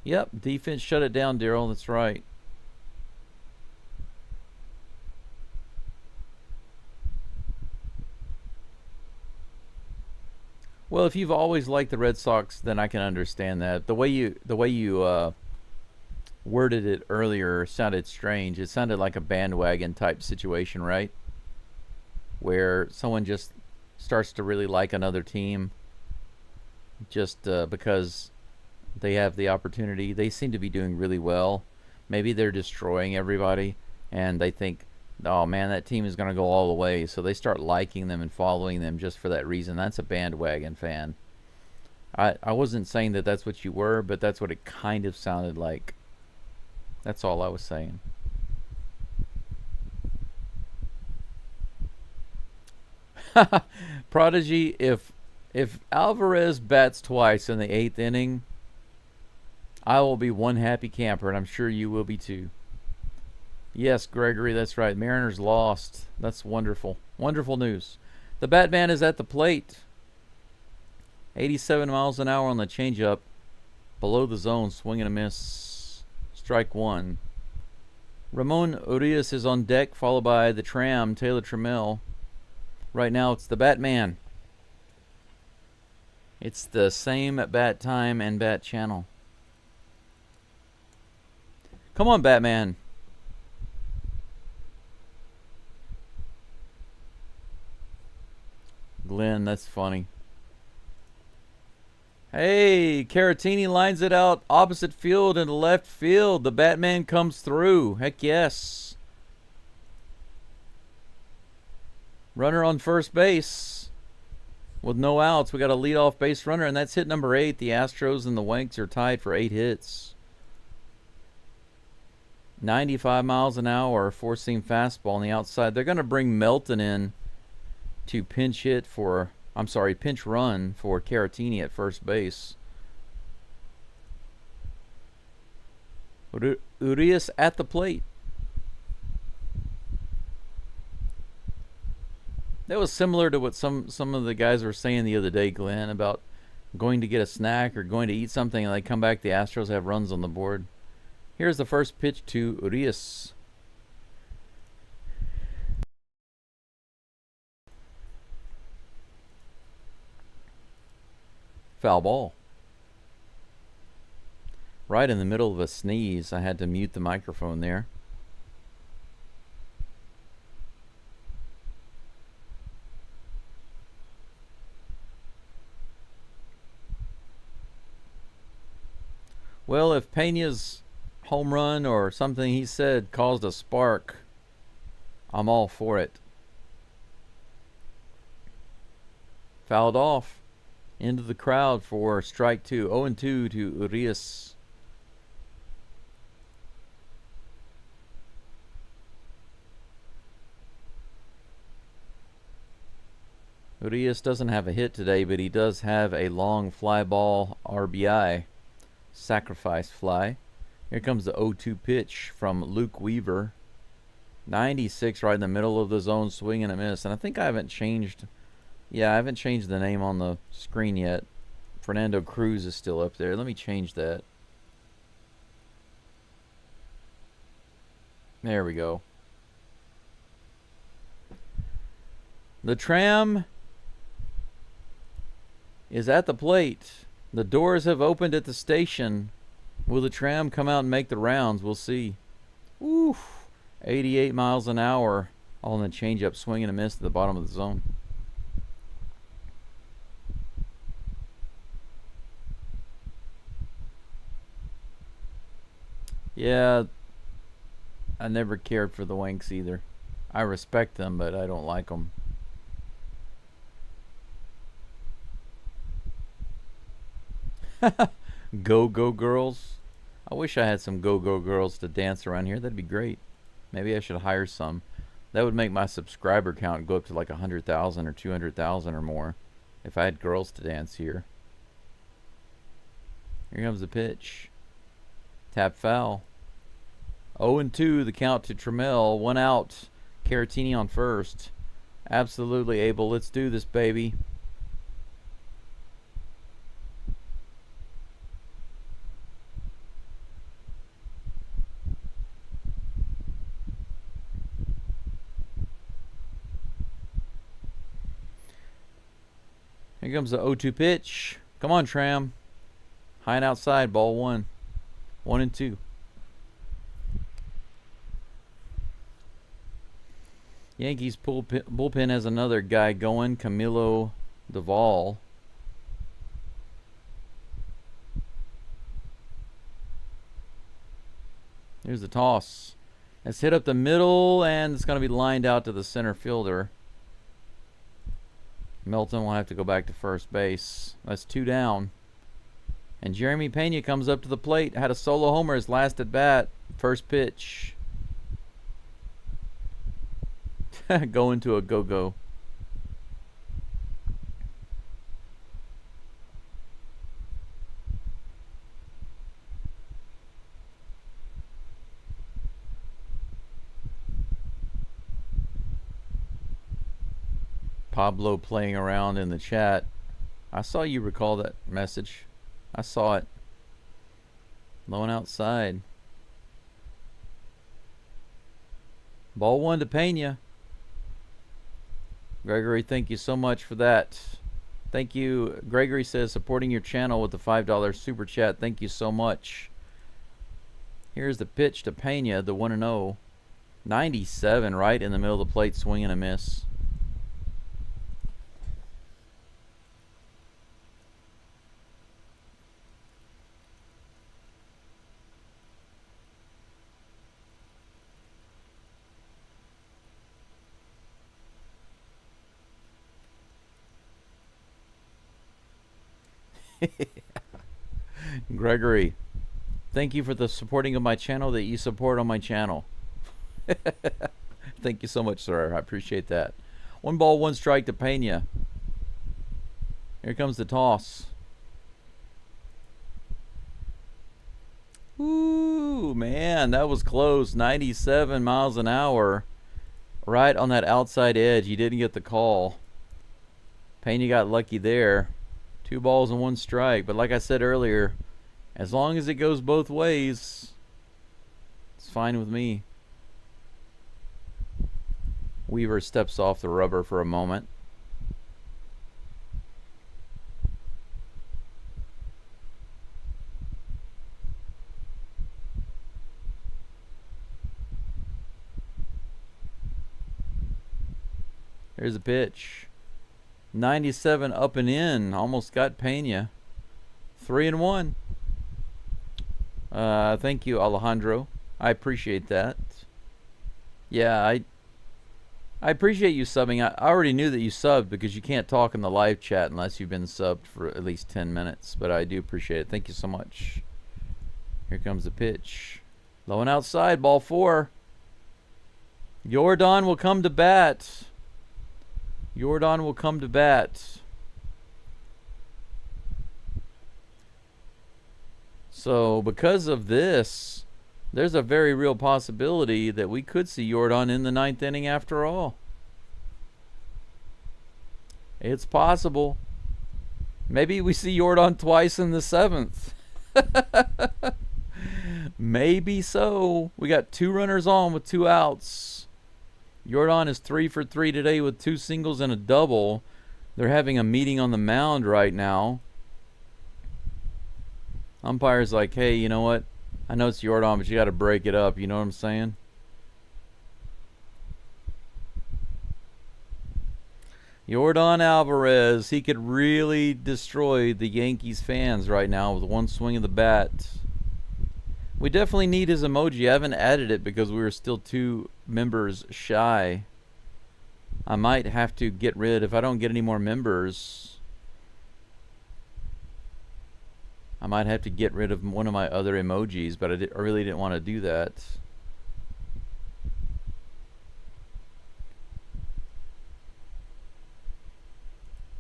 Yep, defense shut it down, Daryl. That's right. Well, if you've always liked the Red Sox, then I can understand that. The way you worded it earlier sounded strange. It sounded like a bandwagon type situation, right? Where someone just starts to really like another team just because they have the opportunity. They seem to be doing really well. Maybe they're destroying everybody and they think, oh man, that team is going to go all the way. So they start liking them and following them just for that reason. That's a bandwagon fan. I wasn't saying that that's what you were, but that's what it kind of sounded like. That's all I was saying. Prodigy, if Alvarez bats twice in the 8th inning, I will be one happy camper, and I'm sure you will be too. Yes, Gregory, that's right. Mariners lost. That's wonderful. Wonderful news. The Batman is at the plate. 87 miles an hour on the changeup. Below the zone, swing and a miss. Strike one. Ramon Urias is on deck, followed by the Tram, Taylor Trammell. Right now, it's the Batman. It's the same bat time and bat channel. Come on, Batman. Glenn, that's funny. Hey, Caratini lines it out opposite field into left field. The Batman comes through. Heck yes. Runner on first base with no outs. We got a leadoff base runner, and that's hit number 8. The Astros and the Yankees are tied for 8 hits. 95 miles an hour, four-seam fastball on the outside. They're going to bring Melton in to pinch run for Caratini at first base. Urias at the plate. That was similar to what some of the guys were saying the other day, Glenn, about going to get a snack or going to eat something, and they come back, the Astros have runs on the board. Here's the first pitch to Urias. Foul ball. Right in the middle of a sneeze. I had to mute the microphone there. Well, if Pena's home run or something he said caused a spark, I'm all for it. Fouled off into the crowd for strike 2. 0-2 to Urias. Urias doesn't have a hit today, but he does have a long fly ball RBI. Sacrifice fly. Here comes the 0-2 pitch from Luke Weaver. 96 right in the middle of the zone, swing and a miss. And I think I haven't changed the name on the screen yet. Fernando Cruz is still up there. Let me change that. There we go. The Tram is at the plate. The doors have opened at the station. Will the Tram come out and make the rounds? We'll see. Oof. 88 miles an hour. All in the changeup, swing and a miss at the bottom of the zone. Yeah, I never cared for the Wanks either. I respect them, but I don't like them. Go-go girls. I wish I had some go-go girls to dance around here. That'd be great. Maybe I should hire some. That would make my subscriber count go up to like 100,000 or 200,000 or more if I had girls to dance here. Here comes the pitch. Tap foul. 0-2 the count to Trammell. 1 out. Caratini on first. Absolutely, Abel. Let's do this, baby. Here comes the 0-2 pitch. Come on, Tram. High and outside, ball 1. 1-2. Yankees bullpen has another guy going, Camilo Duvall. Here's the toss. It's hit up the middle, and it's going to be lined out to the center fielder. Melton will have to go back to first base. That's 2 down. And Jeremy Pena comes up to the plate. Had a solo homer his last at bat. First pitch. Going to a go-go. Pablo playing around in the chat. I saw you recall that message. I saw it. Low and outside. Ball 1 to Pena. Gregory, thank you so much for that. Thank you. Gregory says supporting your channel with the $5 super chat. Thank you so much. Here's the pitch to Pena, the 1-0. 97 right in the middle of the plate, swing and a miss. Gregory, thank you for the supporting of my channel that you support on my channel. Thank you so much, sir. I appreciate that. 1 ball, 1 strike to Pena. Here comes the toss. Ooh, man, that was close. 97 miles an hour. Right on that outside edge. He didn't get the call. Pena got lucky there. 2 balls and 1 strike. But like I said earlier, as long as it goes both ways, it's fine with me. Weaver steps off the rubber for a moment. There's a pitch. 97 up and in. Almost got Pena. 3-1. Thank you, Alejandro. I appreciate that. Yeah, I appreciate you subbing. I already knew that you subbed because you can't talk in the live chat unless you've been subbed for at least 10 minutes. But I do appreciate it. Thank you so much. Here comes the pitch. Low and outside, ball 4. Jordan will come to bat. Jordan will come to bat. So because of this, there's a very real possibility that we could see Jordan in the 9th inning after all. It's possible. Maybe we see Jordan twice in the 7th. Maybe so. We got 2 runners on with 2 outs. Jordan is 3 for 3 today with 2 singles and a double. They're having a meeting on the mound right now. Umpire's like, hey, you know what? I know it's Jordan, but you got to break it up. You know what I'm saying? Jordan Alvarez, he could really destroy the Yankees fans right now with 1 swing of the bat. We definitely need his emoji. I haven't added it because we were still 2 members shy. I might have to get rid, if I don't get any more members, I might have to get rid of one of my other emojis, but I really didn't want to do that.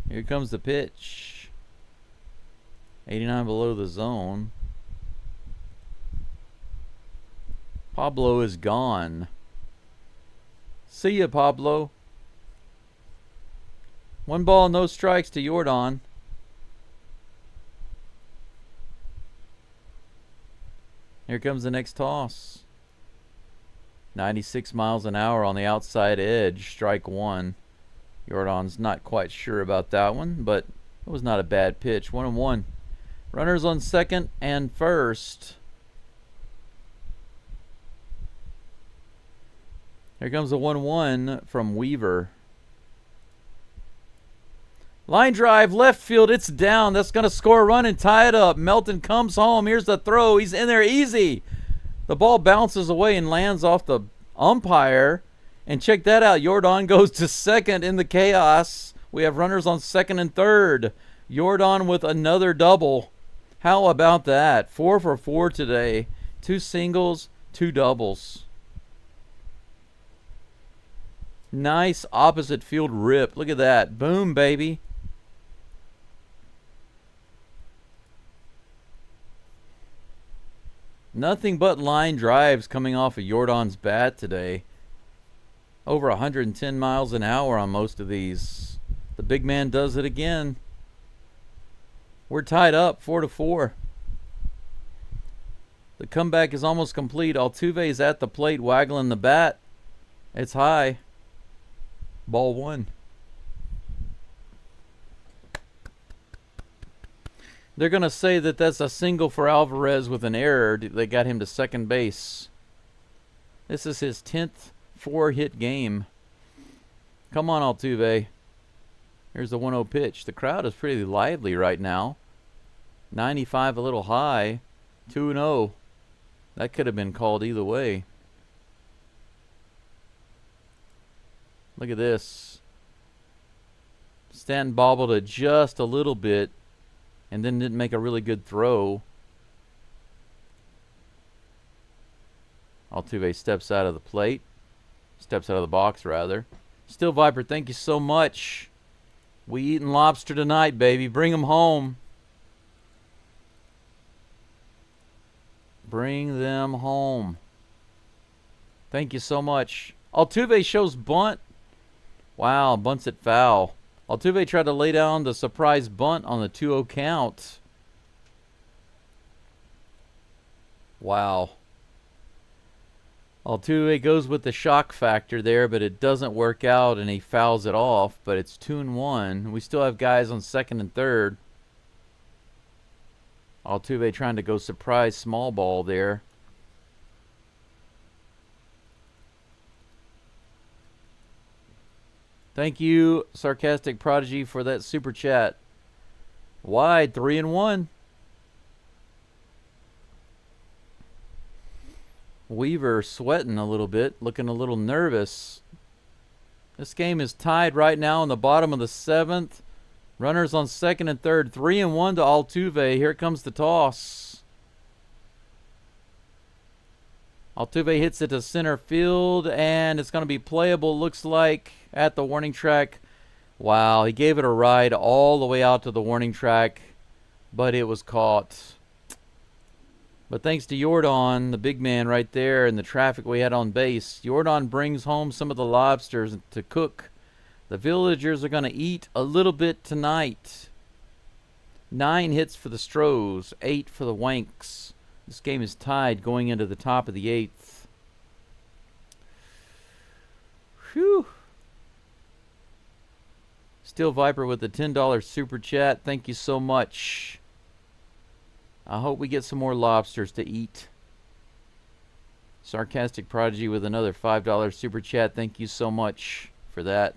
Here comes the pitch. 89 below the zone. Pablo is gone. See ya, Pablo. 1 ball, no strikes to Jordan. Here comes the next toss. 96 miles an hour on the outside edge, strike 1. Jordan's not quite sure about that one, but it was not a bad pitch. 1-1. Runners on second and first. Here comes a 1-1 from Weaver. Line drive, left field, it's down. That's going to score a run and tie it up. Melton comes home. Here's the throw. He's in there easy. The ball bounces away and lands off the umpire. And check that out. Jordan goes to second in the chaos. We have runners on second and third. Jordan with another double. How about that? 4 for 4 today. 2 singles, 2 doubles. Nice opposite field rip. Look at that. Boom, baby. Nothing but line drives coming off of Jordan's bat today. Over 110 miles an hour on most of these. The big man does it again. We're tied up 4-4. The comeback is almost complete. Altuve's at the plate waggling the bat. It's high. Ball 1. They're going to say that that's a single for Alvarez with an error. They got him to second base. This is his 10th 4-hit game. Come on, Altuve. Here's the 1-0 pitch. The crowd is pretty lively right now. 95 a little high. 2-0. That could have been called either way. Look at this. Stanton bobbled it just a little bit and then didn't make a really good throw. Altuve steps out of the plate. Steps out of the box, rather. Still Viper, thank you so much. We eating lobster tonight, baby. Bring them home. Bring them home. Thank you so much. Altuve shows bunt. Wow, bunts it foul. Altuve tried to lay down the surprise bunt on the 2-0 count. Wow. Altuve goes with the shock factor there, but it doesn't work out and he fouls it off. But it's 2-1. We still have guys on second and third. Altuve trying to go surprise small ball there. Thank you, Sarcastic Prodigy, for that super chat. Wide, 3-1. Weaver sweating a little bit, looking a little nervous. This game is tied right now in the bottom of the 7th. Runners on second and third. 3-1 to Altuve. Here comes the toss. Altuve hits it to center field, and it's going to be playable, looks like, at the warning track. Wow, he gave it a ride all the way out to the warning track, but it was caught. But thanks to Jordan, the big man right there, and the traffic we had on base, Jordan brings home some of the lobsters to cook. The villagers are going to eat a little bit tonight. 9 hits for the Astros, 8 for the Yankees. This game is tied going into the top of the 8th. Whew. Still Viper with the $10 super chat. Thank you so much. I hope we get some more lobsters to eat. Sarcastic Prodigy with another $5 super chat. Thank you so much for that.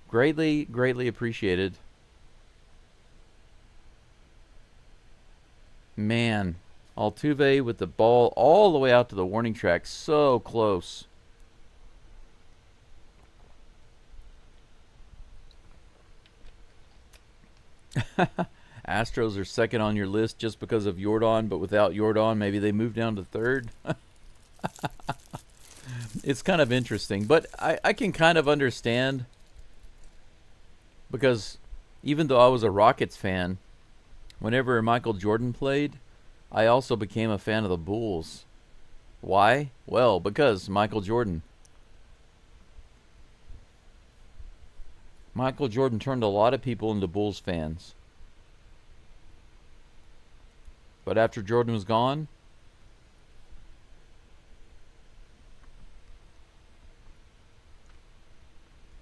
Greatly, greatly appreciated. Man, Altuve with the ball all the way out to the warning track. So close. Astros are second on your list just because of Jordan, but without Jordan, maybe they move down to third. It's kind of interesting, but I can kind of understand, because even though I was a Rockets fan, whenever Michael Jordan played, I also became a fan of the Bulls. Why? Well, because Michael Jordan. Michael Jordan turned a lot of people into Bulls fans. But after Jordan was gone,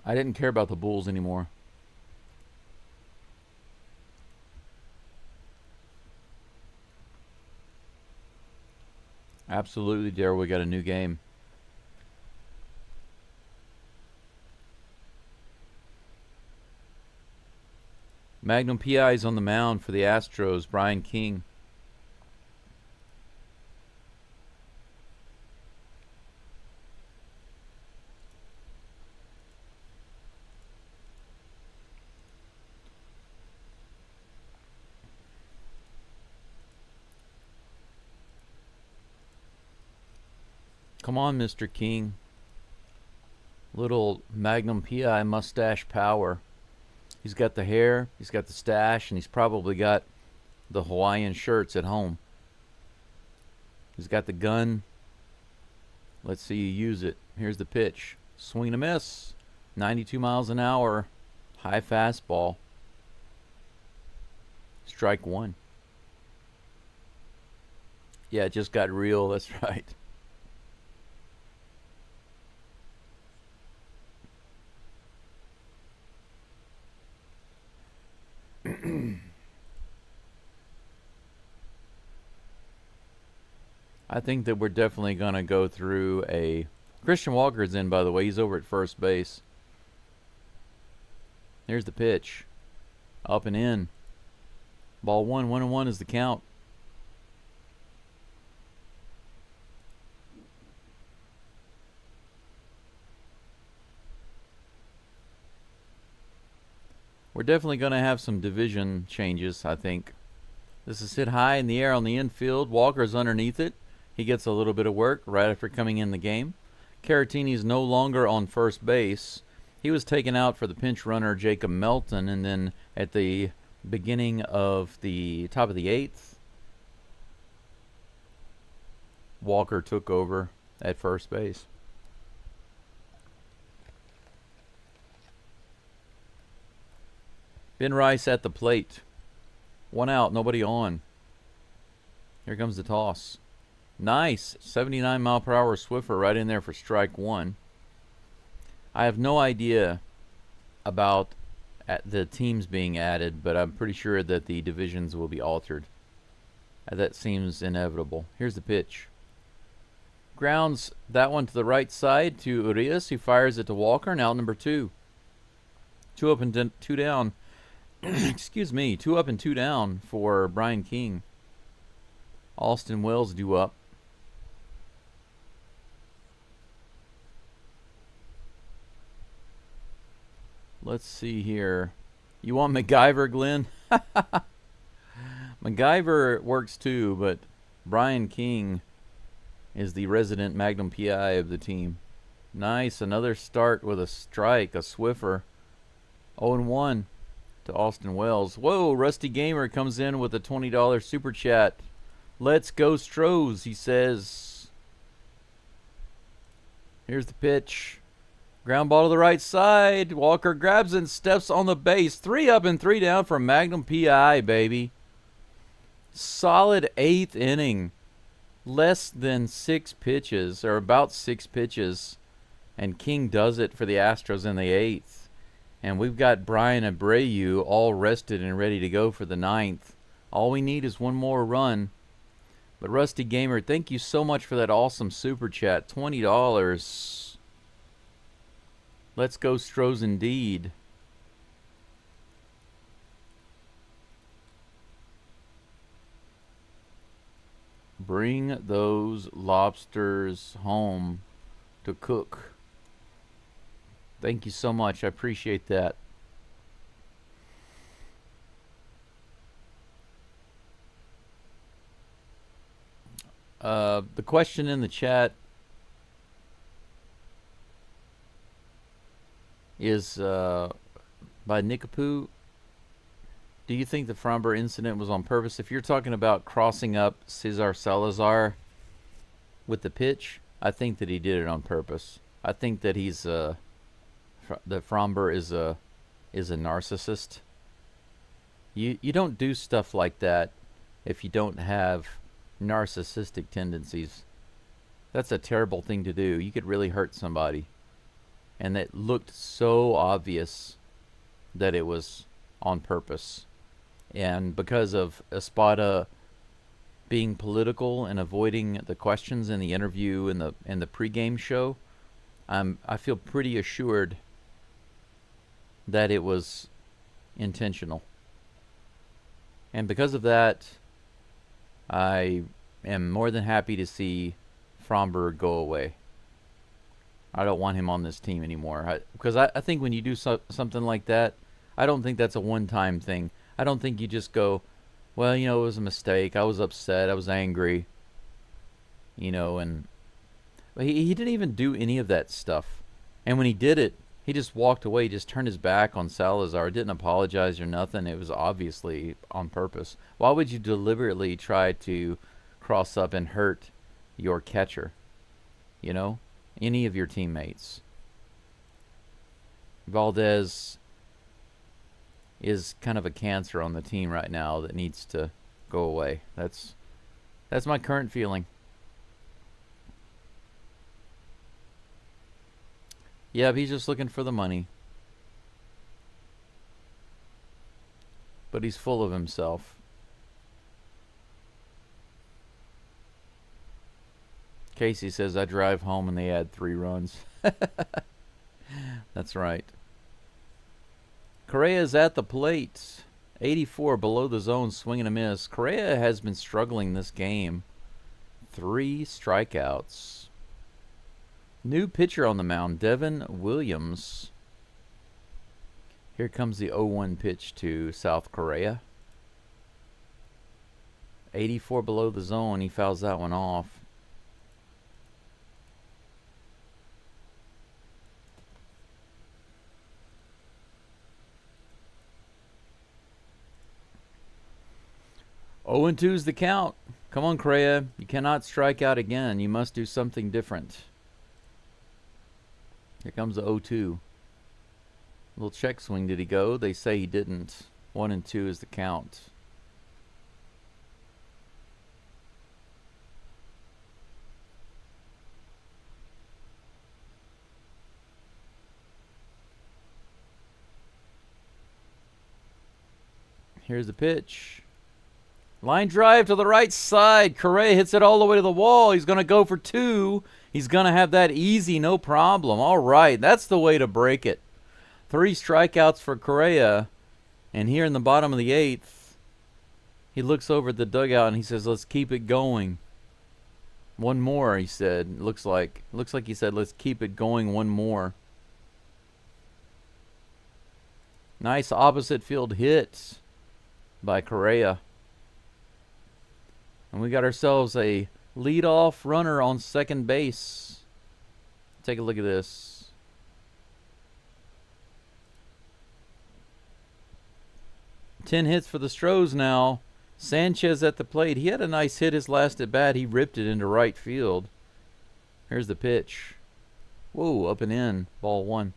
I didn't care about the Bulls anymore. Absolutely, Daryl, we got a new game. Magnum PI is on the mound for the Astros, Brian King. Come on, Mr. King. Little Magnum PI mustache power. He's got the hair, he's got the stash, and he's probably got the Hawaiian shirts at home. He's got the gun. Let's see you use it. Here's the pitch. Swing and a miss. 92 miles an hour. High fastball. Strike one. Yeah, it just got real. That's right. I think that we're definitely going to go through a... Christian Walker's in, by the way. He's over at first base. Here's the pitch. Up and in. Ball one. 1-1 is the count. We're definitely going to have some division changes, I think. This is hit high in the air on the infield. Walker's underneath it. He gets a little bit of work right after coming in the game. Caratini's no longer on first base. He was taken out for the pinch runner, Jacob Melton, and then at the beginning of the top of the eighth, Walker took over at first base. Ben Rice at the plate. 1 out, nobody on. Here comes the toss. Nice. 79 mile per hour Swiffer right in there for strike one. I have no idea about the teams being added, but I'm pretty sure that the divisions will be altered. That seems inevitable. Here's the pitch. Grounds that one to the right side to Urias, who fires it to Walker, and out number 2. 2 up and 2 down. Excuse me. 2 up and 2 down for Brian King. Austin Wells due up. Let's see here. You want MacGyver, Glenn? MacGyver works too, but Brian King is the resident Magnum PI of the team. Nice. Another start with a strike, a Swiffer. 0-1 to Austin Wells. Whoa, Rusty Gamer comes in with a $20 super chat. Let's go Stros, he says. Here's the pitch. Ground ball to the right side. Walker grabs and steps on the base. 3 up and 3 down for Magnum PI, baby. Solid 8th inning. Less than 6 pitches, or about 6 pitches. And King does it for the Astros in the 8th. And we've got Brian Abreu all rested and ready to go for the 9th. All we need is one more run. But Rusty Gamer, thank you so much for that awesome super chat. $20. Let's go Stros indeed. Bring those lobsters home to cook. Thank you so much. I appreciate that. The question in the chat is by Nikapoo. Do you think the Fromber incident was on purpose? If you're talking about crossing up Cesar Salazar with the pitch, I think that he did it on purpose. I think that he's that Fromber is a narcissist. You don't do stuff like that if you don't have narcissistic tendencies. That's a terrible thing to do. You could really hurt somebody. And it looked so obvious that it was on purpose. And because of Espada being political and avoiding the questions in the interview and the pregame show, I feel pretty assured that it was intentional. And because of that, I am more than happy to see Fromber go away. I don't want him on this team anymore. Because I think when you do something like that, I don't think that's a one-time thing. I don't think you just go, well, you know, it was a mistake. I was upset. I was angry. You know, and he didn't even do any of that stuff. And when he did it, he just walked away, just turned his back on Salazar, didn't apologize or nothing. It was obviously on purpose. Why would you deliberately try to cross up and hurt your catcher? You know? Any of your teammates. Valdez is kind of a cancer on the team right now that needs to go away. That's my current feeling. Yeah, he's just looking for the money. But he's full of himself. Casey says, I drive home and they add 3 runs. That's right. Correa's at the plate. 84 below the zone, swing and a miss. Correa has been struggling this game. 3 strikeouts. New pitcher on the mound, Devin Williams. Here comes the 0-1 pitch to South Correa. 84 below the zone. He fouls that one off. Oh, and 2's the count. Come on, Correa. You cannot strike out again. You must do something different. Here comes the 0-2. Little check swing. Did he go? They say he didn't. 1 and 2 is the count. Here's the pitch. Line drive to the right side. Correa hits it all the way to the wall. He's going to go for 2. He's going to have that easy, no problem. All right, that's the way to break it. 3 strikeouts for Correa. And here in the bottom of the 8th, he looks over at the dugout and he says, let's keep it going. 1 more, he said. Looks like he said, let's keep it going 1 more. Nice opposite field hit by Correa. And we got ourselves a leadoff runner on second base. Take a look at this. Ten hits for the Astros now. Sanchez at the plate. He had a nice hit his last at bat. He ripped it into right field. Here's the pitch. Whoa, up and in. Ball 1.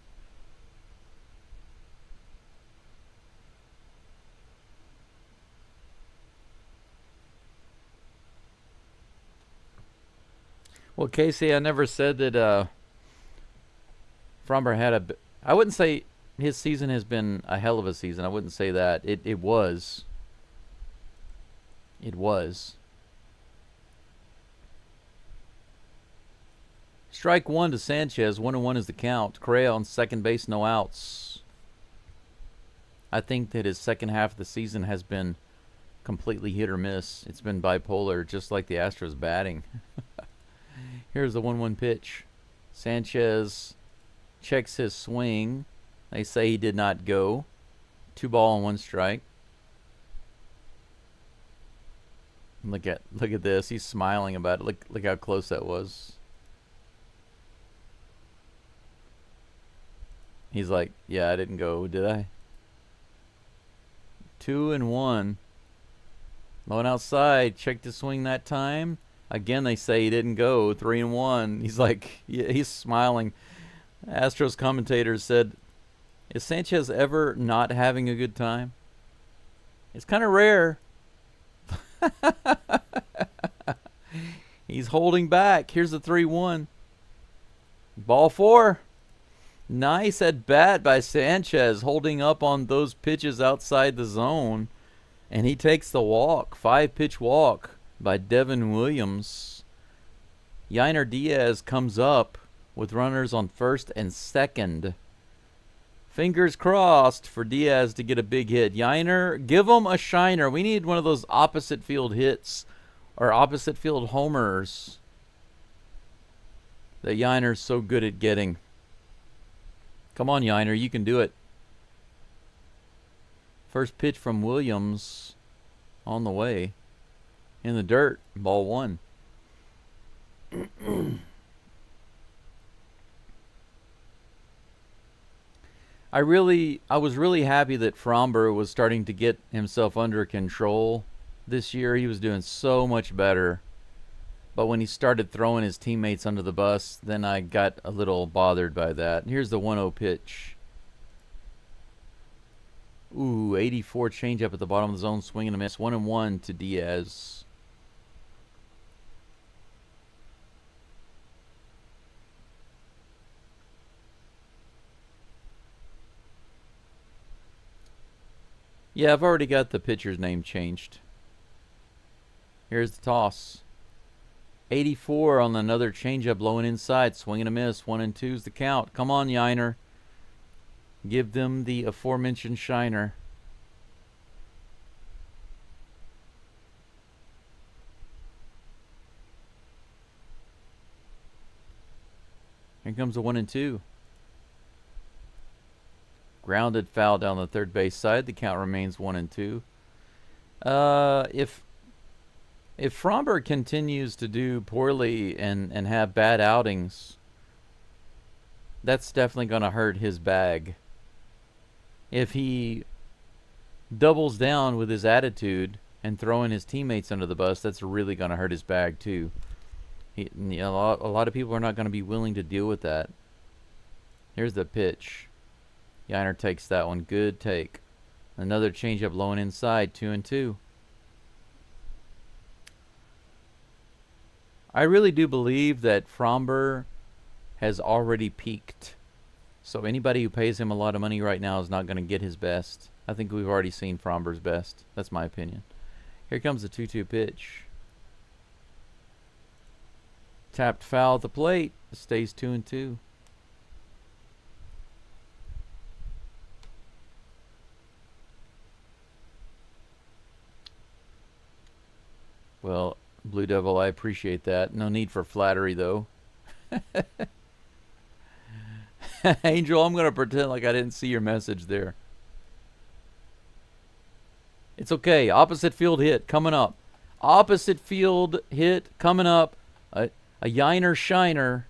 Well, Casey, I never said that Fromber had a... I wouldn't say his season has been a hell of a season. I wouldn't say that. It was. It was. Strike 1 to Sanchez. 1-1 is the count. Correa on second base, no outs. I think that his second half of the season has been completely hit or miss. It's been bipolar, just like the Astros batting. Here's the 1-1 pitch. Sanchez checks his swing. They say he did not go. 2 ball and 1 strike. Look at this. He's smiling about it. Look how close that was. He's like, yeah, I didn't go, did I? 2-1. Low and outside. Checked his swing that time. Again, they say he didn't go. 3-1. He's like, yeah, he's smiling. Astros commentators said, is Sanchez ever not having a good time? It's kind of rare. He's holding back. Here's the 3-1. Ball 4. Nice at bat by Sanchez, holding up on those pitches outside the zone. And he takes the walk. 5-pitch walk by Devin Williams. Yainer Diaz comes up with runners on first and second. Fingers crossed for Diaz to get a big hit. Yainer, give him a shiner. We need one of those opposite field hits or opposite field homers that Yainer's so good at getting. Come on, Yainer, you can do it. First pitch from Williams on the way. In the dirt, ball 1. I was really happy that Fromber was starting to get himself under control this year. He was doing so much better. But when he started throwing his teammates under the bus, then I got a little bothered by that. Here's the 1-0 pitch. Ooh, 84 changeup at the bottom of the zone, swing and a miss. 1-1 to Diaz. Yeah, I've already got the pitcher's name changed. Here's the toss. 84 on another changeup, low and inside, swing and a miss. 1-2 is the count. Come on, Yainer. Give them the aforementioned shiner. Here comes the 1-2. Grounded foul down the third base side. The count remains 1-2. If Fromber continues to do poorly and have bad outings, that's definitely going to hurt his bag. If he doubles down with his attitude and throwing his teammates under the bus, that's really going to hurt his bag too. A lot of people are not going to be willing to deal with that. Here's the pitch. Yainer takes that one. Good take. Another changeup low and inside. 2-2. I really do believe that Fromber has already peaked. So anybody who pays him a lot of money right now is not going to get his best. I think we've already seen Fromber's best. That's my opinion. Here comes the 2-2 pitch. Tapped foul at the plate. It stays 2-2. Well, Blue Devil, I appreciate that. No need for flattery, though. Angel, I'm going to pretend like I didn't see your message there. It's okay. Opposite field hit coming up. Opposite field hit coming up. A Yainer shiner.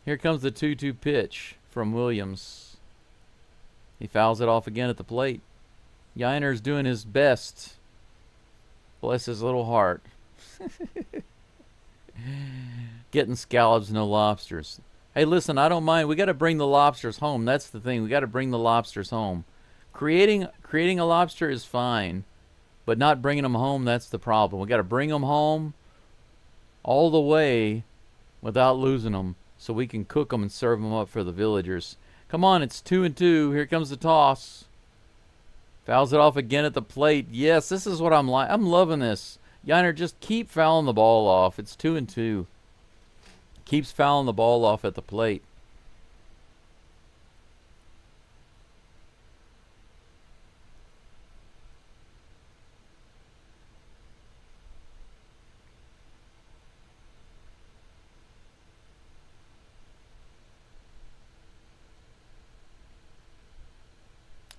Here comes the 2-2 pitch from Williams. He fouls it off again at the plate. Yainer's doing his best. Bless his little heart. Getting scallops, no lobsters. Hey, listen, I don't mind. We got to bring the lobsters home. That's the thing. We got to bring the lobsters home. Creating a lobster is fine, but not bringing them home, that's the problem. We got to bring them home all the way without losing them so we can cook them and serve them up for the villagers. Come on, it's 2-2. Here comes the toss. Fouls it off again at the plate. Yes, this is what I'm like. I'm loving this. Yainer, just keep fouling the ball off. It's 2-2. Keeps fouling the ball off at the plate.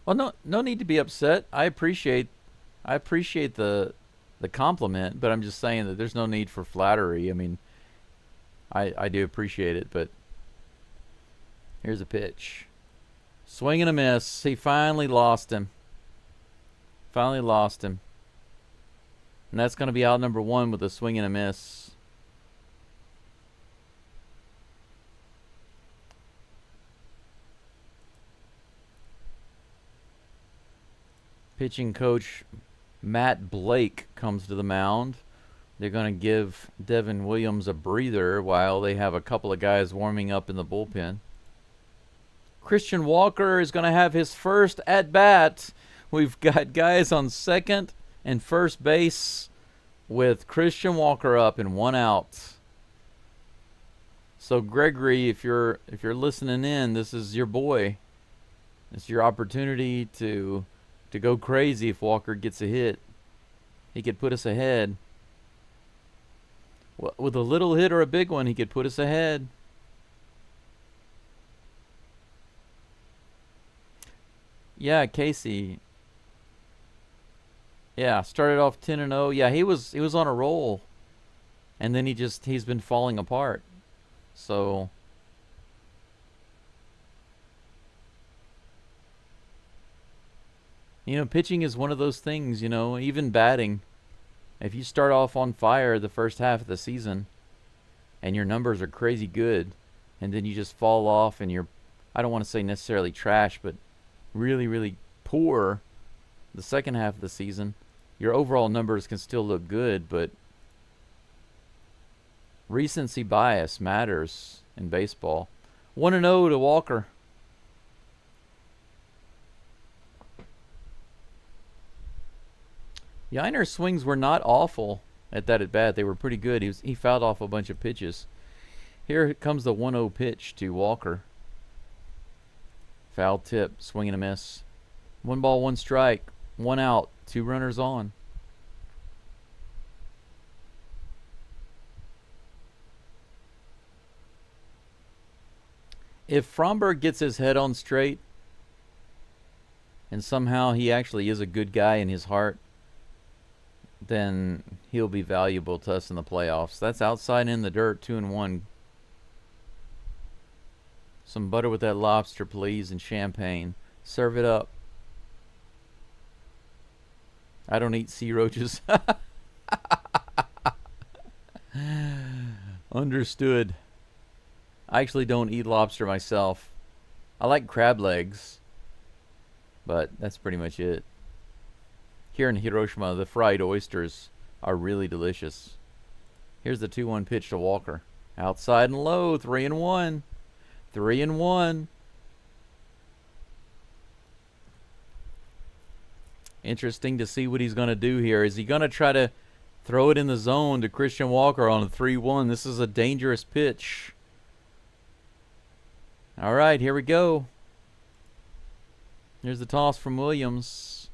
Well, no need to be upset. I appreciate the compliment, but I'm just saying that there's no need for flattery. I mean, I do appreciate it, but here's a pitch. Swing and a miss. He finally lost him. Finally lost him. And that's going to be out number 1 with a swing and a miss. Pitching coach Matt Blake comes to the mound. They're going to give Devin Williams a breather while they have a couple of guys warming up in the bullpen. Christian Walker is going to have his first at-bat. We've got guys on second and first base with Christian Walker up and 1 out. So Gregory, if you're listening in, this is your boy. It's your opportunity to go crazy if Walker gets a hit. He could put us ahead. Well, with a little hit or a big one, he could put us ahead. Yeah, Casey. Yeah, started off 10-0. Yeah, he was on a roll. And then he's been falling apart. So pitching is one of those things, even batting. If you start off on fire the first half of the season and your numbers are crazy good, and then you just fall off and I don't want to say necessarily trash, but really, really poor the second half of the season, your overall numbers can still look good, but recency bias matters in baseball. 1-0 to Walker. Yiner's swings were not awful at that at bat. They were pretty good. He fouled off a bunch of pitches. Here comes the 1-0 pitch to Walker. Foul tip, swing and a miss. 1 ball, 1 strike, 1 out, 2 runners on. If Fromberg gets his head on straight, and somehow he actually is a good guy in his heart, then he'll be valuable to us in the playoffs. That's outside in the dirt, 2-1. Some butter with that lobster, please, and champagne. Serve it up. I don't eat sea roaches. Understood. I actually don't eat lobster myself. I like crab legs, but that's pretty much it. Here in Hiroshima, the fried oysters are really delicious. Here's the 2-1 pitch to Walker. Outside and low, 3-1. 3-1. Interesting to see what he's going to do here. Is he going to try to throw it in the zone to Christian Walker on a 3-1? This is a dangerous pitch. All right, here we go. Here's the toss from Williams.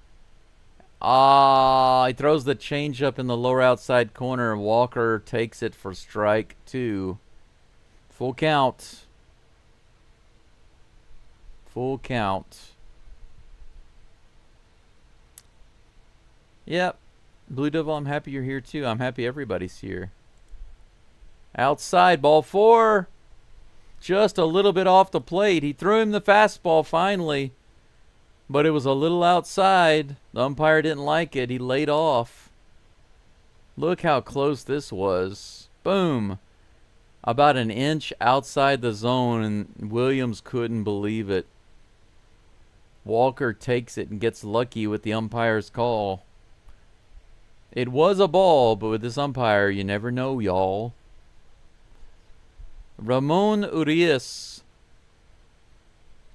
He throws the changeup in the lower outside corner. Walker takes it for strike 2. Full count. Full count. Yep. Blue Devil, I'm happy you're here too. I'm happy everybody's here. Outside, ball 4. Just a little bit off the plate. He threw him the fastball finally, but it was a little outside. The umpire didn't like it. He laid off. Look how close this was. Boom. About an inch outside the zone, and Williams couldn't believe it. Walker takes it and gets lucky with the umpire's call. It was a ball, but with this umpire, you never know, y'all. Ramon Urias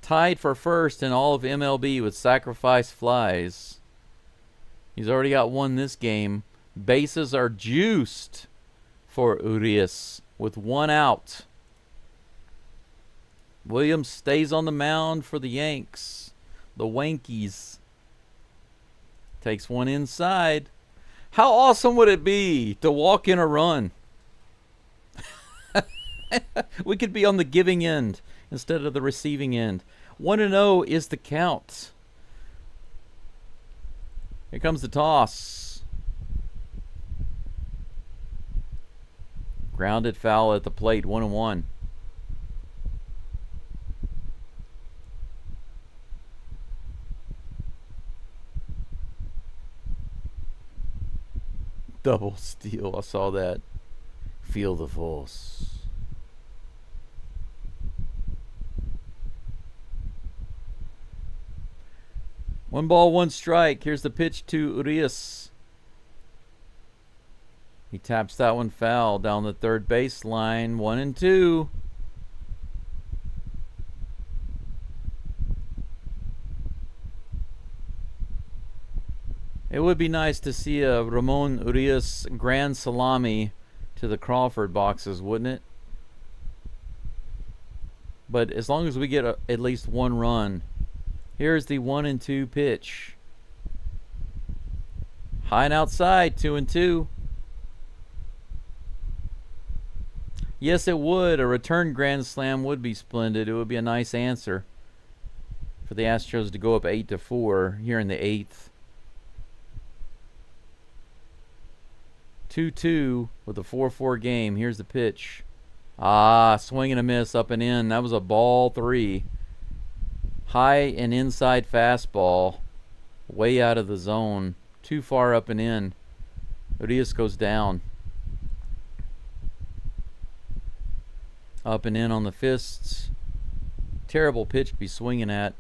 tied for first in all of MLB with sacrifice flies. He's already got 1 this game. Bases are juiced for Urias with 1 out. Williams stays on the mound for the Yanks. The Wankies. Takes 1 inside. How awesome would it be to walk in a run? We could be on the giving end instead of the receiving end. 1-0 is the count. Here comes the toss. Grounded foul at the plate, 1-1. Double steal, I saw that. Feel the force. One ball, one strike. Here's the pitch to Urias. He taps that one foul down the third baseline. 1-2. It would be nice to see a Ramon Urias grand salami to the Crawford boxes, wouldn't it? But as long as we get at least one run. Here's the 1-2 pitch. High and outside, 2-2. Yes, it would. A return grand slam would be splendid. It would be a nice answer for the Astros to go up 8-4 here in the 8th. 2-2 with a 4-4 game. Here's the pitch. Swing and a miss, up and in. That was a ball 3. High and inside fastball. Way out of the zone. Too far up and in. Urias goes down. Up and in on the fists. Terrible pitch to be swinging at.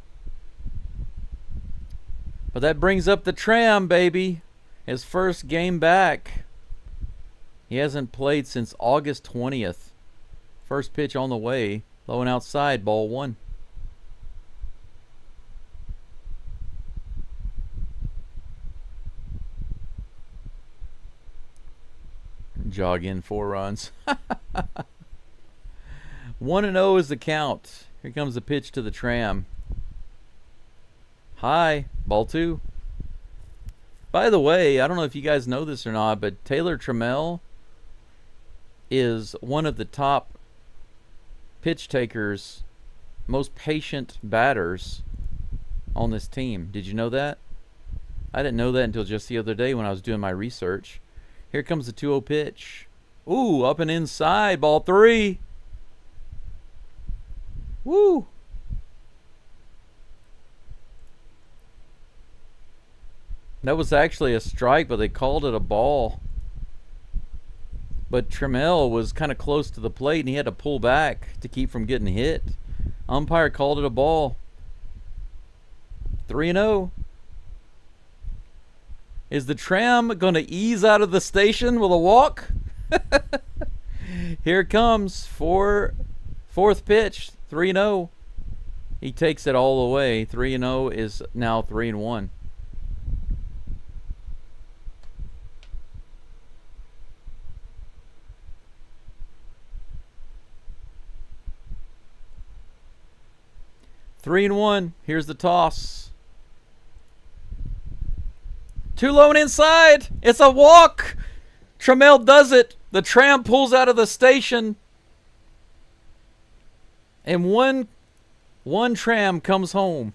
But that brings up the Tram, baby. His first game back. He hasn't played since August 20th. First pitch on the way. Low and outside, ball 1. Jog in 4 runs. 1-0 is the count. Here comes the pitch to the Tram. High, ball 2. By the way, I don't know if you guys know this or not, but Taylor Trammell is one of the top pitch takers, most patient batters on this team. Did you know that? I didn't know that until just the other day when I was doing my research. Here comes the 2-0 pitch. Ooh, up and inside, ball 3. Woo! That was actually a strike, but they called it a ball. But Trammell was kind of close to the plate, and he had to pull back to keep from getting hit. Umpire called it a ball. 3-0. Is the Tram going to ease out of the station with a walk? Here it comes. Fourth pitch. 3-0. He takes it all the way. 3-0 is now 3-1. Three and 1. Here's the toss. Too low and inside. It's a walk. Trammell does it. The Tram pulls out of the station. And one Tram comes home.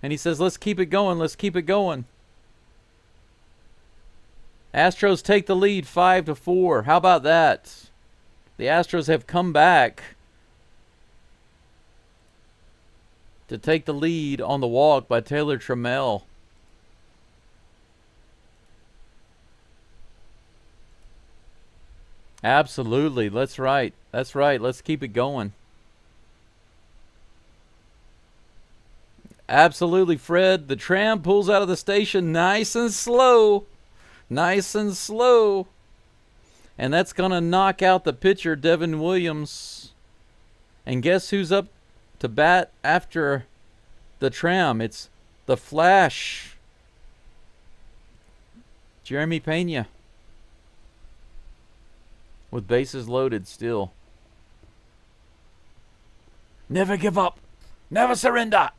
And he says, let's keep it going. Let's keep it going. Astros take the lead 5-4. How about that? The Astros have come back to take the lead on the walk by Taylor Trammell. Absolutely. That's right. That's right. Let's keep it going. Absolutely, Fred. The Tram pulls out of the station nice and slow. Nice and slow. And that's going to knock out the pitcher, Devin Williams. And guess who's up to bat after the Tram? It's the Flash, Jeremy Pena, with bases loaded still. Never give up. Never surrender.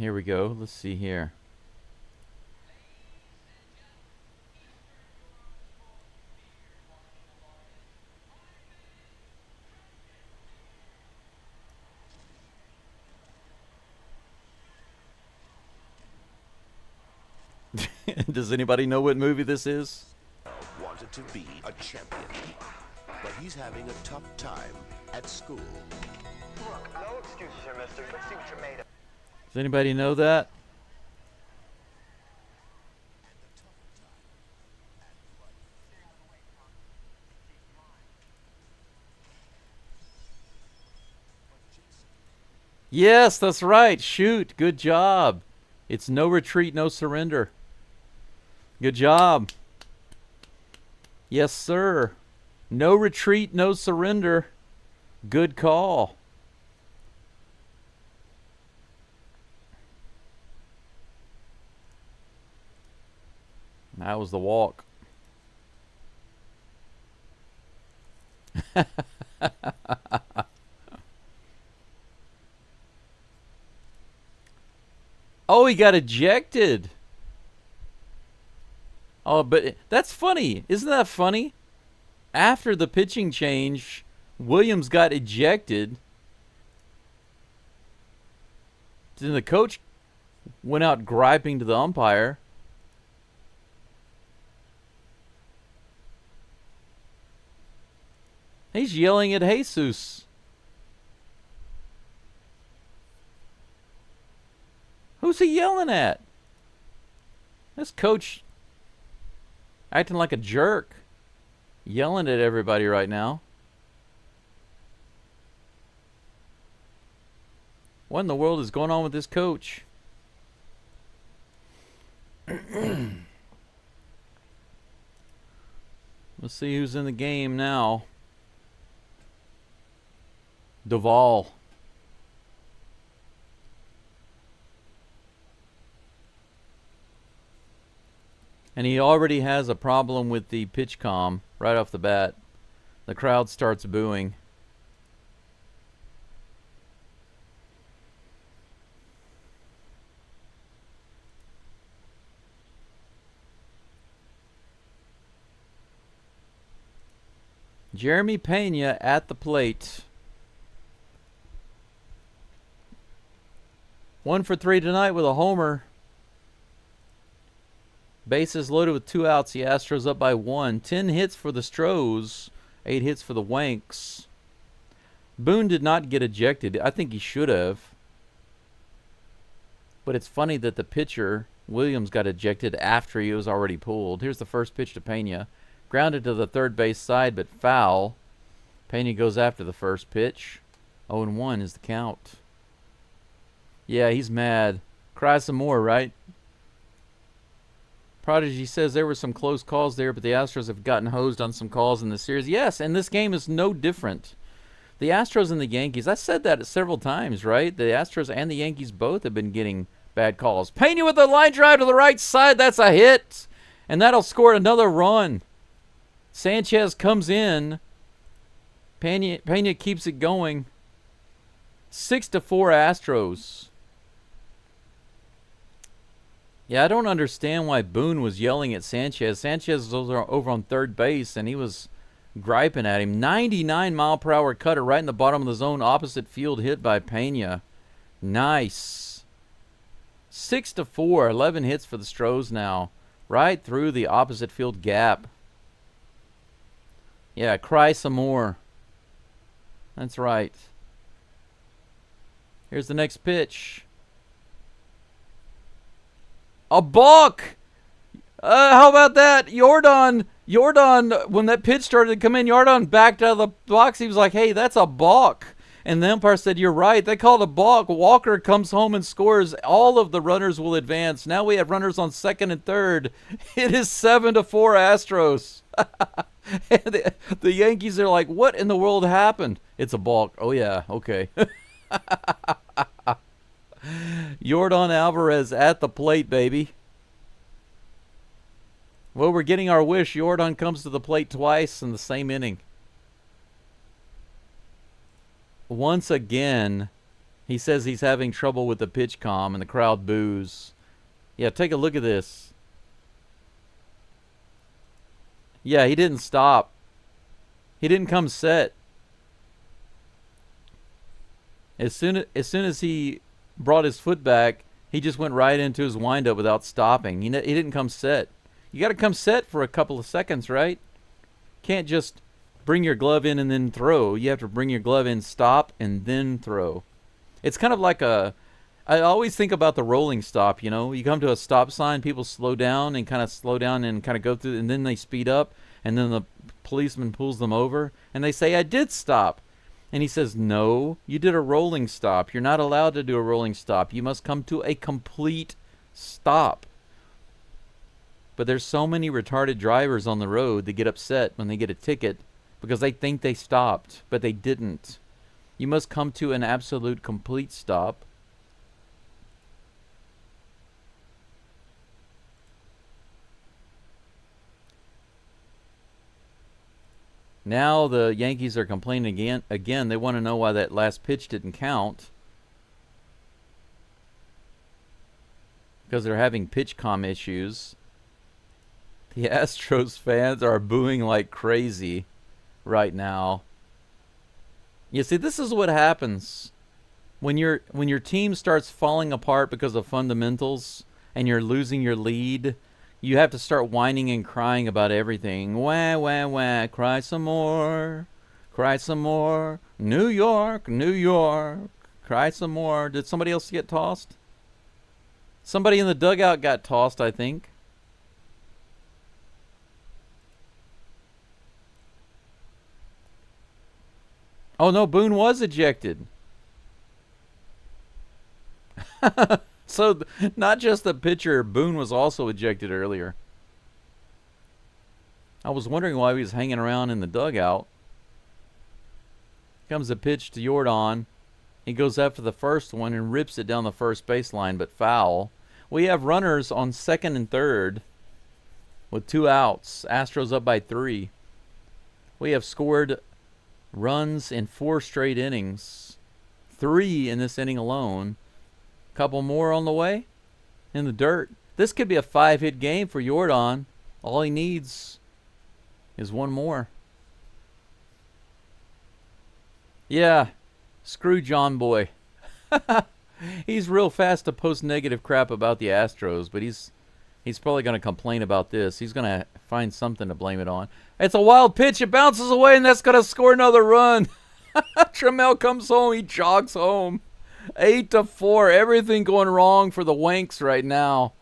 Here we go. Let's see here. Does anybody know what movie this is? Wanted to be a champion, but he's having a tough time at school. Look, no excuses here, mister. Let's see what you're made of. Does anybody know that? Yes, that's right. Shoot. Good job. It's no retreat, no surrender. Good job. Yes, sir. No retreat, no surrender. Good call. That was the walk. Oh, he got ejected. Oh, but that's funny. Isn't that funny? After the pitching change, Williams got ejected. Then the coach went out griping to the umpire. He's yelling at Jesus. Who's he yelling at? This coach acting like a jerk. Yelling at everybody right now. What in the world is going on with this coach? Let's see who's in the game now. Duvall. And he already has a problem with the pitch comm right off the bat. The crowd starts booing. Jeremy Pena at the plate. 1 for 3 tonight with a homer. Bases loaded with 2 outs. The Astros up by 1. 10 hits for the Astros. 8 hits for the Yankees. Boone did not get ejected. I think he should have. But it's funny that the pitcher, Williams, got ejected after he was already pulled. Here's the first pitch to Pena. Grounded to the third base side, but foul. Pena goes after the first pitch. 0-1 is the count. Yeah, he's mad. Cry some more, right? Prodigy says there were some close calls there, but the Astros have gotten hosed on some calls in the series. Yes, and this game is no different. The Astros and the Yankees, I said that several times, right? The Astros and the Yankees both have been getting bad calls. Pena with a line drive to the right side. That's a hit. And that'll score another run. Sanchez comes in. Pena keeps it going. 6-4 Astros. Yeah, I don't understand why Boone was yelling at Sanchez. Sanchez was over on third base, and he was griping at him. 99-mile-per-hour cutter right in the bottom of the zone, opposite field, hit by Pena. Nice. 6-4, 11 hits for the Astros now. Right through the opposite field gap. Yeah, cry some more. That's right. Here's the next pitch. A balk! How about that? Jordan, when that pitch started to come in, Jordan backed out of the box. He was like, hey, that's a balk. And the umpire said, you're right. They called a balk. Walker comes home and scores. All of the runners will advance. Now we have runners on second and third. It is 7-4 Astros. And the Yankees are like, what in the world happened? It's a balk. Oh, yeah. Okay. Yordan Alvarez at the plate, baby. Well, we're getting our wish. Yordan comes to the plate twice in the same inning. Once again, He says he's having trouble with the pitch comm, and the crowd boos. Yeah, take a look at this. Yeah, he didn't stop. He didn't come set. As soon as he brought his foot back, he just went right into his windup without stopping. He didn't come set. You got to come set for a couple of seconds, right? Can't just bring your glove in and then throw. You have to bring your glove in, stop, and then throw. It's kind of like I always think about the rolling stop, you know. You come to a stop sign, people slow down and kind of go through, and then they speed up, and then the policeman pulls them over, and they say, I did stop. And he says, no, you did a rolling stop. You're not allowed to do a rolling stop. You must come to a complete stop. But there's so many retarded drivers on the road that get upset when they get a ticket because they think they stopped, but they didn't. You must come to an absolute complete stop. Now the Yankees are complaining again. They want to know why that last pitch didn't count. Because they're having pitch comm issues. The Astros fans are booing like crazy right now. You see, this is what happens when your team starts falling apart because of fundamentals and you're losing your lead. You have to start whining and crying about everything. Wah, wah, wah. Cry some more. Cry some more. New York, New York. Cry some more. Did somebody else get tossed? Somebody in the dugout got tossed, I think. Oh, no, Boone was ejected. So, not just the pitcher, Boone was also ejected earlier. I was wondering why he was hanging around in the dugout. Comes a pitch to Jordan. He goes after the first one and rips it down the first baseline, but foul. We have runners on second and third with 2 outs. Astros up by 3. We have scored runs in 4 straight innings. 3 in this inning alone. Couple more on the way in the dirt. This could be a 5-hit game for Jordan. All he needs is 1 more. Yeah, screw John Boy. He's real fast to post negative crap about the Astros, but he's probably going to complain about this. He's going to find something to blame it on. It's a wild pitch. It bounces away, and that's going to score another run. Trammell comes home. He jogs home. 8-4. Everything going wrong for the Wanks right now.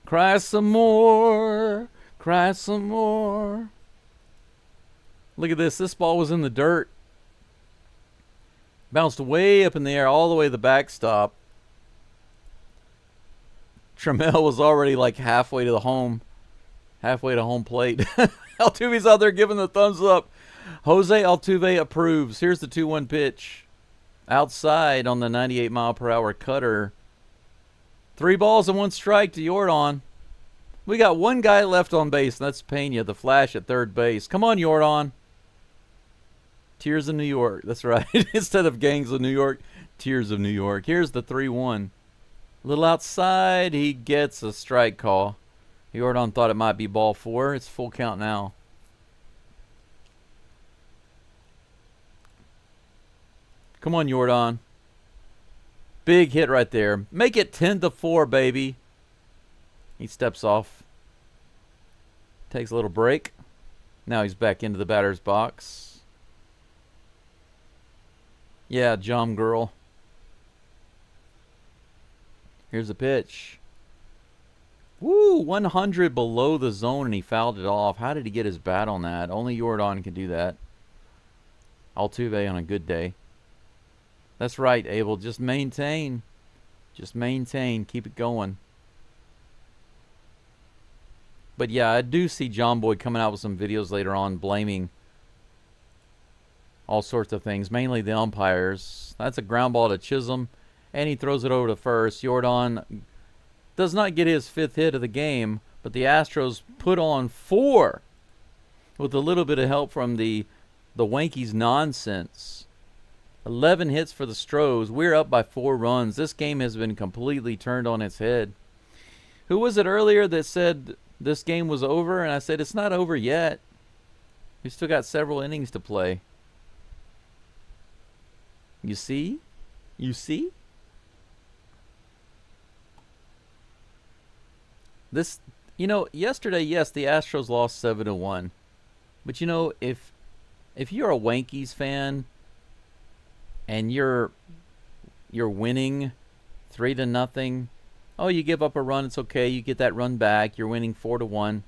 Cry some more. Cry some more. Look at this. This ball was in the dirt. Bounced way up in the air all the way to the backstop. Trammell was already like halfway to home plate. Altuve's out there giving the thumbs up. Jose Altuve approves. Here's the 2-1 pitch. Outside on the 98-mile-per-hour cutter. 3 balls and 1 strike to Jordan. We got 1 guy left on base, and that's Pena, the Flash at third base. Come on, Jordan. Tears of New York. That's right. Instead of Gangs of New York, Tears of New York. Here's the 3-1. A little outside. He gets a strike call. Jordan thought it might be ball 4. It's full count now. Come on, Jordan. Big hit right there. Make it 10-4, baby. He steps off. Takes a little break. Now he's back into the batter's box. Yeah, John Girl. Here's the pitch. Woo! 100 below the zone, and he fouled it off. How did he get his bat on that? Only Jordan can do that. Altuve on a good day. That's right, Abel. Just maintain. Just maintain. Keep it going. But yeah, I do see John Boy coming out with some videos later on blaming all sorts of things, mainly the umpires. That's a ground ball to Chisholm, and he throws it over to first. Jordan does not get his 5th hit of the game, but the Astros put on 4 with a little bit of help from the Yankees nonsense. 11 hits for the Astros. We're up by 4 runs. This game has been completely turned on its head. Who was it earlier that said this game was over? And I said, it's not over yet. We still got several innings to play. You see? You see? This, you know, yesterday, yes, the Astros lost 7-1. But you know, if you're a Yankees fan and you're winning 3-0, oh, you give up a run, it's okay. You get that run back. You're winning 4-1.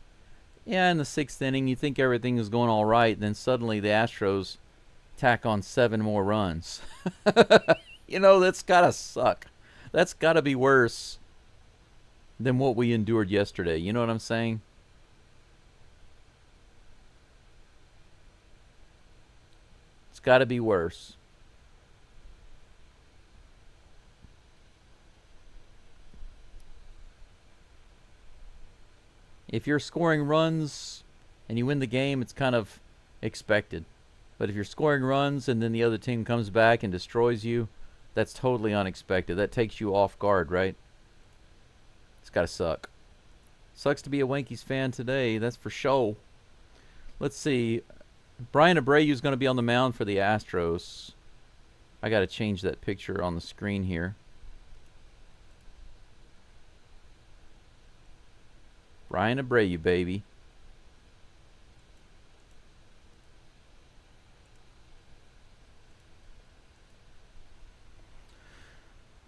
Yeah, in the 6th inning, you think everything is going all right. Then suddenly the Astros tack on 7 more runs. You know, that's got to suck. That's got to be worse than what we endured yesterday. You know what I'm saying? It's got to be worse. If you're scoring runs and you win the game, it's kind of expected. But if you're scoring runs and then the other team comes back and destroys you, that's totally unexpected. That takes you off guard, right? It's got to suck. Sucks to be a Yankees fan today, that's for sure. Let's see. Brian Abreu is going to be on the mound for the Astros. I got to change that picture on the screen here. Brian Abreu, baby.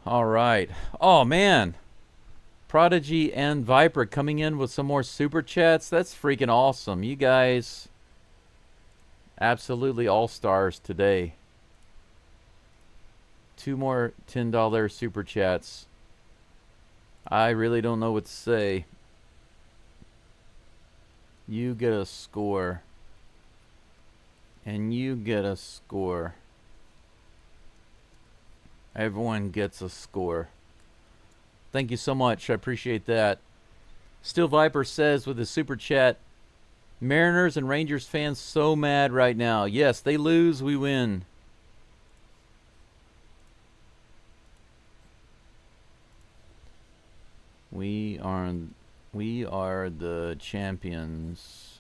All right. Oh, man. Prodigy and Viper coming in with some more super chats. That's freaking awesome. You guys, absolutely all-stars today. 2 more $10 super chats. I really don't know what to say. You get a score. And you get a score. Everyone gets a score. Thank you so much. I appreciate that. Still Viper says with his super chat, Mariners and Rangers fans so mad right now. Yes, they lose, we win. We are the champions,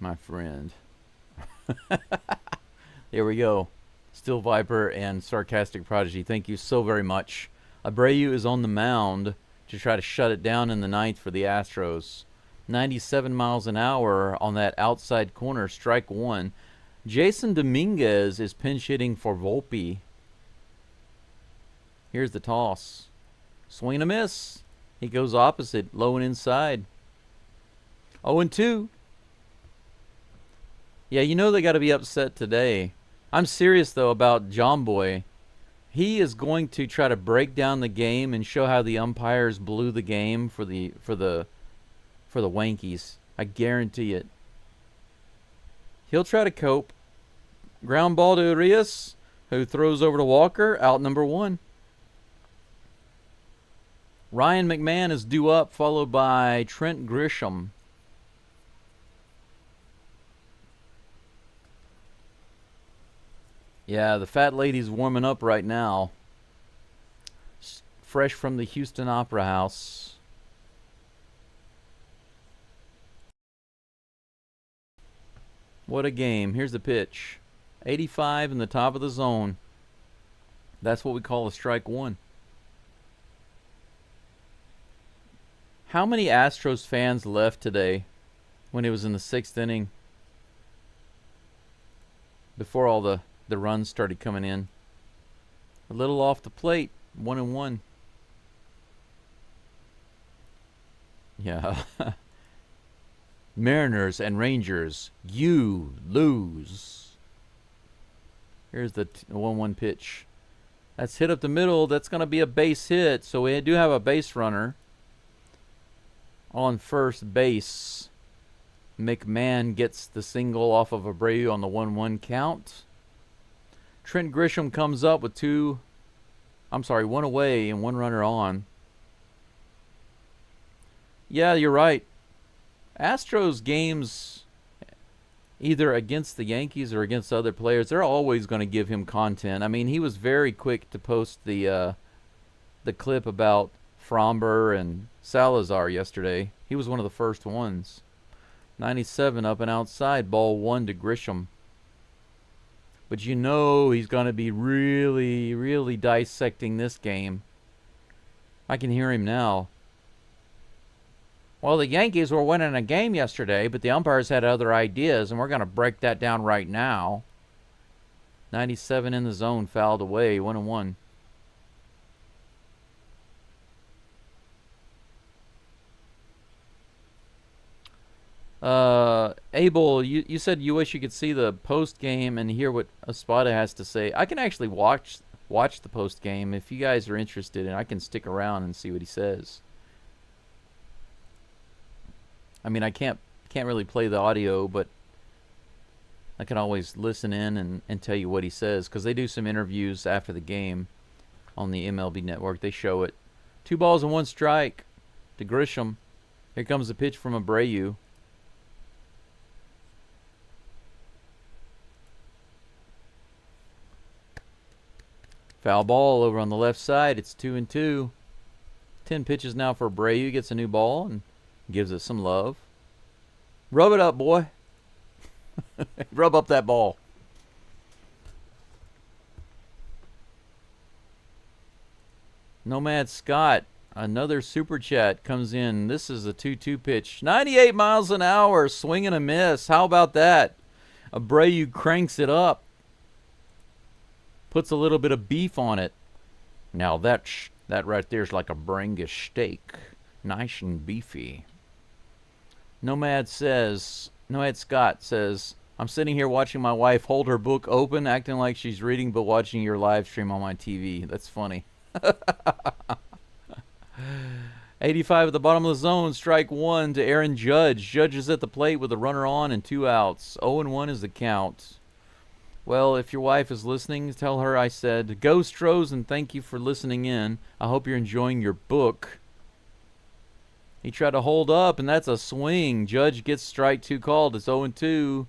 my friend. There we go. Still Viper and Sarcastic Prodigy, thank you so very much. Abreu is on the mound to try to shut it down in the 9th for the Astros. 97 miles an hour on that outside corner, strike 1. Jason Dominguez is pinch hitting for Volpe. Here's the toss. Swing and a miss. He goes opposite, low and inside. 0-2. Yeah, you know they got to be upset today. I'm serious, though, about John Boy. He is going to try to break down the game and show how the umpires blew the game for the Yankees. I guarantee it. He'll try to cope. Ground ball to Urias, who throws over to Walker, out number 1. Ryan McMahon is due up, followed by Trent Grisham. Yeah, the fat lady's warming up right now. Fresh from the Houston Opera House. What a game. Here's the pitch. 85 in the top of the zone. That's what we call a strike 1. How many Astros fans left today when it was in the 6th inning? Before all the runs started coming in. A little off the plate. 1-1. Yeah. Mariners and Rangers, you lose. Here's the 1-1 pitch. That's hit up the middle. That's going to be a base hit. So we do have a base runner on first base. McMahon gets the single off of Abreu on the 1-1 count. Trent Grisham comes up with 1 away and 1 runner on. Yeah, you're right. Astros games either against the Yankees or against other players, they're always going to give him content. I mean, he was very quick to post the clip about Fromber and Salazar yesterday. He was one of the first ones. 97 up and outside, ball 1 to Grisham. But you know he's going to be really, really dissecting this game. I can hear him now. Well, the Yankees were winning a game yesterday, but the umpires had other ideas, and we're going to break that down right now. 97 in the zone, fouled away, 1-1. Abel, you said you wish you could see the post game and hear what Espada has to say. I can actually watch the post game if you guys are interested, and I can stick around and see what he says. I mean, I can't really play the audio, but I can always listen in and tell you what he says, because they do some interviews after the game on the MLB Network. They show it. 2 balls and 1 strike to Grisham. Here comes the pitch from Abreu. Foul ball over on the left side. It's 2-2. 10 pitches now for Abreu. Gets a new ball and gives it some love. Rub it up, boy. Rub up that ball. Nomad Scott, another super chat comes in. This is a 2-2 pitch. 98 miles an hour, swing and a miss. How about that? Abreu cranks it up. Puts a little bit of beef on it. Now that right there is like a Brangus steak. Nice and beefy. Nomad Scott says, I'm sitting here watching my wife hold her book open, acting like she's reading but watching your live stream on my TV. That's funny. 85 at the bottom of the zone, strike 1 to Aaron Judge. Judge is at the plate with a runner on and 2 outs. 0-1 is the count. Well, if your wife is listening, tell her I said, go Astros, and thank you for listening in. I hope you're enjoying your book. He tried to hold up, and that's a swing. Judge gets strike 2 called. It's 0-2.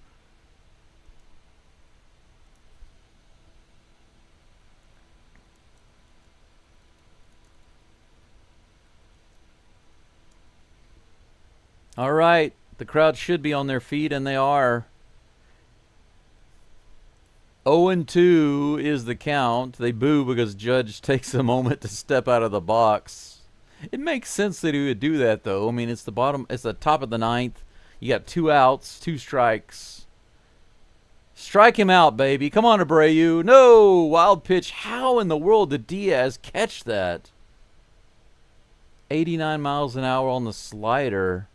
All right, the crowd should be on their feet, and they are. 0-2 is the count. They boo because Judge takes a moment to step out of the box. It makes sense that he would do that, though. I mean, it's the top of the 9th. You got 2 outs, 2 strikes. Strike him out, baby. Come on, Abreu. No! Wild pitch. How in the world did Diaz catch that? 89 miles an hour on the slider.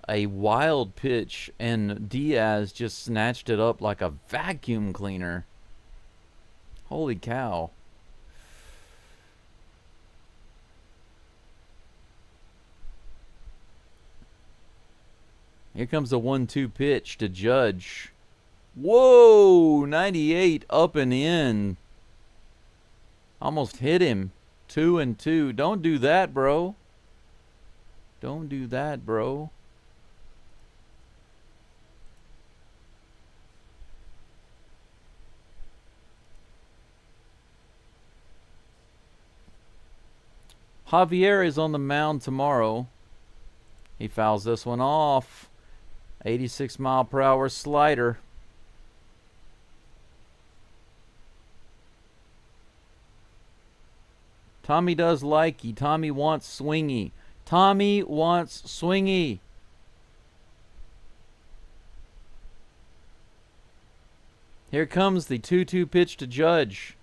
A wild pitch, and Diaz just snatched it up like a vacuum cleaner. Holy cow. Here comes the 1-2 pitch to Judge. Whoa! 98 up and in. Almost hit him. 2-2. Don't do that, bro. Don't do that, bro. Javier is on the mound tomorrow. He fouls this one off. 86 mile per hour slider. Tommy does likey. Tommy wants swingy. Tommy wants swingy. Here comes the 2-2 pitch to Judge.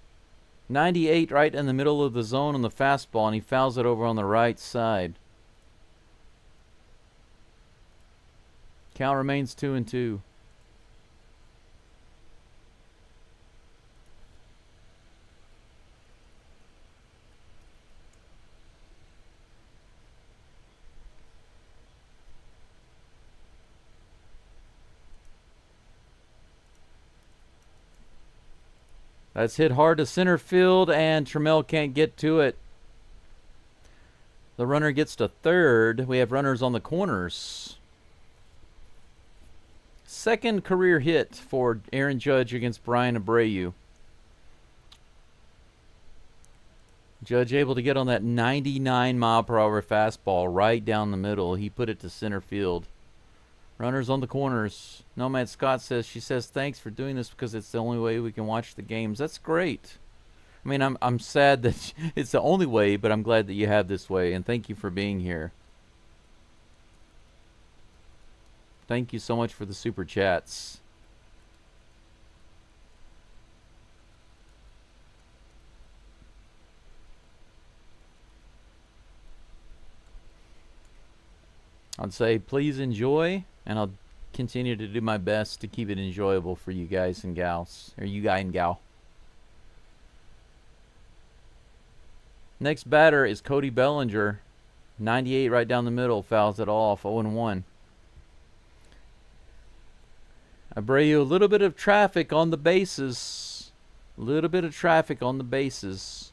98 right in the middle of the zone on the fastball, and he fouls it over on the right side. Count remains 2-2. That's hit hard to center field, and Trammell can't get to it. The runner gets to third. We have runners on the corners. Second career hit for Aaron Judge against Brian Abreu. Judge able to get on that 99-mile-per-hour fastball right down the middle. He put it to center field. Runners on the corners. Nomad Scott says, she says, thanks for doing this because it's the only way we can watch the games. That's great. I mean, I'm sad that it's the only way, but I'm glad that you have this way, and thank you for being here. Thank you so much for the super chats. I'd say please enjoy, and I'll continue to do my best to keep it enjoyable for you guys and gals, or you guy and gal. Next batter is Cody Bellinger. 98 right down the middle, fouls it off, 0-1. Abreu, a little bit of traffic on the bases. A little bit of traffic on the bases.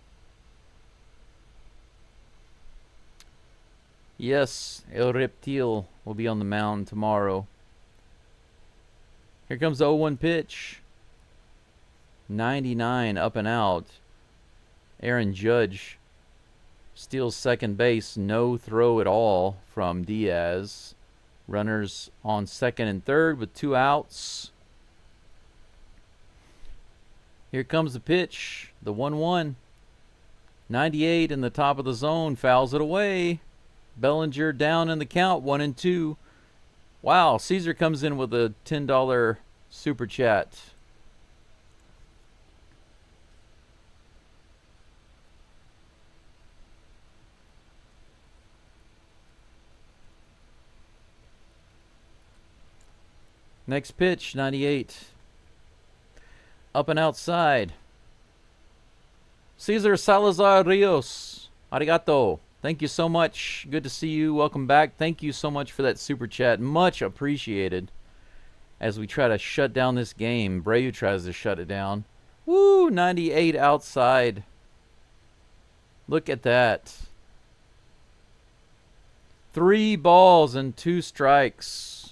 Yes, El Reptil will be on the mound tomorrow. Here comes the 0-1 pitch. 99 up and out. Aaron Judge steals second base. No throw at all from Diaz. Runners on second and third with 2 outs. Here comes the pitch. The 1-1. 98 in the top of the zone. Fouls it away. Bellinger down in the count, 1-2. Wow, Caesar comes in with a $10 super chat. Next pitch, 98. Up and outside. Cesar Salazar Rios. Arigato. Thank you so much. Good to see you. Welcome back. Thank you so much for that super chat. Much appreciated. As we try to shut down this game. Abreu tries to shut it down. Woo! 98 outside. Look at that. 3 balls and 2 strikes.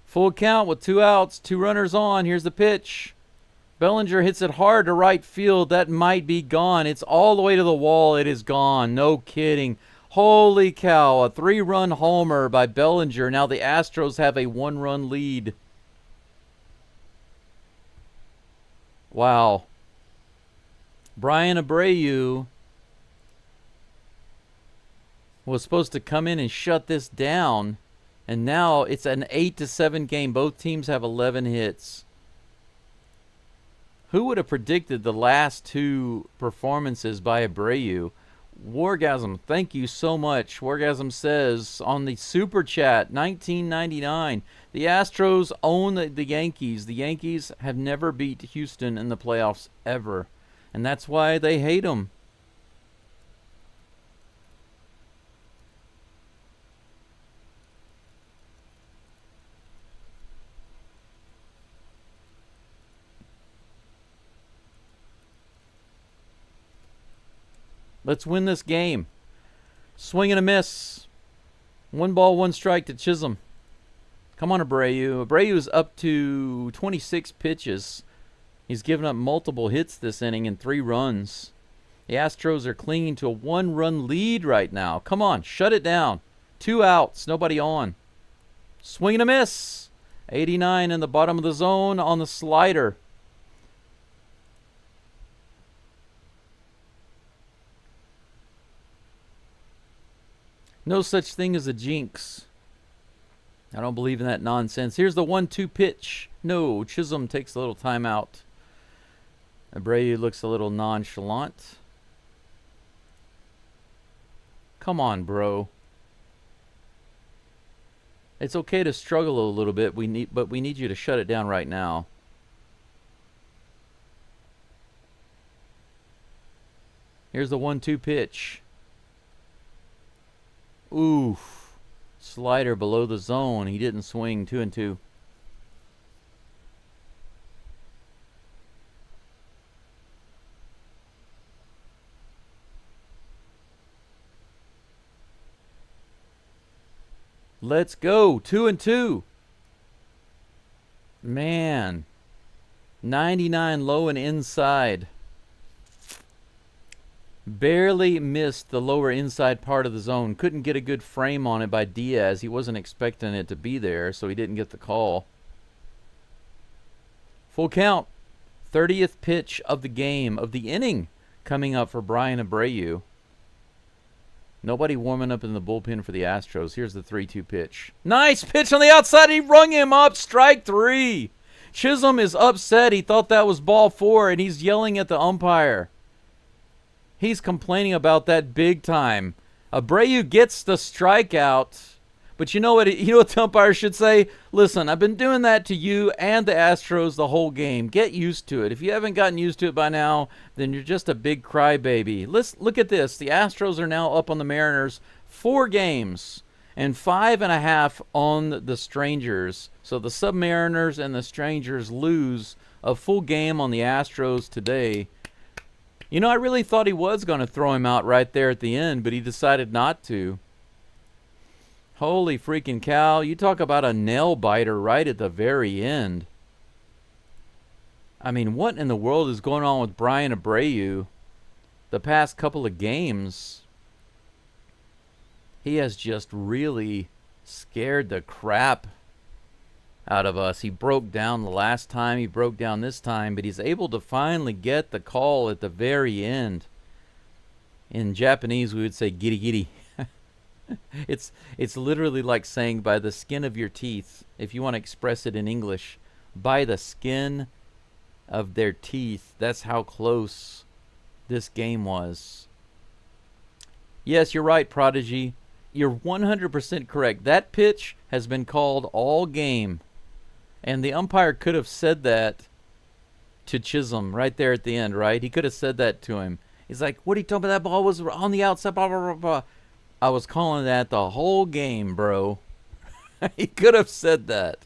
Full count with 2 outs. 2 runners on. Here's the pitch. Bellinger hits it hard to right field. That might be gone. It's all the way to the wall. It is gone. No kidding. Holy cow. A 3-run homer by Bellinger. Now the Astros have a 1-run lead. Wow. Brian Abreu was supposed to come in and shut this down. And now it's an 8-7 game. Both teams have 11 hits. Who would have predicted the last 2 performances by Abreu? Wargasm, thank you so much. Wargasm says on the super chat, 1999, the Astros own the Yankees. The Yankees have never beat Houston in the playoffs ever. And that's why they hate them. Let's win this game. Swing and a miss. 1 ball, 1 strike to Chisholm. Come on, Abreu. Abreu's up to 26 pitches. He's given up multiple hits this inning and 3 runs. The Astros are clinging to a 1-run lead right now. Come on, shut it down. 2 outs, nobody on. Swing and a miss. 89 in the bottom of the zone on the slider. No such thing as a jinx. I don't believe in that nonsense. Here's the 1-2 pitch. No, Chisholm takes a little timeout. Abreu looks a little nonchalant. Come on, bro. It's okay to struggle a little bit. But we need you to shut it down right now. Here's the 1-2 pitch. Oof. Slider below the zone. He didn't swing. 2-2. Let's go. 2-2. Man. 99 low and inside. Barely missed the lower inside part of the zone. Couldn't get a good frame on it by Diaz. He wasn't expecting it to be there, so he didn't get the call. Full count. 30th pitch of the game, of the inning, coming up for Bryan Abreu. Nobody warming up in the bullpen for the Astros. Here's the 3-2 pitch. Nice pitch on the outside. He rung him up. Strike 3. Chisholm is upset. He thought that was ball 4, and he's yelling at the umpire. He's complaining about that big time. Abreu gets the strikeout. But you know what the umpire should say? Listen, I've been doing that to you and the Astros the whole game. Get used to it. If you haven't gotten used to it by now, then you're just a big crybaby. Let's look at this. The Astros are now up on the Mariners 4 games and 5.5 on the Strangers. So the Submariners and the Strangers lose a full game on the Astros today. You know, I really thought he was going to throw him out right there at the end, but he decided not to. Holy freaking cow. You talk about a nail biter right at the very end. I mean, what in the world is going on with Bryan Abreu? The past couple of games, he has just really scared the crap out of us. He broke down the last time, he broke down this time, but he's able to finally get the call at the very end. In Japanese, we would say giri giri. It's literally like saying by the skin of your teeth. If you want to express it in English, by the skin of their teeth. That's how close this game was. Yes, you're right, Prodigy. You're 100% correct. That pitch has been called all game. And the umpire could have said that to Chisholm right there at the end, right? He could have said that to him. He's like, what are you talking about? That ball was on the outside, blah, blah, blah, blah. I was calling that the whole game, bro. He could have said that.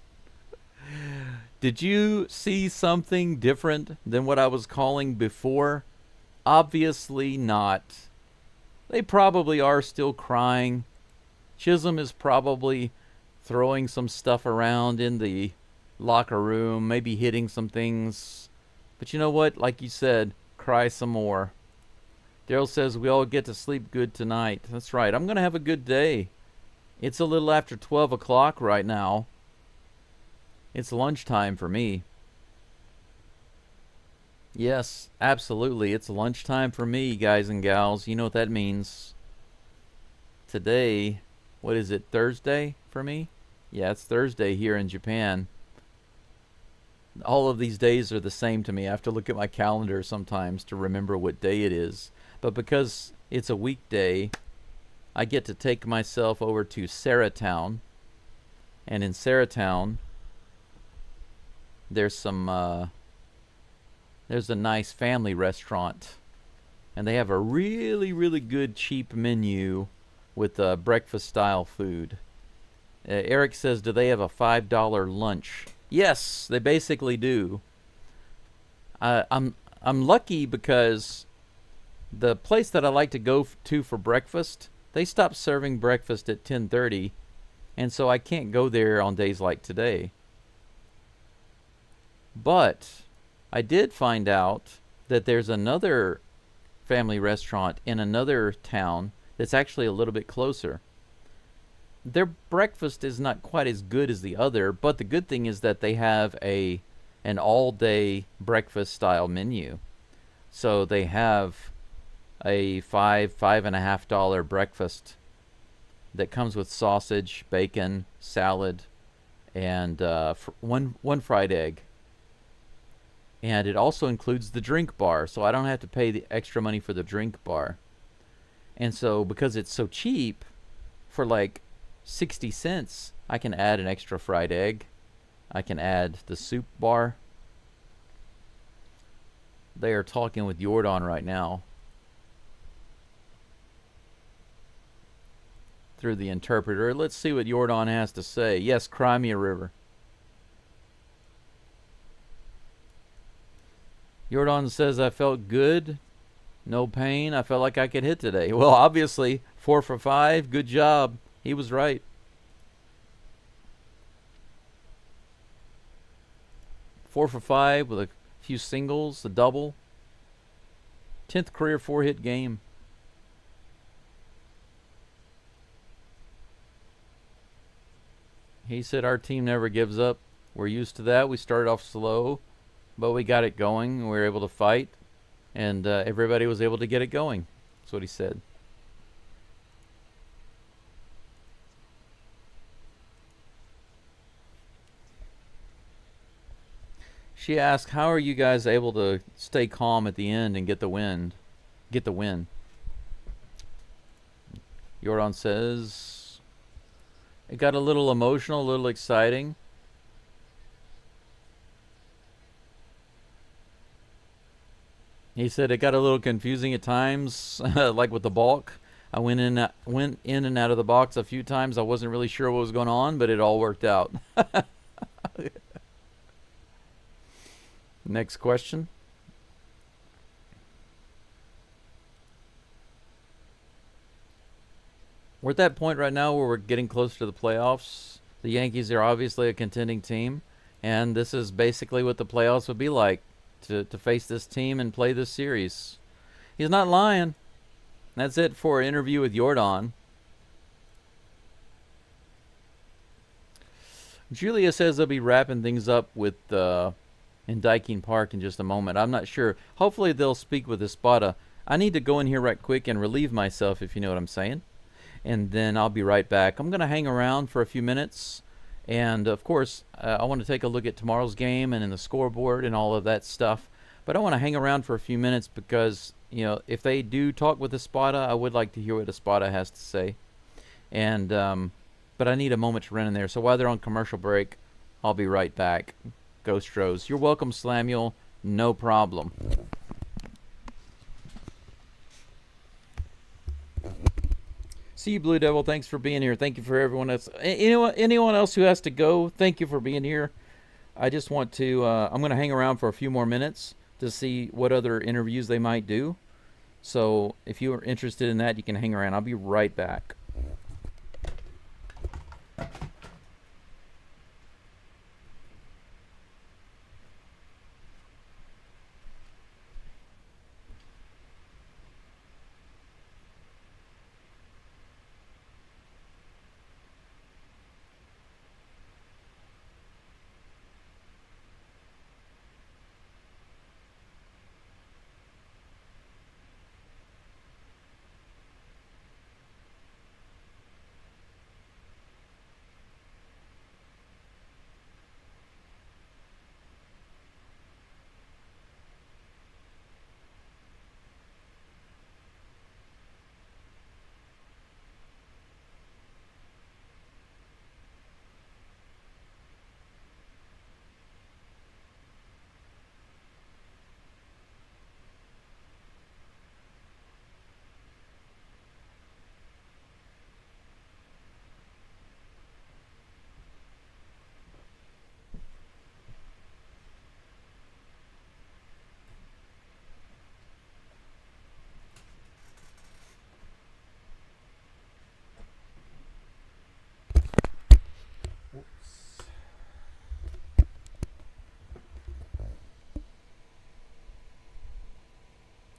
Did you see something different than what I was calling before? Obviously not. They probably are still crying. Chisholm is probably throwing some stuff around in the locker room, maybe hitting some things. But you know what? Like you said, cry some more. Daryl says we all get to sleep good tonight. That's right. I'm going to have a good day. It's a little after 12 o'clock right now. It's lunchtime for me. Yes, absolutely. It's lunchtime for me, guys and gals. You know what that means. Today, what is it, Thursday for me? Yeah, it's Thursday here in Japan. All of these days are the same to me. I have to look at my calendar sometimes to remember what day it is. But because it's a weekday, I get to take myself over to Saratown. And in Saratown, there's a nice family restaurant. And they have a really, really good cheap menu with breakfast-style food. Eric says, do they have a $5 lunch? Yes, they basically do. I'm lucky because the place that I like to go to for breakfast, they stopped serving breakfast at 10:30, and so I can't go there on days like today. But I did find out that there's another family restaurant in another town that's actually a little bit closer. Their breakfast is not quite as good as the other, but the good thing is that they have an all-day breakfast-style menu. So they have a $5.50 breakfast that comes with sausage, bacon, salad, and one fried egg. And it also includes the drink bar, so I don't have to pay the extra money for the drink bar. And so because it's so cheap, for like 60 cents, I can add an extra fried egg. I can add the soup bar. They are talking with Jordan right now through the interpreter. Let's see what Jordan has to say. Yes, cry me a river. Jordan says, I felt good. No pain. I felt like I could hit today. Well, obviously, 4 for 5. Good job. He was right. 4 for 5 with a few singles, a double. 10th career 4-hit game. He said our team never gives up. We're used to that. We started off slow, but we got it going. We were able to fight, and everybody was able to get it going. That's what he said. She asked, "How are you guys able to stay calm at the end and get the win?" Jordan says, "It got a little emotional, a little exciting. He said it got a little confusing at times, like with the balk. I went in and out of the box a few times. I wasn't really sure what was going on, but it all worked out." Next question. We're at that point right now where we're getting closer to the playoffs. The Yankees are obviously a contending team, and this is basically what the playoffs would be like, to face this team and play this series. He's not lying. That's it for an interview with Jordan. Julia says they'll be wrapping things up with in Dyking Park in just a moment. I'm not sure. Hopefully they'll speak with Espada. I need to go in here right quick and relieve myself, if you know what I'm saying. And then I'll be right back. I'm going to hang around for a few minutes. And, of course, I want to take a look at tomorrow's game and in the scoreboard and all of that stuff. But I want to hang around for a few minutes because, you know, if they do talk with Espada, I would like to hear what Espada has to say. And, but I need a moment to run in there. So while they're on commercial break, I'll be right back. Ghostros. You're welcome, Slamuel. No problem. See you, Blue Devil. Thanks for being here. Thank you for everyone else. Anyone else who has to go, thank you for being here. I just want to, I'm going to hang around for a few more minutes to see what other interviews they might do. So if you are interested in that, you can hang around. I'll be right back.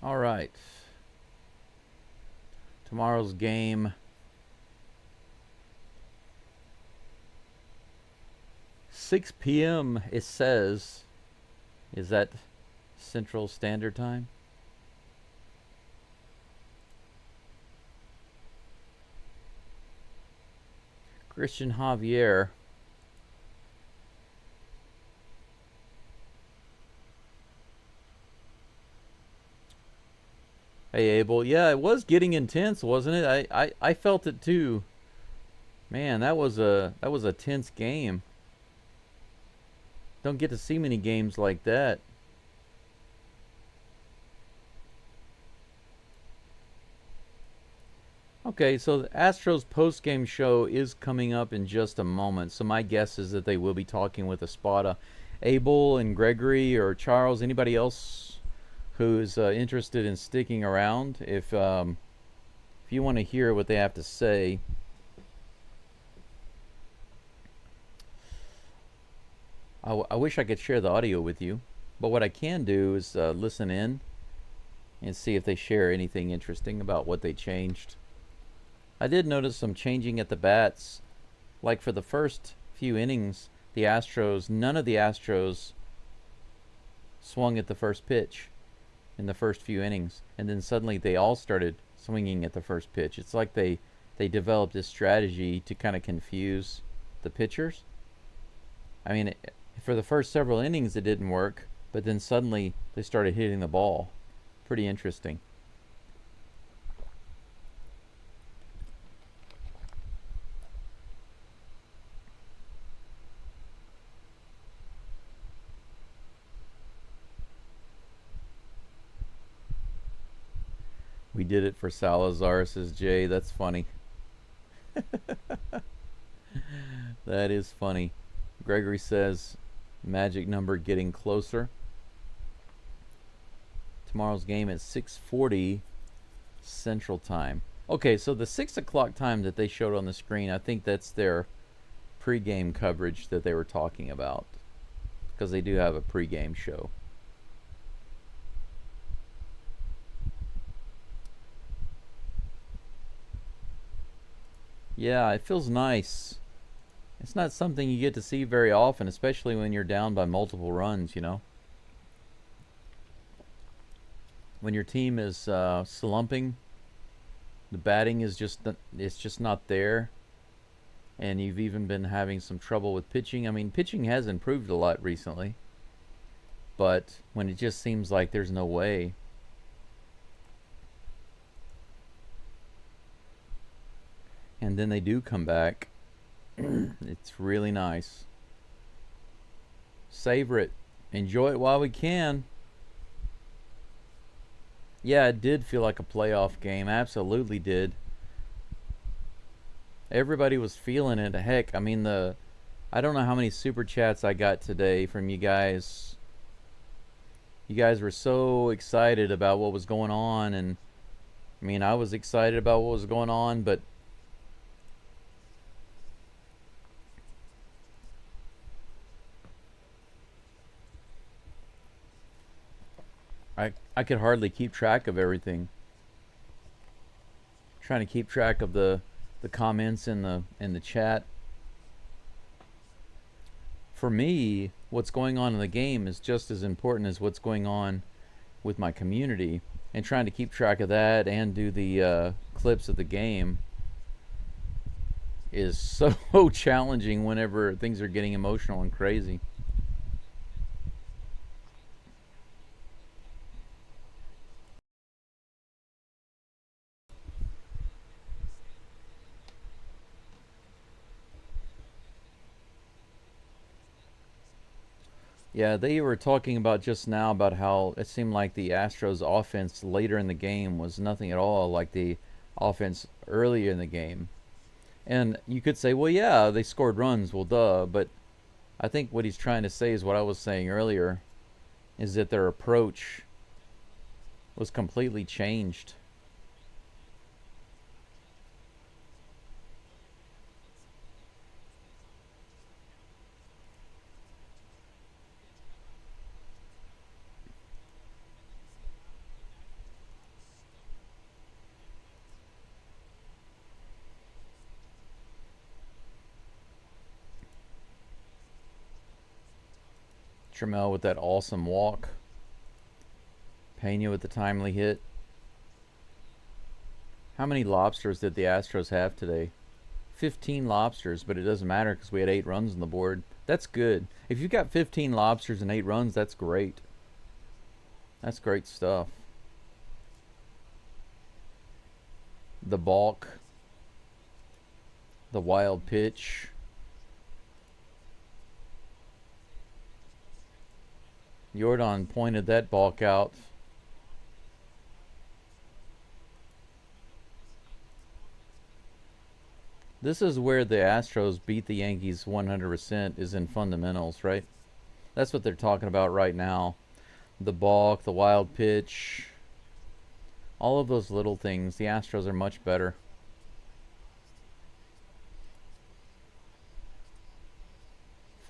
All right. Tomorrow's game. 6 p.m. it says. Is that Central Standard Time? Christian Javier. Hey, Abel. Yeah, it was getting intense, wasn't it? I felt it too. Man, that was a tense game. Don't get to see many games like that. Okay, so the Astros post-game show is coming up in just a moment. So my guess is that they will be talking with Espada. Abel and Gregory or Charles, anybody else who's interested in sticking around, if you want to hear what they have to say. I wish I could share the audio with you, but what I can do is listen in and see if they share anything interesting about what they changed. I did notice some changing at the bats. Like for the first few innings, the Astros, none of the Astros swung at the first pitch in the first few innings, and then suddenly they all started swinging at the first pitch. It's like they developed this strategy to kind of confuse the pitchers. I mean, for the first several innings it didn't work, but then suddenly they started hitting the ball. Pretty interesting. We did it for Salazar, says Jay. That's funny. That is funny. Gregory says, magic number getting closer. Tomorrow's game at 6:40 Central Time. Okay, so the 6 o'clock time that they showed on the screen, I think that's their pregame coverage that they were talking about, because they do have a pregame show. Yeah, it feels nice. It's not something you get to see very often, especially when you're down by multiple runs, you know. When your team is slumping, the batting is just not there, and you've even been having some trouble with pitching. I mean, pitching has improved a lot recently, but when it just seems like there's no way. And then they do come back. It's really nice. Savor it. Enjoy it while we can. Yeah, it did feel like a playoff game. Absolutely did. Everybody was feeling it. Heck, I mean, I don't know how many super chats I got today from you guys. You guys were so excited about what was going on, and I mean, I was excited about what was going on, but I could hardly keep track of everything. Trying to keep track of the comments in the chat. For me, what's going on in the game is just as important as what's going on with my community, and trying to keep track of that and do the clips of the game is so challenging whenever things are getting emotional and crazy. Yeah, they were talking about just now about how it seemed like the Astros offense later in the game was nothing at all like the offense earlier in the game. And you could say, well, yeah, they scored runs, well, duh. But I think what he's trying to say is what I was saying earlier, is that their approach was completely changed. Trammell with that awesome walk. Pena with the timely hit. How many lobsters did the Astros have today? 15 lobsters, but it doesn't matter because we had 8 runs on the board. That's good. If you got 15 lobsters and 8 runs, that's great. That's great stuff. The balk. The wild pitch. Jordan pointed that balk out. This is where the Astros beat the Yankees 100%, is in fundamentals, right? That's what they're talking about right now. The balk, the wild pitch, all of those little things. The Astros are much better.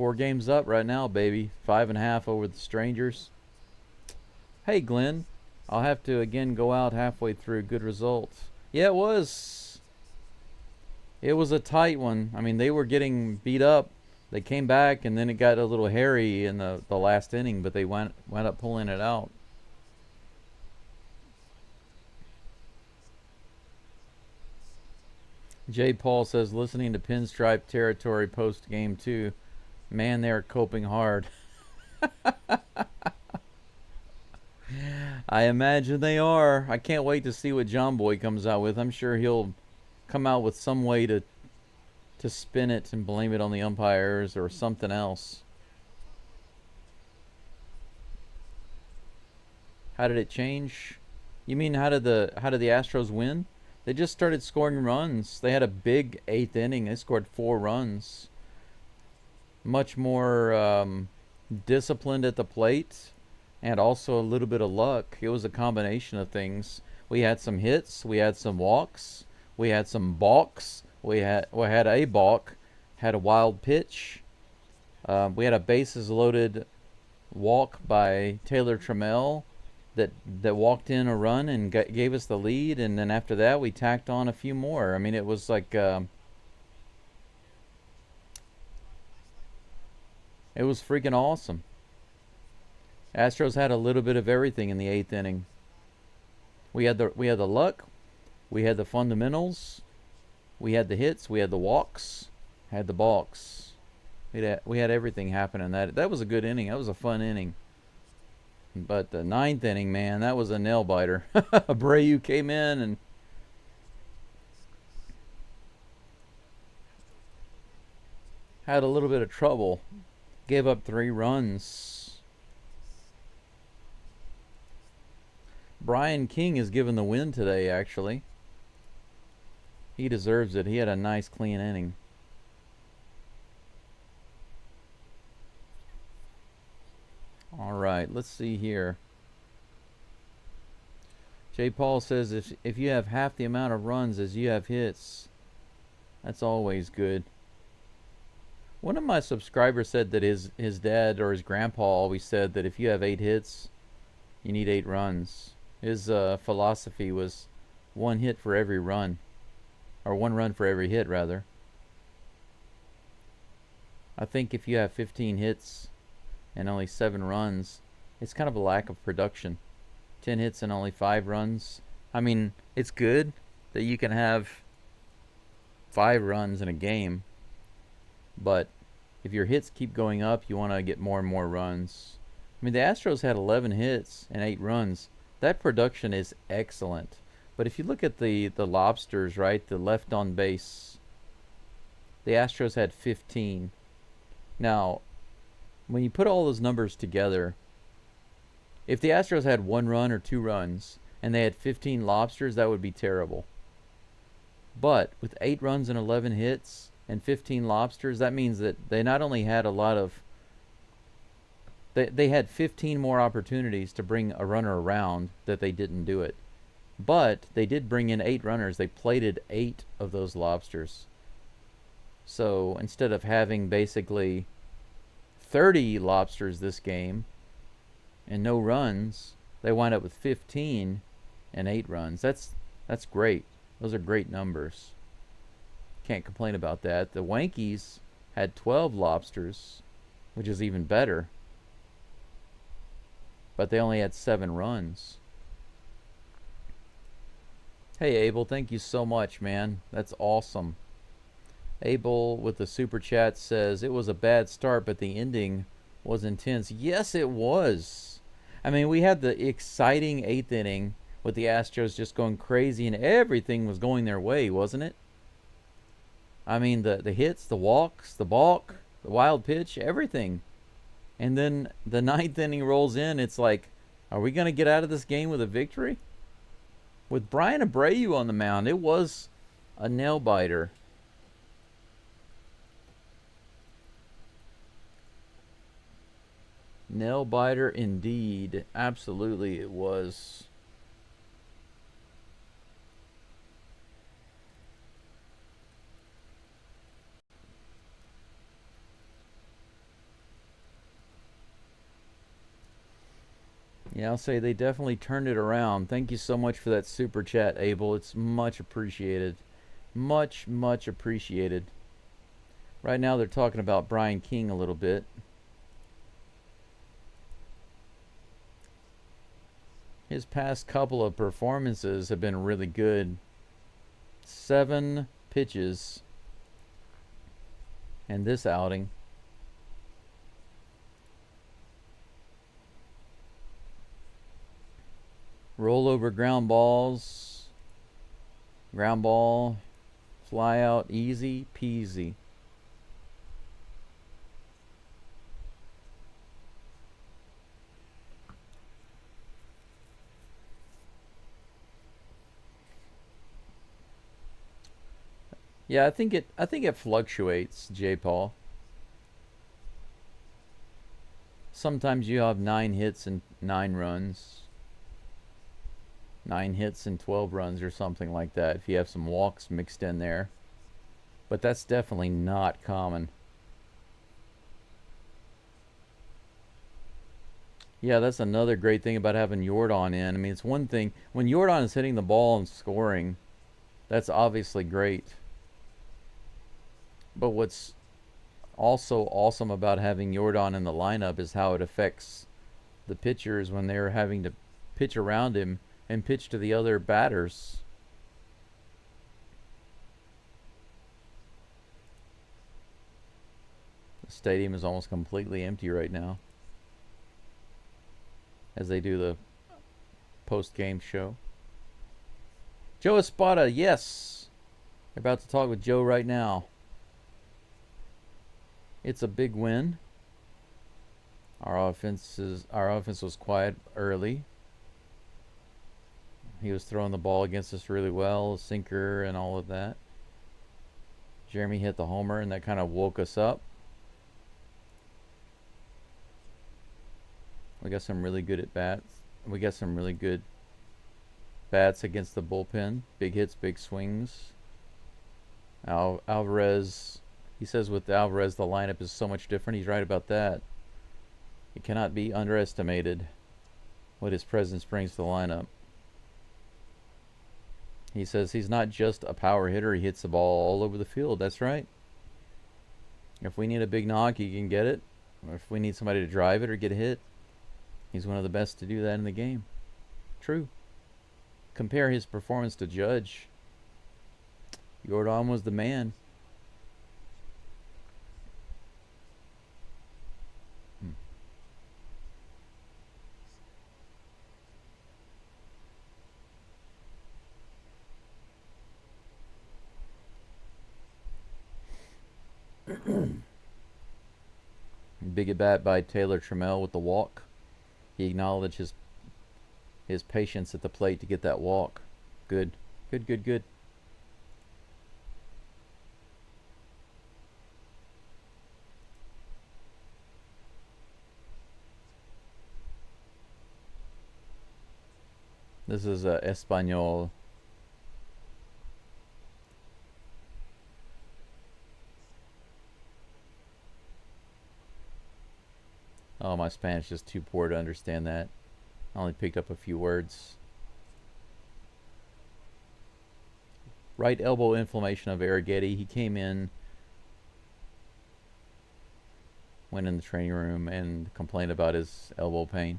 4 games up right now, baby. 5.5 over the Strangers. Hey, Glenn. I'll have to again go out halfway through. Good results. Yeah, it was. It was a tight one. I mean, they were getting beat up. They came back, and then it got a little hairy in the last inning, but they went up pulling it out. J. Paul says, listening to Pinstripe Territory post game 2. Man, they're coping hard. I imagine they are. I can't wait to see what John Boy comes out with. I'm sure he'll come out with some way to spin it and blame it on the umpires or something else. How did it change? You mean how did the Astros win? They just started scoring runs. They had a big 8th inning. They scored 4 runs. Much more disciplined at the plate, and also a little bit of luck. It was a combination of things. We had some hits. We had some walks. We had some balks. We had a balk. Had a wild pitch. We had a bases loaded walk by Taylor Trammell that walked in a run and gave us the lead, and then after that we tacked on a few more. I mean, it was like it was freaking awesome. Astros had a little bit of everything in the 8th inning. We had the luck, we had the fundamentals, we had the hits, we had the walks, had the balks. We had everything happening. That was a good inning. That was a fun inning. But the 9th inning, man, that was a nail biter. Abreu came in and had a little bit of trouble. Gave up 3 runs. Brian King is given the win today, actually. He deserves it. He had a nice, clean inning. All right, let's see here. J. Paul says if you have half the amount of runs as you have hits, that's always good. One of my subscribers said that his dad or his grandpa always said that if you have 8 hits, you need 8 runs. His philosophy was 1 hit for every run, or 1 run for every hit, rather. I think if you have 15 hits and only 7 runs, it's kind of a lack of production. 10 hits and only 5 runs. I mean, it's good that you can have 5 runs in a game, but if your hits keep going up, you want to get more and more runs. I mean, the Astros had 11 hits and 8 runs. That production is excellent. But if you look at the lobsters, right, the left on base, the Astros had 15. Now, when you put all those numbers together, if the Astros had 1 run or 2 runs and they had 15 lobsters, that would be terrible. But with 8 runs and 11 hits and 15 lobsters, that means that they not only had a lot of... They had 15 more opportunities to bring a runner around that they didn't do it. But they did bring in 8 runners. They plated 8 of those lobsters. So instead of having basically 30 lobsters this game and no runs, they wind up with 15 and 8 runs. That's great. Those are great numbers. Can't complain about that. The Yankees had 12 lobsters, which is even better. But they only had 7 runs. Hey, Abel, thank you so much, man. That's awesome. Abel with the super chat says, it was a bad start, but the ending was intense. Yes, it was. I mean, we had the exciting 8th inning with the Astros just going crazy, and everything was going their way, wasn't it? I mean, the hits, the walks, the balk, the wild pitch, everything. And then the 9th inning rolls in. It's like, are we going to get out of this game with a victory? With Brian Abreu on the mound, it was a nail-biter. Nail-biter indeed. Absolutely it was. Yeah, I'll say they definitely turned it around. Thank you so much for that super chat, Abel. It's much appreciated. Much, much appreciated. Right now they're talking about Brian King a little bit. His past couple of performances have been really good. 7 pitches in this outing. Rollover ground balls. Ground ball. Fly out. Easy peasy. Yeah, I think it fluctuates, J. Paul. Sometimes you have 9 hits and 9 runs. 9 hits and 12 runs or something like that if you have some walks mixed in there. But that's definitely not common. Yeah, that's another great thing about having Yordan in. I mean, it's one thing when Yordan is hitting the ball and scoring, that's obviously great. But what's also awesome about having Yordan in the lineup is how it affects the pitchers when they're having to pitch around him and pitch to the other batters. The stadium is almost completely empty right now as they do the post-game show. Joe Espada, yes. We're about to talk with Joe right now. It's a big win. Our offense was quiet early. He was throwing the ball against us really well, sinker and all of that. Jeremy hit the homer, and that kind of woke us up. We got some really good at bats. We got some really good bats against the bullpen. Big hits, big swings. Alvarez, he says with Alvarez the lineup is so much different. He's right about that. It cannot be underestimated what his presence brings to the lineup. He says he's not just a power hitter. He hits the ball all over the field. That's right. If we need a big knock, he can get it. Or if we need somebody to drive it or get a hit, he's one of the best to do that in the game. True. Compare his performance to Judge. Yordan was the man. Big at bat by Taylor Trammell with the walk. He acknowledged his patience at the plate to get that walk. Good. Good, good, good. This is Espanol. Oh, my Spanish is too poor to understand that. I only picked up a few words. Right elbow inflammation of Arrighetti. He came in, went in the training room and complained about his elbow pain.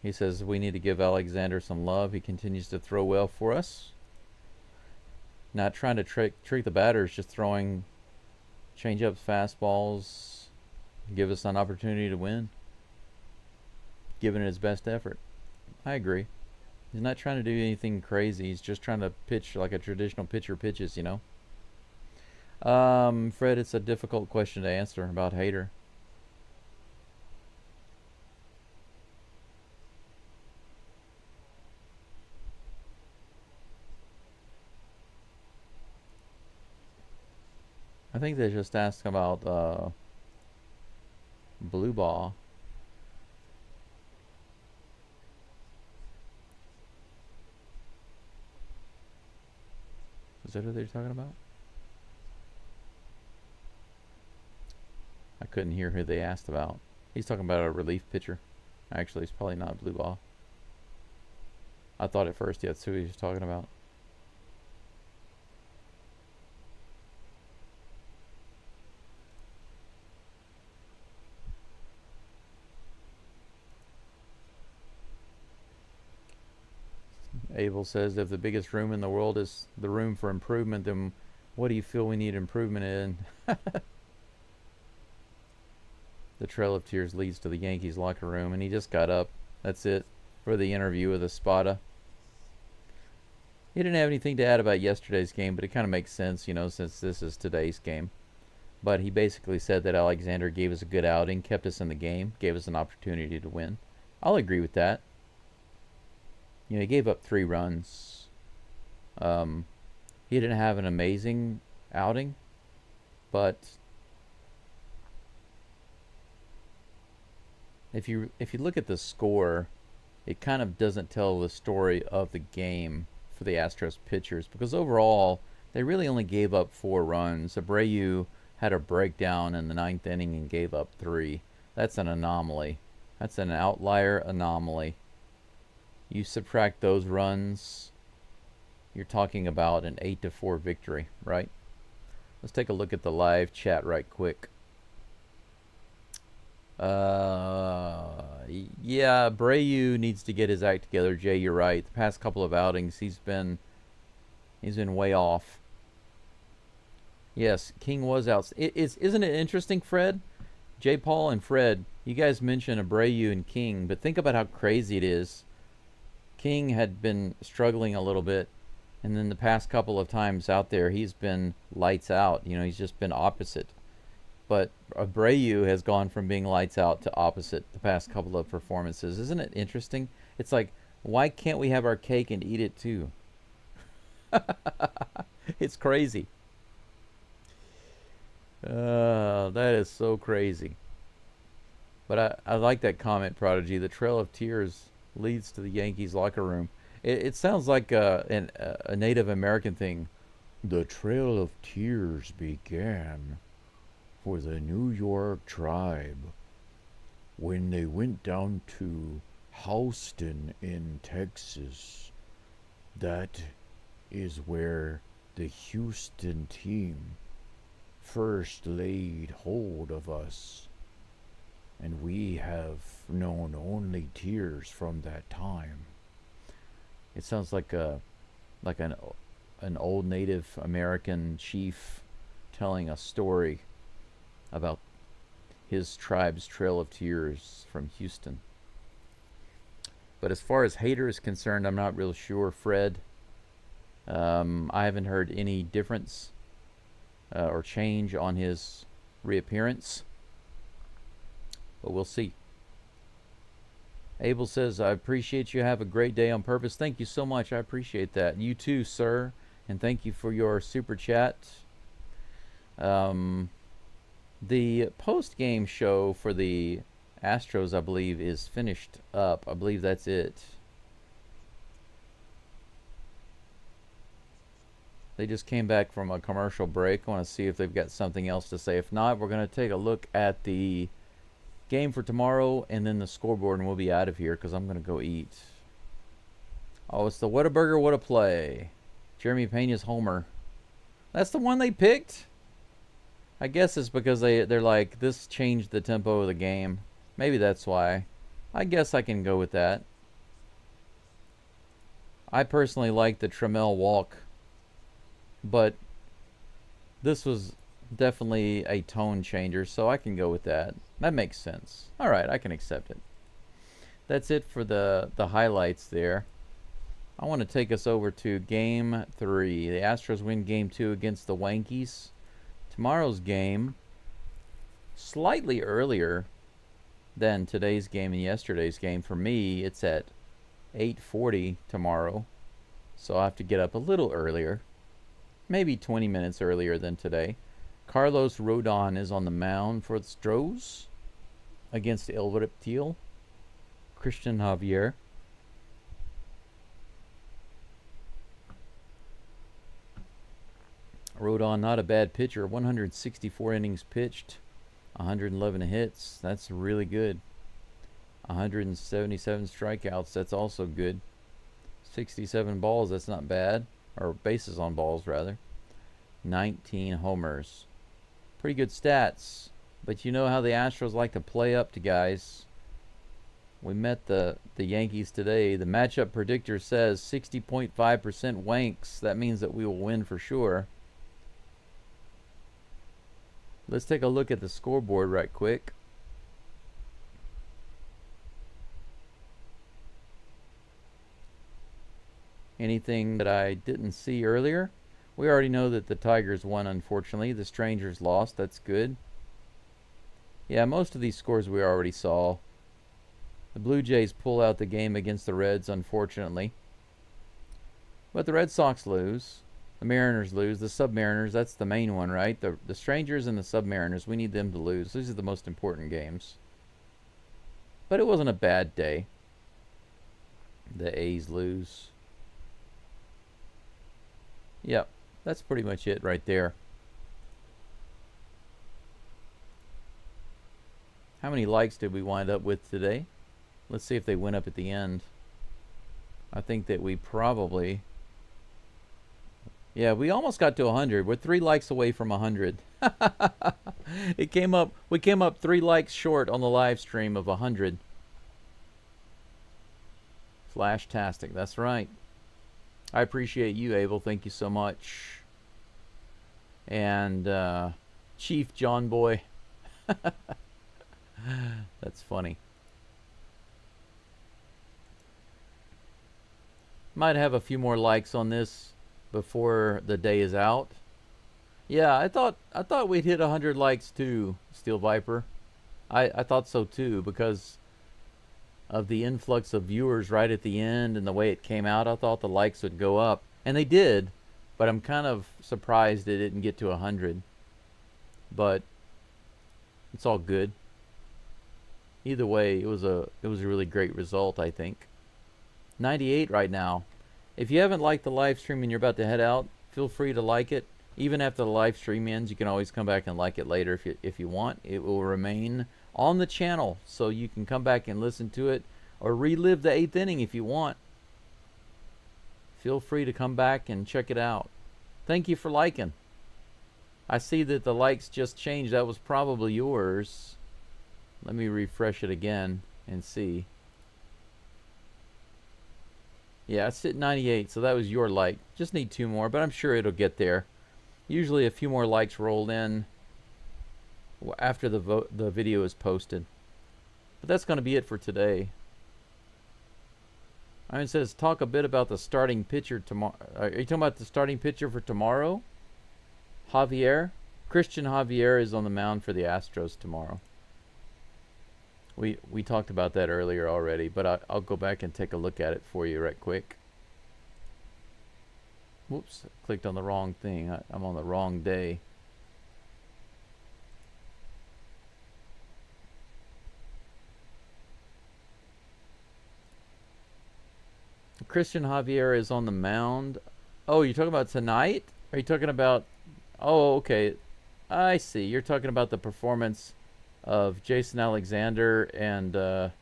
He says we need to give Alexander some love. He continues to throw well for us. Not trying to trick the batters, just throwing change-ups, fastballs, give us an opportunity to win. Giving it his best effort. I agree. He's not trying to do anything crazy. He's just trying to pitch like a traditional pitcher pitches, you know. Fred, it's a difficult question to answer about Hader. I think they just asked about blue ball. Is that what they're talking about? I couldn't hear who they asked about. He's talking about a relief pitcher. Actually, it's probably not blue ball. I thought at first that's who he was talking about. Abel says, if the biggest room in the world is the room for improvement, then what do you feel we need improvement in? The Trail of Tears leads to the Yankees locker room, and he just got up. That's it for the interview with Espada. He didn't have anything to add about yesterday's game, but it kind of makes sense, you know, since this is today's game. But he basically said that Alexander gave us a good outing, kept us in the game, gave us an opportunity to win. I'll agree with that. You know, he gave up 3 runs. He didn't have an amazing outing, but if you look at the score, it kind of doesn't tell the story of the game for the Astros pitchers, because overall they really only gave up 4 runs. Abreu had a breakdown in the 9th inning and gave up 3. That's an anomaly. That's an outlier anomaly. You subtract those runs, you're talking about an 8-4 victory, right? Let's take a look at the live chat right quick. Yeah, Abreu needs to get his act together. Jay, you're right. The past couple of outings, he's been way off. Yes, King was out. Isn't it interesting, Fred? J. Paul and Fred, you guys mentioned Abreu and King, but think about how crazy it is. King had been struggling a little bit, and then the past couple of times out there, he's been lights out. You know, he's just been opposite. But Abreu has gone from being lights out to opposite the past couple of performances. Isn't it interesting? It's like, why can't we have our cake and eat it too? It's crazy. That is so crazy. But I like that comment, Prodigy. The Trail of Tears leads to the Yankees locker room. It sounds like a Native American thing. The Trail of Tears began for the New York tribe when they went down to Houston in Texas. That is where the Houston team first laid hold of us, and we have known only tears from that time. It sounds like an old Native American chief telling a story about his tribe's Trail of Tears from Houston. But as far as Hader is concerned, I'm not real sure, Fred. I haven't heard any difference or change on his reappearance, but we'll see. Abel says, I appreciate you. Have a great day on purpose. Thank you so much. I appreciate that. You too, sir. And thank you for your super chat. The post-game show for the Astros, I believe, is finished up. I believe that's it. They just came back from a commercial break. I want to see if they've got something else to say. If not, we're going to take a look at the game for tomorrow and then the scoreboard, and we'll be out of here because I'm going to go eat. Oh, it's the Whataburger, what a play. Jeremy Pena's homer. That's the one they picked? I guess it's because they're like, this changed the tempo of the game. Maybe that's why. I guess I can go with that. I personally like the Trammell walk, but this was definitely a tone changer, so I can go with that. That makes sense. All right, I can accept it. That's it for the highlights there. I want to take us over to Game 3. The Astros win Game 2 against the Yankees. Tomorrow's game, slightly earlier than today's game and yesterday's game. For me, it's at 8:40 tomorrow, so I'll have to get up a little earlier, maybe 20 minutes earlier than today. Carlos Rodon is on the mound for the Astros against El Reptil. Christian Javier. Rodon, not a bad pitcher. 164 innings pitched, 111 hits. That's really good. 177 strikeouts. That's also good. 67 balls. That's not bad. Or bases on balls, rather. 19 homers. Pretty good stats. But you know how the Astros like to play up to guys. We met the Yankees today. The matchup predictor says 60.5% Wanks. That means that we will win for sure. Let's take a look at the scoreboard right quick. Anything that I didn't see earlier? We already know that the Tigers won, unfortunately. The Strangers lost. That's good. Yeah, most of these scores we already saw. The Blue Jays pull out the game against the Reds, unfortunately. But the Red Sox lose. The Mariners lose. The Submariners, that's the main one, right? The Strangers and the Submariners, we need them to lose. These are the most important games. But it wasn't a bad day. The A's lose. Yep, that's pretty much it right there. How many likes did we wind up with today? Let's see if they went up at the end. I think that we probably... Yeah, we almost got to 100. We're 3 likes away from 100. We came up 3 likes short on the live stream of 100. Flashtastic, that's right. I appreciate you, Abel. Thank you so much. And Chief John Boy. That's funny. Might have a few more likes on this before the day is out. Yeah, I thought we'd hit 100 likes too, Steel Viper. I thought so too, because of the influx of viewers right at the end and the way it came out. I thought the likes would go up, and they did, but I'm kind of surprised it didn't get to 100. But it's all good. Either way, it was a really great result, I think. 98 right now. If you haven't liked the live stream and you're about to head out, feel free to like it. Even after the live stream ends, you can always come back and like it later if you want. It will remain on the channel, so you can come back and listen to it or relive the 8th inning if you want. Feel free to come back and check it out. Thank you for liking. I see that the likes just changed. That was probably yours. Let me refresh it again and see. Yeah, it's at 98, so that was your like. Just need 2 more, but I'm sure it'll get there. Usually a few more likes roll in after the video is posted. But that's going to be it for today. It says, talk a bit about the starting pitcher tomorrow. Are you talking about the starting pitcher for tomorrow? Javier? Christian Javier is on the mound for the Astros tomorrow. We talked about that earlier already, but I'll go back and take a look at it for you right quick. Whoops, I clicked on the wrong thing. I'm on the wrong day. Christian Javier is on the mound. Oh, you're talking about tonight? Are you talking about... Oh, okay. I see. You're talking about the performance of Jason Alexander and the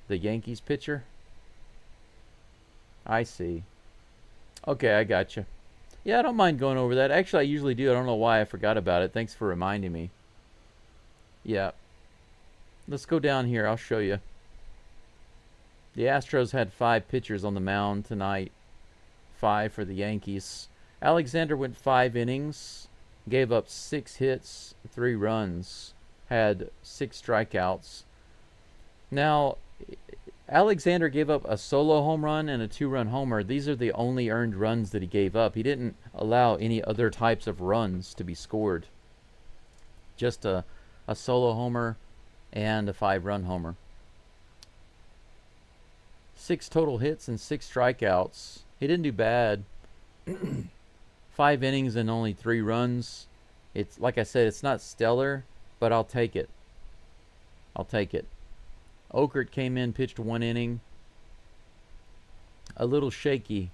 Yankees pitcher. I see. Okay, I gotcha. Yeah, I don't mind going over that. Actually, I usually do. I don't know why I forgot about it. Thanks for reminding me. Yeah. Let's go down here. I'll show you. The Astros had 5 pitchers on the mound tonight. 5 for the Yankees. Alexander went 5 innings. Gave up 6 hits, 3 runs. Had 6 strikeouts. Now, Alexander gave up a solo home run and a 2-run homer. These are the only earned runs that he gave up. He didn't allow any other types of runs to be scored. Just a solo homer and a 5-run homer. 6 total hits and 6 strikeouts. He didn't do bad. 5 innings and only 3 runs. It's like I said, it's not stellar, but I'll take it. I'll take it. Okert came in, pitched 1 inning. A little shaky.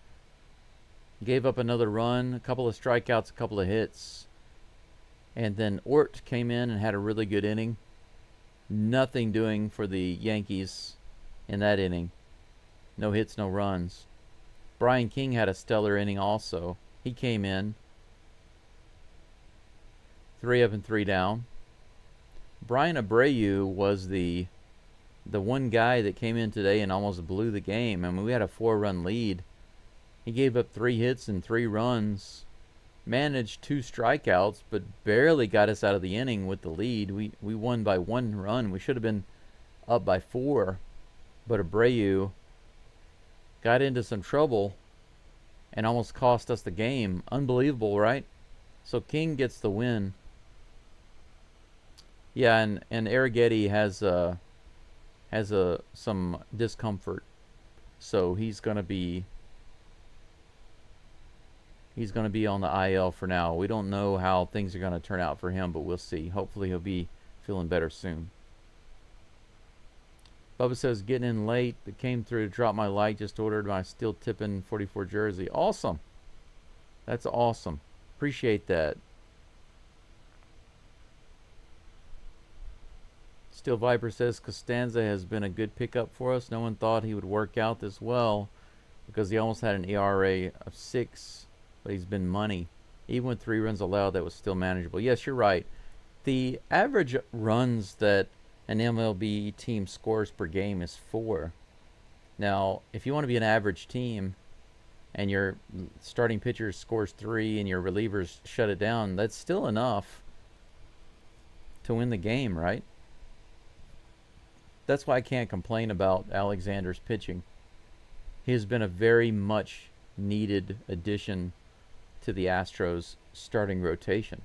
Gave up another run, a couple of strikeouts, a couple of hits. And then Ort came in and had a really good inning. Nothing doing for the Yankees in that inning. No hits, no runs. Brian King had a stellar inning also. He came in 3 up and 3 down. Brian Abreu was the one guy that came in today and almost blew the game. I mean, we had a 4-run lead. He gave up 3 hits and 3 runs. Managed 2 strikeouts, but barely got us out of the inning with the lead. We won by 1 run. We should have been up by 4. But Abreu got into some trouble and almost cost us the game. Unbelievable, right? So King gets the win. Yeah, and Arrighetti has some discomfort, so he's gonna be on the IL for now. We don't know how things are gonna turn out for him, but we'll see. Hopefully he'll be feeling better soon. Bubba says, getting in late, but came through to drop my like. Just ordered my Steel Tippin 44 jersey. Awesome. That's awesome. Appreciate that. Steel Viper says, Costanza has been a good pickup for us. No one thought he would work out this well because he almost had an ERA of 6, but he's been money. Even with 3 runs allowed, that was still manageable. Yes, you're right. The average runs that an MLB team scores per game is 4. Now, if you want to be an average team and your starting pitcher scores 3 and your relievers shut it down, that's still enough to win the game, right? That's why I can't complain about Alexander's pitching. He has been a very much needed addition to the Astros starting rotation.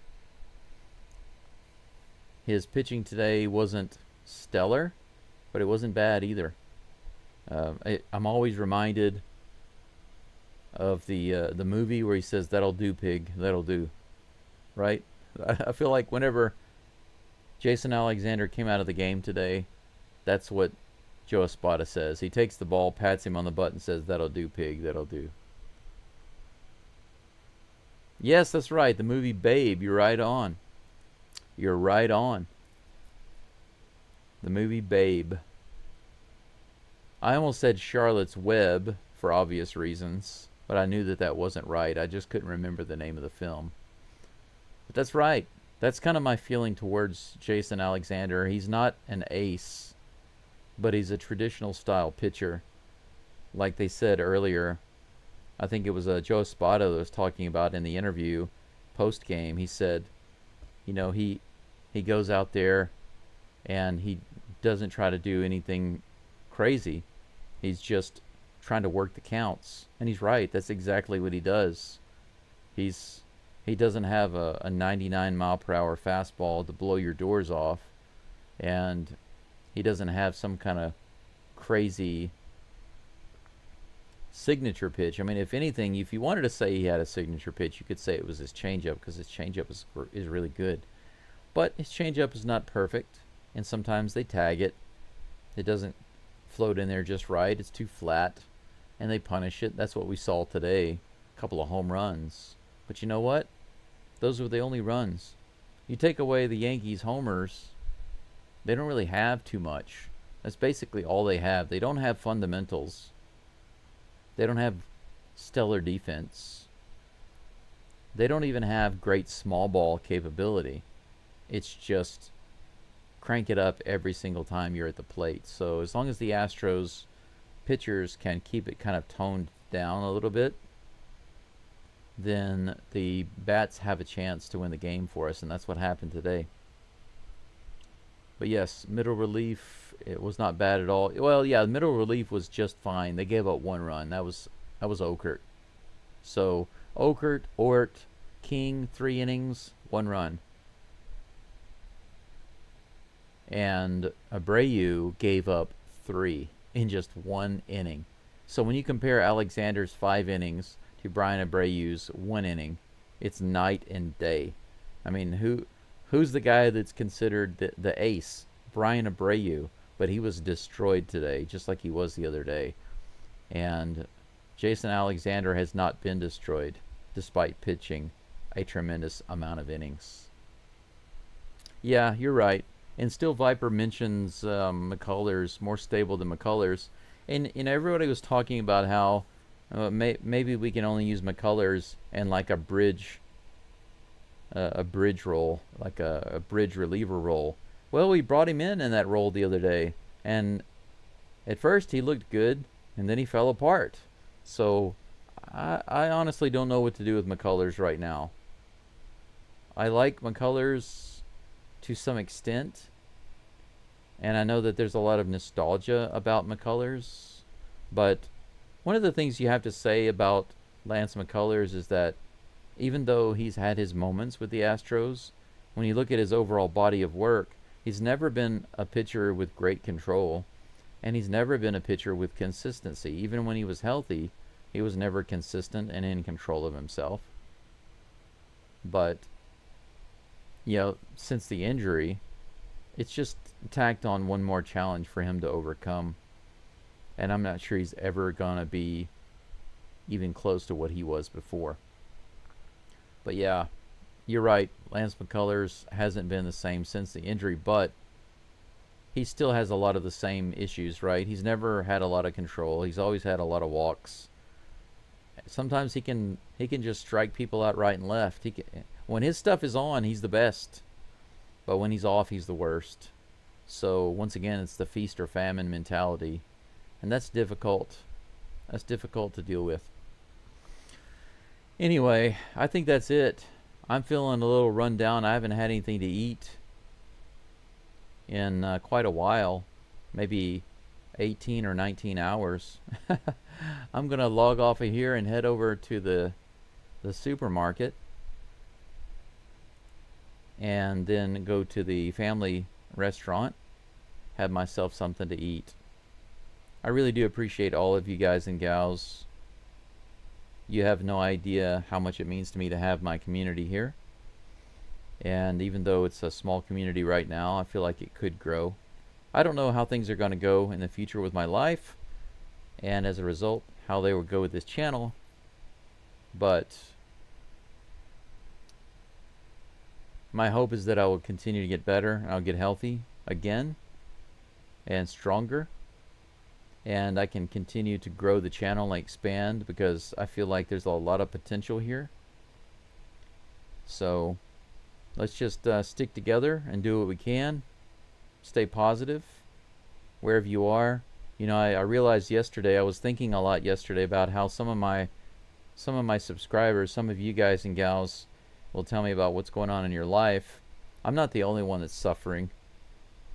His pitching today wasn't stellar, but it wasn't bad either. I'm always reminded of the movie where he says, "That'll do, pig, that'll do," right? I feel like whenever Jason Alexander came out of the game today, that's what Joe Espada says. He takes the ball, pats him on the butt, and says, "That'll do, pig, that'll do." Yes, that's right. The movie Babe. You're right on. You're right on. The movie Babe. I almost said Charlotte's Web for obvious reasons, but I knew that that wasn't right. I just couldn't remember the name of the film. But that's right. That's kind of my feeling towards Jason Alexander. He's not an ace, but he's a traditional style pitcher. Like they said earlier, I think it was Joe Espada that was talking about in the interview post-game. He said, you know, he goes out there and he doesn't try to do anything crazy. He's just trying to work the counts. And he's right. That's exactly what he does. He doesn't have a 99 mile per hour fastball to blow your doors off. And he doesn't have some kind of crazy signature pitch. I mean, if anything, if you wanted to say he had a signature pitch, you could say it was his changeup, because his changeup is really good. But his changeup is not perfect, and sometimes they tag it. It doesn't float in there just right. It's too flat, and they punish it. That's what we saw today. A couple of home runs. But you know what? Those were the only runs. You take away the Yankees' homers, they don't really have too much. That's basically all they have. They don't have fundamentals. They don't have stellar defense. They don't even have great small ball capability. It's just crank it up every single time you're at the plate. So as long as the Astros pitchers can keep it kind of toned down a little bit, then the bats have a chance to win the game for us, and that's what happened today. But yes, middle relief, it was not bad at all. Well, yeah, middle relief was just fine. They gave up 1 run. That was Okert. So Okert, Ort, King, 3 innings, 1 run. And Abreu gave up 3 in just 1 inning. So when you compare Alexander's 5 innings to Brian Abreu's 1 inning, it's night and day. I mean, who's the guy that's considered the ace? Brian Abreu. But he was destroyed today, just like he was the other day. And Jason Alexander has not been destroyed, despite pitching a tremendous amount of innings. Yeah, you're right. And still, Viper mentions McCullers more stable than McCullers, and everybody was talking about how maybe we can only use McCullers and like a bridge role, like a bridge reliever role. Well, we brought him in that role the other day, and at first he looked good, and then he fell apart. So I honestly don't know what to do with McCullers right now. I like McCullers to some extent, and I know that there's a lot of nostalgia about McCullers, but one of the things you have to say about Lance McCullers is that even though he's had his moments with the Astros, when you look at his overall body of work, he's never been a pitcher with great control, and he's never been a pitcher with consistency. Even when he was healthy, he was never consistent and in control of himself. But since the injury, it's just tacked on one more challenge for him to overcome. And I'm not sure he's ever going to be even close to what he was before. But yeah, you're right. Lance McCullers hasn't been the same since the injury, but he still has a lot of the same issues, right? He's never had a lot of control. He's always had a lot of walks. Sometimes he can just strike people out right and left. When his stuff is on, he's the best. But when he's off, he's the worst. So once again, it's the feast or famine mentality. And that's difficult. That's difficult to deal with. Anyway, I think that's it. I'm feeling a little run down. I haven't had anything to eat in quite a while. Maybe 18 or 19 hours. I'm going to log off of here and head over to the supermarket. And then go to the family restaurant, have myself something to eat. I really do appreciate all of you guys and gals. You have no idea how much it means to me to have my community here. And even though it's a small community right now, I feel like it could grow. I don't know how things are going to go in the future with my life, and as a result, how they will go with this channel. But my hope is that I will continue to get better, and I'll get healthy again and stronger, and I can continue to grow the channel and expand, because I feel like there's a lot of potential here. So let's just stick together and do what we can. Stay positive wherever you are. I realized yesterday, I was thinking a lot yesterday about how some of my subscribers, some of you guys and gals, will tell me about what's going on in your life. I'm not the only one that's suffering.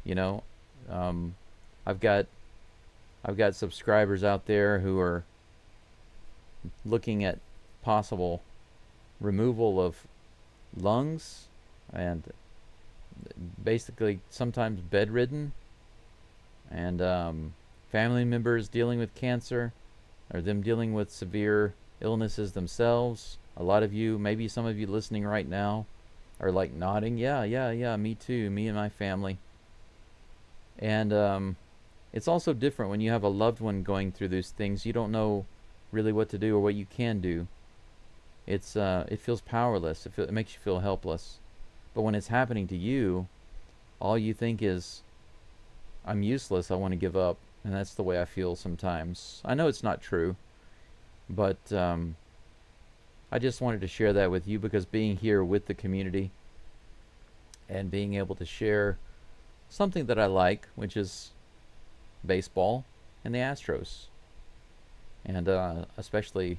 I've got subscribers out there who are looking at possible removal of lungs, and basically sometimes bedridden, and family members dealing with cancer, or them dealing with severe illnesses themselves. A lot of you, maybe some of you listening right now, are like nodding. Yeah, me too, me and my family. And it's also different when you have a loved one going through these things. You don't know really what to do or what you can do. It feels powerless. It makes you feel helpless. But when it's happening to you, all you think is, I'm useless, I want to give up. And that's the way I feel sometimes. I know it's not true, but I just wanted to share that with you, because being here with the community and being able to share something that I like, which is baseball and the Astros. And especially,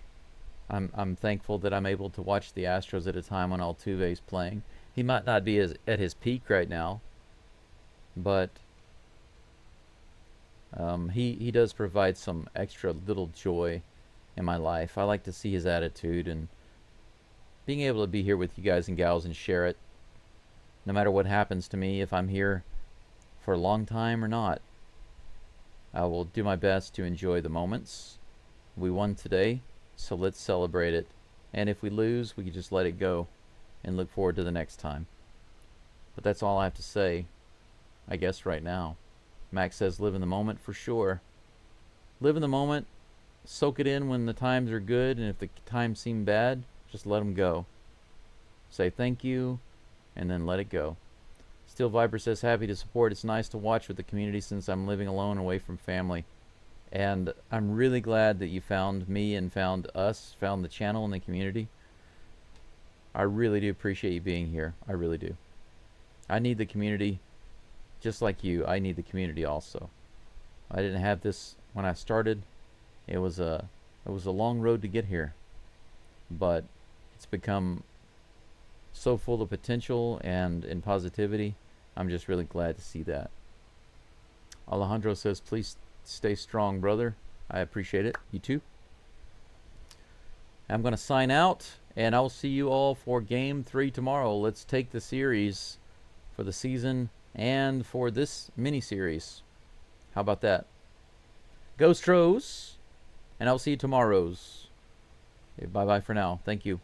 I'm thankful that I'm able to watch the Astros at a time when Altuve's playing. He might not be at his peak right now, but he does provide some extra little joy in my life. I like to see his attitude, and being able to be here with you guys and gals and share it, no matter what happens to me, if I'm here for a long time or not, I will do my best to enjoy the moments. We won today, so let's celebrate it. And if we lose, we can just let it go and look forward to the next time. But that's all I have to say, I guess, right now. Max says live in the moment for sure. Live in the moment, soak it in when the times are good, and if the times seem bad, just let them go. Say thank you, and then let it go. Steel Viper says, happy to support. It's nice to watch with the community since I'm living alone away from family. And I'm really glad that you found me and found us, found the channel and the community. I really do appreciate you being here. I really do. I need the community just like you. I need the community also. I didn't have this when I started. It was a long road to get here. But it's become so full of potential and positivity. I'm just really glad to see that. Alejandro says, please stay strong, brother. I appreciate it. You too. I'm going to sign out, and I'll see you all for Game 3 tomorrow. Let's take the series for the season and for this mini-series. How about that? Go Astros, and I'll see you tomorrow's. Okay, bye-bye for now. Thank you.